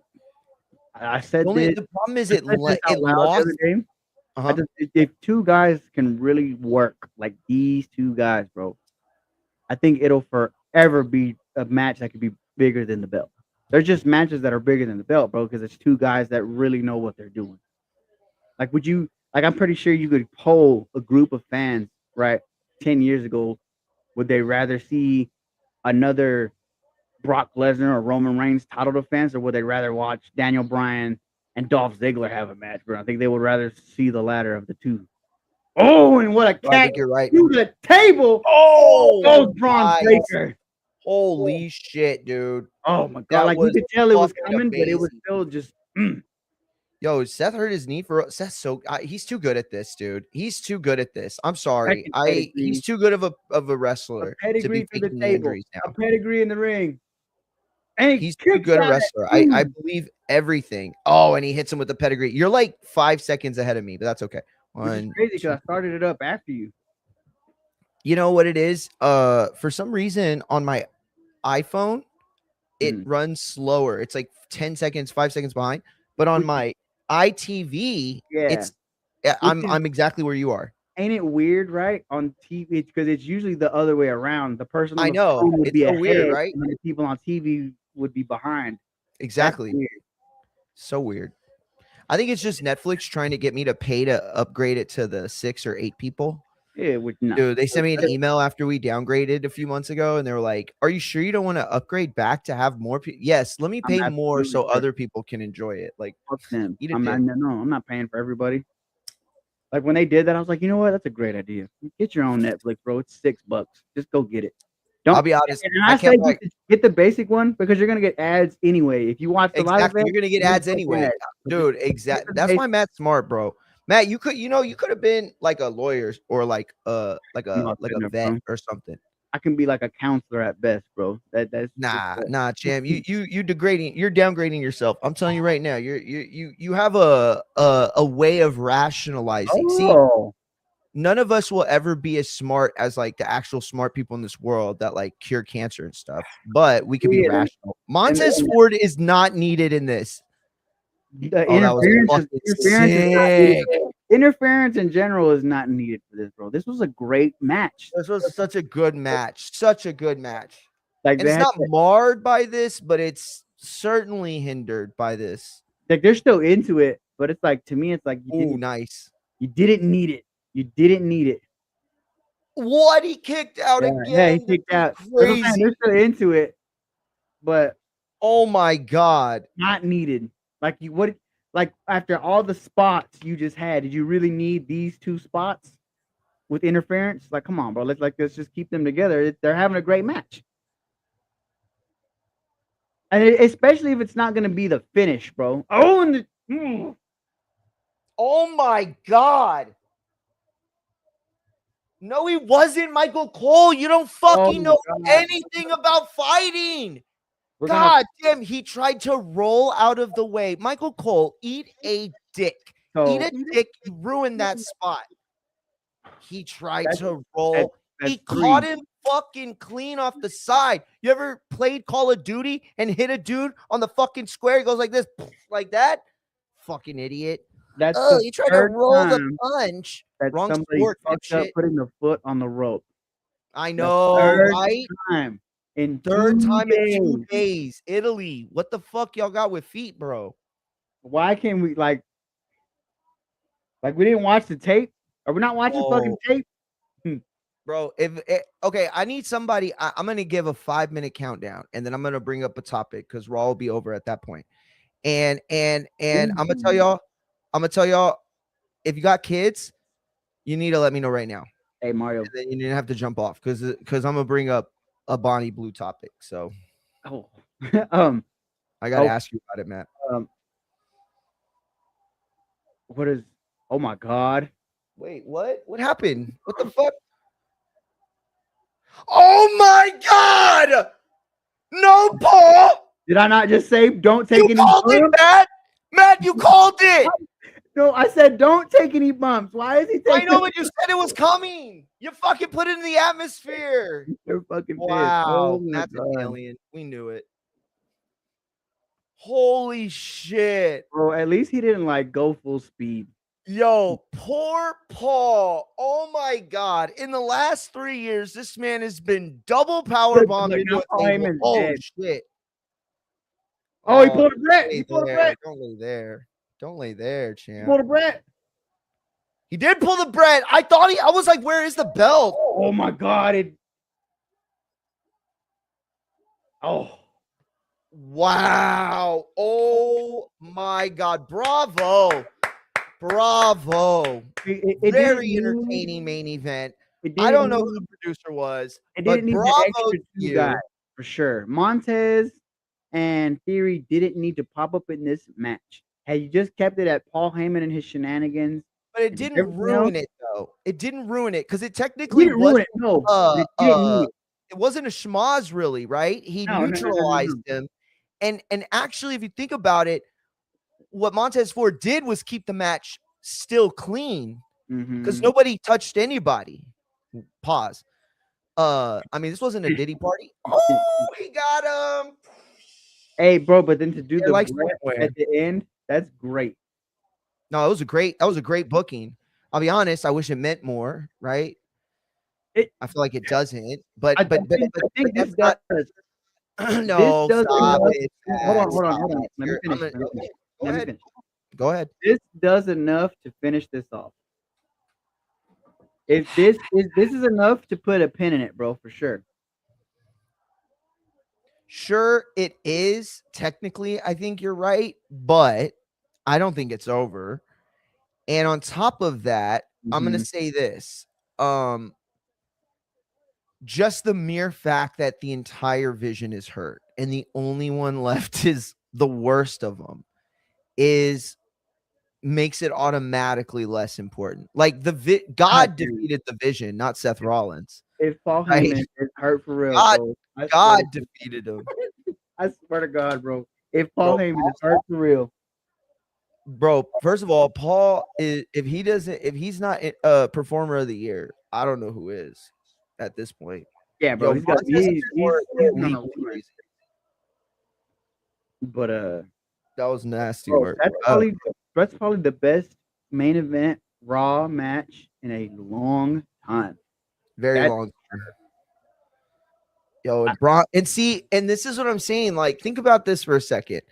I The said only this. the problem is I said this it out loud the lost. other day. Uh-huh. If two guys can really work like these two guys, bro, I think it'll forever be a match that could be bigger than the belt. There's just matches that are bigger than the belt, bro, because it's two guys that really know what they're doing. Like, would you like? I'm pretty sure you could poll a group of fans, right? 10 years ago, would they rather see another Brock Lesnar or Roman Reigns title defense, or would they rather watch Daniel Bryan and Dolph Ziggler have a match, bro? I think they would rather see the latter of the two. Oh, and what a I cat think you're right. through the table. Oh, Goes Braun nice. Breaker. Holy shit, dude. Oh my god! That Like you was could tell it was fucking coming, but it was amazing. still just. Yo, Seth hurt his knee for Seth. So he's too good at this, dude. He's too good at this. I'm sorry. Second pedigree. He's too good of a A wrestler to pedigree be to the taking the table. injuries A now. pedigree in the ring. And he He's too kicks good a out at wrestler. I believe everything. Oh, and he hits him with the pedigree. You're like 5 seconds ahead of me, but that's okay. which is One, crazy because two. I started it up after you. You know what it is? For some reason on my iPhone, it runs slower. It's like 10 seconds, 5 seconds behind. But on Which- my iTV, Yeah. it's I'm exactly where you are. Ain't it weird, right? On TV, because it's usually the other way around. The person on I the know. phone would It's be so ahead, weird, right? and then the people on TV would be behind. That's Exactly. weird. So weird. I think it's just Netflix trying to get me to pay to upgrade it to the 6 or 8 people. Yeah, which not. Dude, they sent me an email after we downgraded a few months ago, and they were like, "Are you sure you don't want to upgrade back to have more people?" Yes, let me pay more so other people can enjoy it. Like, Fuck them. eat a I'm dick. not paying for everybody. Like when they did that, I was like, you know what? That's a great idea. Get your own Netflix, bro. It's $6. Just go get it. I'll be honest. And I say get the basic one because you're gonna get ads anyway. If you watch the live event, you're gonna get ads anyway, dude. Exactly. That's why Matt's smart, bro. Matt, you could have been like a lawyer or like a vet or something. I can be like a counselor at best, bro. That's nah, champ. You degrading. You're downgrading yourself. I'm telling you right now. You have a way of rationalizing. See, none of us will ever be as smart as like the actual smart people in this world that like cure cancer and stuff. But we could be rational. Montez Ford is not needed in this. Interference in general is not needed for this, bro. This was a great match. This was such a good match. Such a good match. Like and it's not marred by this, but it's certainly hindered by this. Like they're still into it, but it's like to me, it's like nice. You didn't need it. You didn't need it. What? He kicked out again. Yeah, he kicked out. Crazy. They're still into it, but oh my god, not needed. Like you would like after all the spots you just had, did you really need these 2 spots with interference? Like, come on, bro. Let's just keep them together. They're having a great match. And especially if it's not going to be the finish, bro. Oh, and oh my god. No, he wasn't, Michael Cole. You don't fucking know anything about fighting. God damn, he tried to roll out of the way. Michael Cole, eat a dick. Eat a dick. You ruined that spot. He tried to roll. He caught him fucking clean off the side. You ever played Call of Duty and hit a dude on the fucking square? He goes like this, like that. Fucking idiot. He tried to roll the punch. Wrong sport, up putting the foot on the rope. I know, right? Time in third time in 2 days. Italy. What the fuck y'all got with feet, bro? Why can't we like we didn't watch the tape? Are we not watching fucking tape? Bro, okay, I need somebody. I'm gonna give a 5-minute countdown, and then I'm gonna bring up a topic because Raw will be over at that point. And I'm gonna tell y'all, if you got kids, you need to let me know right now. Hey Mario. And then you didn't have to jump off because I'm gonna bring up a Bonnie Blue topic. So Oh, I gotta Oh. ask you about it, Matt. What is? Oh my God! Wait, what? What happened? What the fuck? Oh my God! No, Paul! Did I not just say don't take You any called it, bumps? Matt! Matt, you called it! No, I said don't take any bumps. Why is he I taking? know, but you said it was coming. You fucking put it in the atmosphere. You're fucking pissed. Wow, Oh my that's an God. alien. We knew it. Holy shit. Bro, at least he didn't like go full speed. Yo, poor Paul. Oh my God. In the last 3 years, this man has been double power bombed Look, into now a Paul table. Heyman's Oh dead. shit. Oh, he pulled a don't Brett. lay He pulled a there. Brett. Don't lay there. Don't lay there, He champ. pulled a Brett. He did pull the Brett. I was like, where is the belt? Oh my God! Oh, Wow. Oh my God. Bravo. Bravo. it Very didn't entertaining main event. It I didn't don't know who need- the producer was, It but didn't need the bravo extra to two you. guys for sure. Montez and Theory didn't need to pop up in this match. Had you just kept it at Paul Heyman and his shenanigans, But it and didn't everything ruin else, it though. It didn't ruin it because it it technically didn't ruin wasn't it. No, but it didn't need it. it wasn't a schmoz really, right? He No. neutralized him. And actually, if you think about it, what Montez Ford did was keep the match still clean because Mhm. nobody touched anybody. Pause. I mean, this wasn't a Diddy party. Oh, he got him. Hey, bro, but then to do Yeah, the like Brett swimwear. at the end, that's great. No, that was a great booking. I'll be honest, I wish it meant more, right? I feel like it doesn't, but I think this that's does. not no, This does stop enough. it. Hold on. Stop Let it. me You're- finish. I'm gonna- okay, Go Let me ahead. finish. Go ahead. This does enough to finish this off. If this is enough to put a pin in it, bro, for sure. Sure, it is technically. I think you're right, but I don't think it's over. And on top of that, I'm gonna Mhm. say this. Just the mere fact that the entire vision is hurt and the only one left is the worst of them makes it automatically less important. Like God defeated the vision, not Seth Rollins. If Paul Right. Heyman is hurt for real, God- bro, I God swear, defeated him. I swear to God, bro. If Paul Bro, Heyman is hurt for real, Bro, first of all, Paul is if he's not a performer of the year, I don't know who is at this point. yeah, bro, Yo, he's got Montez he's Ford on leap a was run. crazy. But That was nasty bro, work. that's probably the best main event Raw match in a long time. Very That's- long time. Yo, and this is what I'm saying. Like, think about this for a second.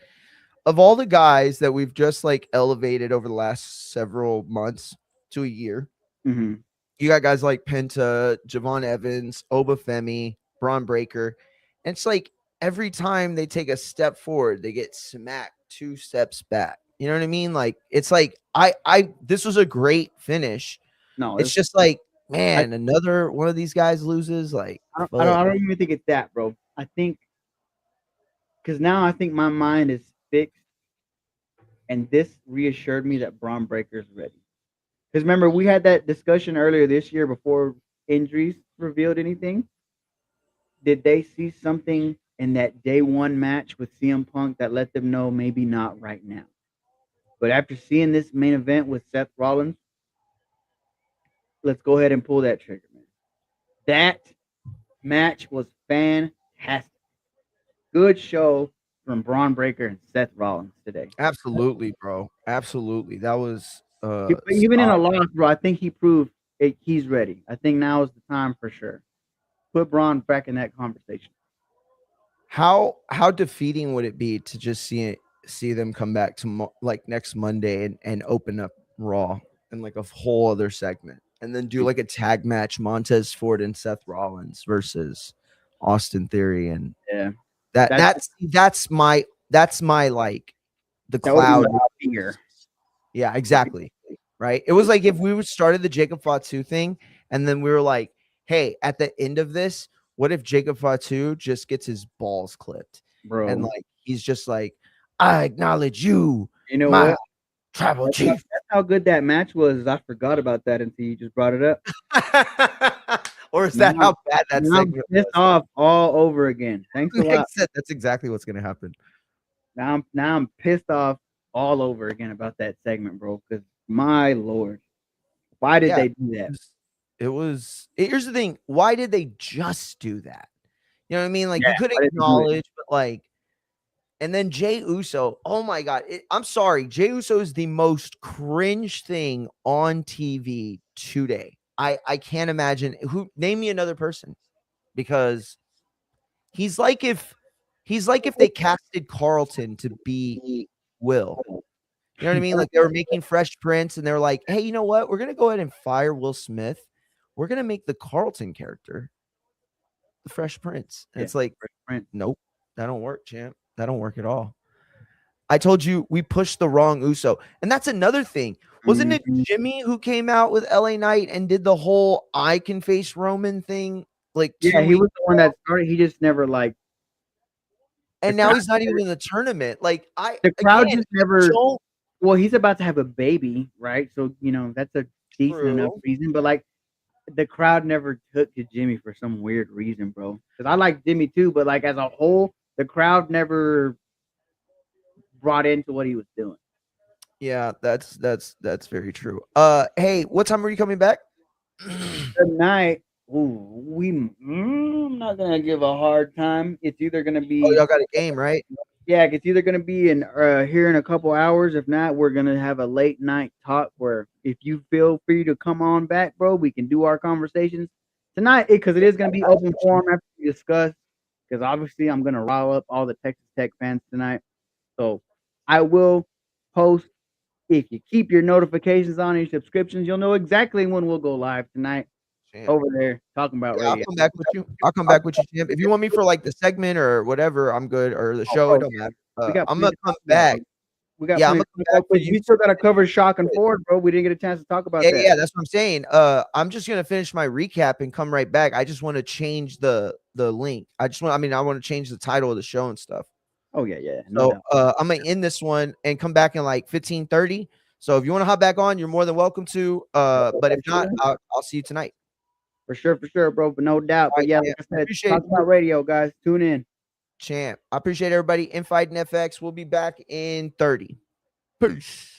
Of all the guys that we've just like elevated over the last several months to a year, Mhm. you got guys like Penta, Javon Evans, Obafemi, Braun Breaker. And it's like every time they take a step forward, they get smacked 2 steps back. You know what I mean? Like, it's like this was a great finish. No, It's just like, man, another one of these guys loses. Like, I don't even think it's that, bro. I think because now I think my mind is fixed, and this reassured me that Braun Breaker's ready. Because remember, we had that discussion earlier this year before injuries revealed anything. Did they see something in that day one match with CM Punk that let them know maybe not right now? But after seeing this main event with Seth Rollins, let's go ahead and pull that trigger, man. That match was fantastic. Good show from Braun Breaker and Seth Rollins today. absolutely, bro. Absolutely. That was Even in a loss, bro, I think he proved he's ready. I think now is the time for sure. Put Braun back in that conversation. how defeating would it be to just see them come back to like next Monday and open up Raw and like a whole other segment and then do like a tag match Montez Ford and Seth Rollins versus Austin Theory and Yeah. that's my like the That would be cloud. here. Yeah, exactly. Right. It was like if we started the Jacob Fatu thing And then we were like, hey, at the end of this, what if Jacob Fatu just gets his balls clipped? bro. And like he's just like, I acknowledge you, You know my what? tribal That's chief. how good that match was. I forgot about that until you just brought it up. Or is that Now- how bad that Now I'm segment pissed was? off all over again. Thanks a lot. That's exactly what's gonna happen. Now I'm pissed off all over again about that segment, bro. Because my lord, why did Yeah, they do that? Here's the thing. Why did they just do that? You know what I mean? Like you could why did they do it? acknowledge, but like, and then Jey Uso. Oh my God. I'm sorry. Jey Uso is the most cringe thing on TV today. I can't imagine name me another person, because he's like if they casted Carlton to be Will. You know what I mean? Like they were making Fresh Prince and they were like, hey, you know what? We're going to go ahead and fire Will Smith. We're going to make the Carlton character the Fresh Prince. And it's like, nope, that don't work, champ. That don't work at all. I told you we pushed the wrong Uso. And that's another thing. Wasn't it Jimmy who came out with LA Knight and did the whole I can face Roman thing? Like, Yeah, he was the one that started. He just never like. And now he's not even in the tournament. Like the crowd again, just never. don't. Well, he's about to have a baby, right? So that's a decent enough reason. But like, the crowd never took to Jimmy for some weird reason, bro. Because I like Jimmy too, but like as a whole, the crowd never brought into what he was doing. Yeah, that's very true. Hey, what time are you coming back? Tonight, I'm not gonna give a hard time. It's either gonna be. Oh, y'all got a game, right? Yeah, it's either gonna be in here in a couple hours. If not, we're gonna have a late night talk where if you feel free to come on back, bro, we can do our conversations tonight. Because it is gonna be open forum after we discuss. Because obviously, I'm gonna rile up all the Texas Tech fans tonight. So I will post. If you keep your notifications on and your subscriptions, you'll know exactly when we'll go live tonight. Champ. Over there talking about radio. I'll come back with you. I'll come back with you, champ. If you want me for like the segment or whatever, I'm good. Or the show, it don't matter. I'm gonna come back. We got I'm gonna come back for you. We still gotta cover Shock and Ford, bro. We didn't get a chance to talk about that. Yeah, that's what I'm saying. I'm just gonna finish my recap and come right back. I just want to change the link. I want to change the title of the show and stuff. Oh yeah. So I'm gonna end this one and come back in like 15:30. So if you want to hop back on, you're more than welcome to. But if not, I'll see you tonight. For sure, bro. But no doubt. But yeah, like I said, talk about radio, guys. Tune in. Champ. I appreciate everybody. Infight and FX. We'll be back in 30. Peace.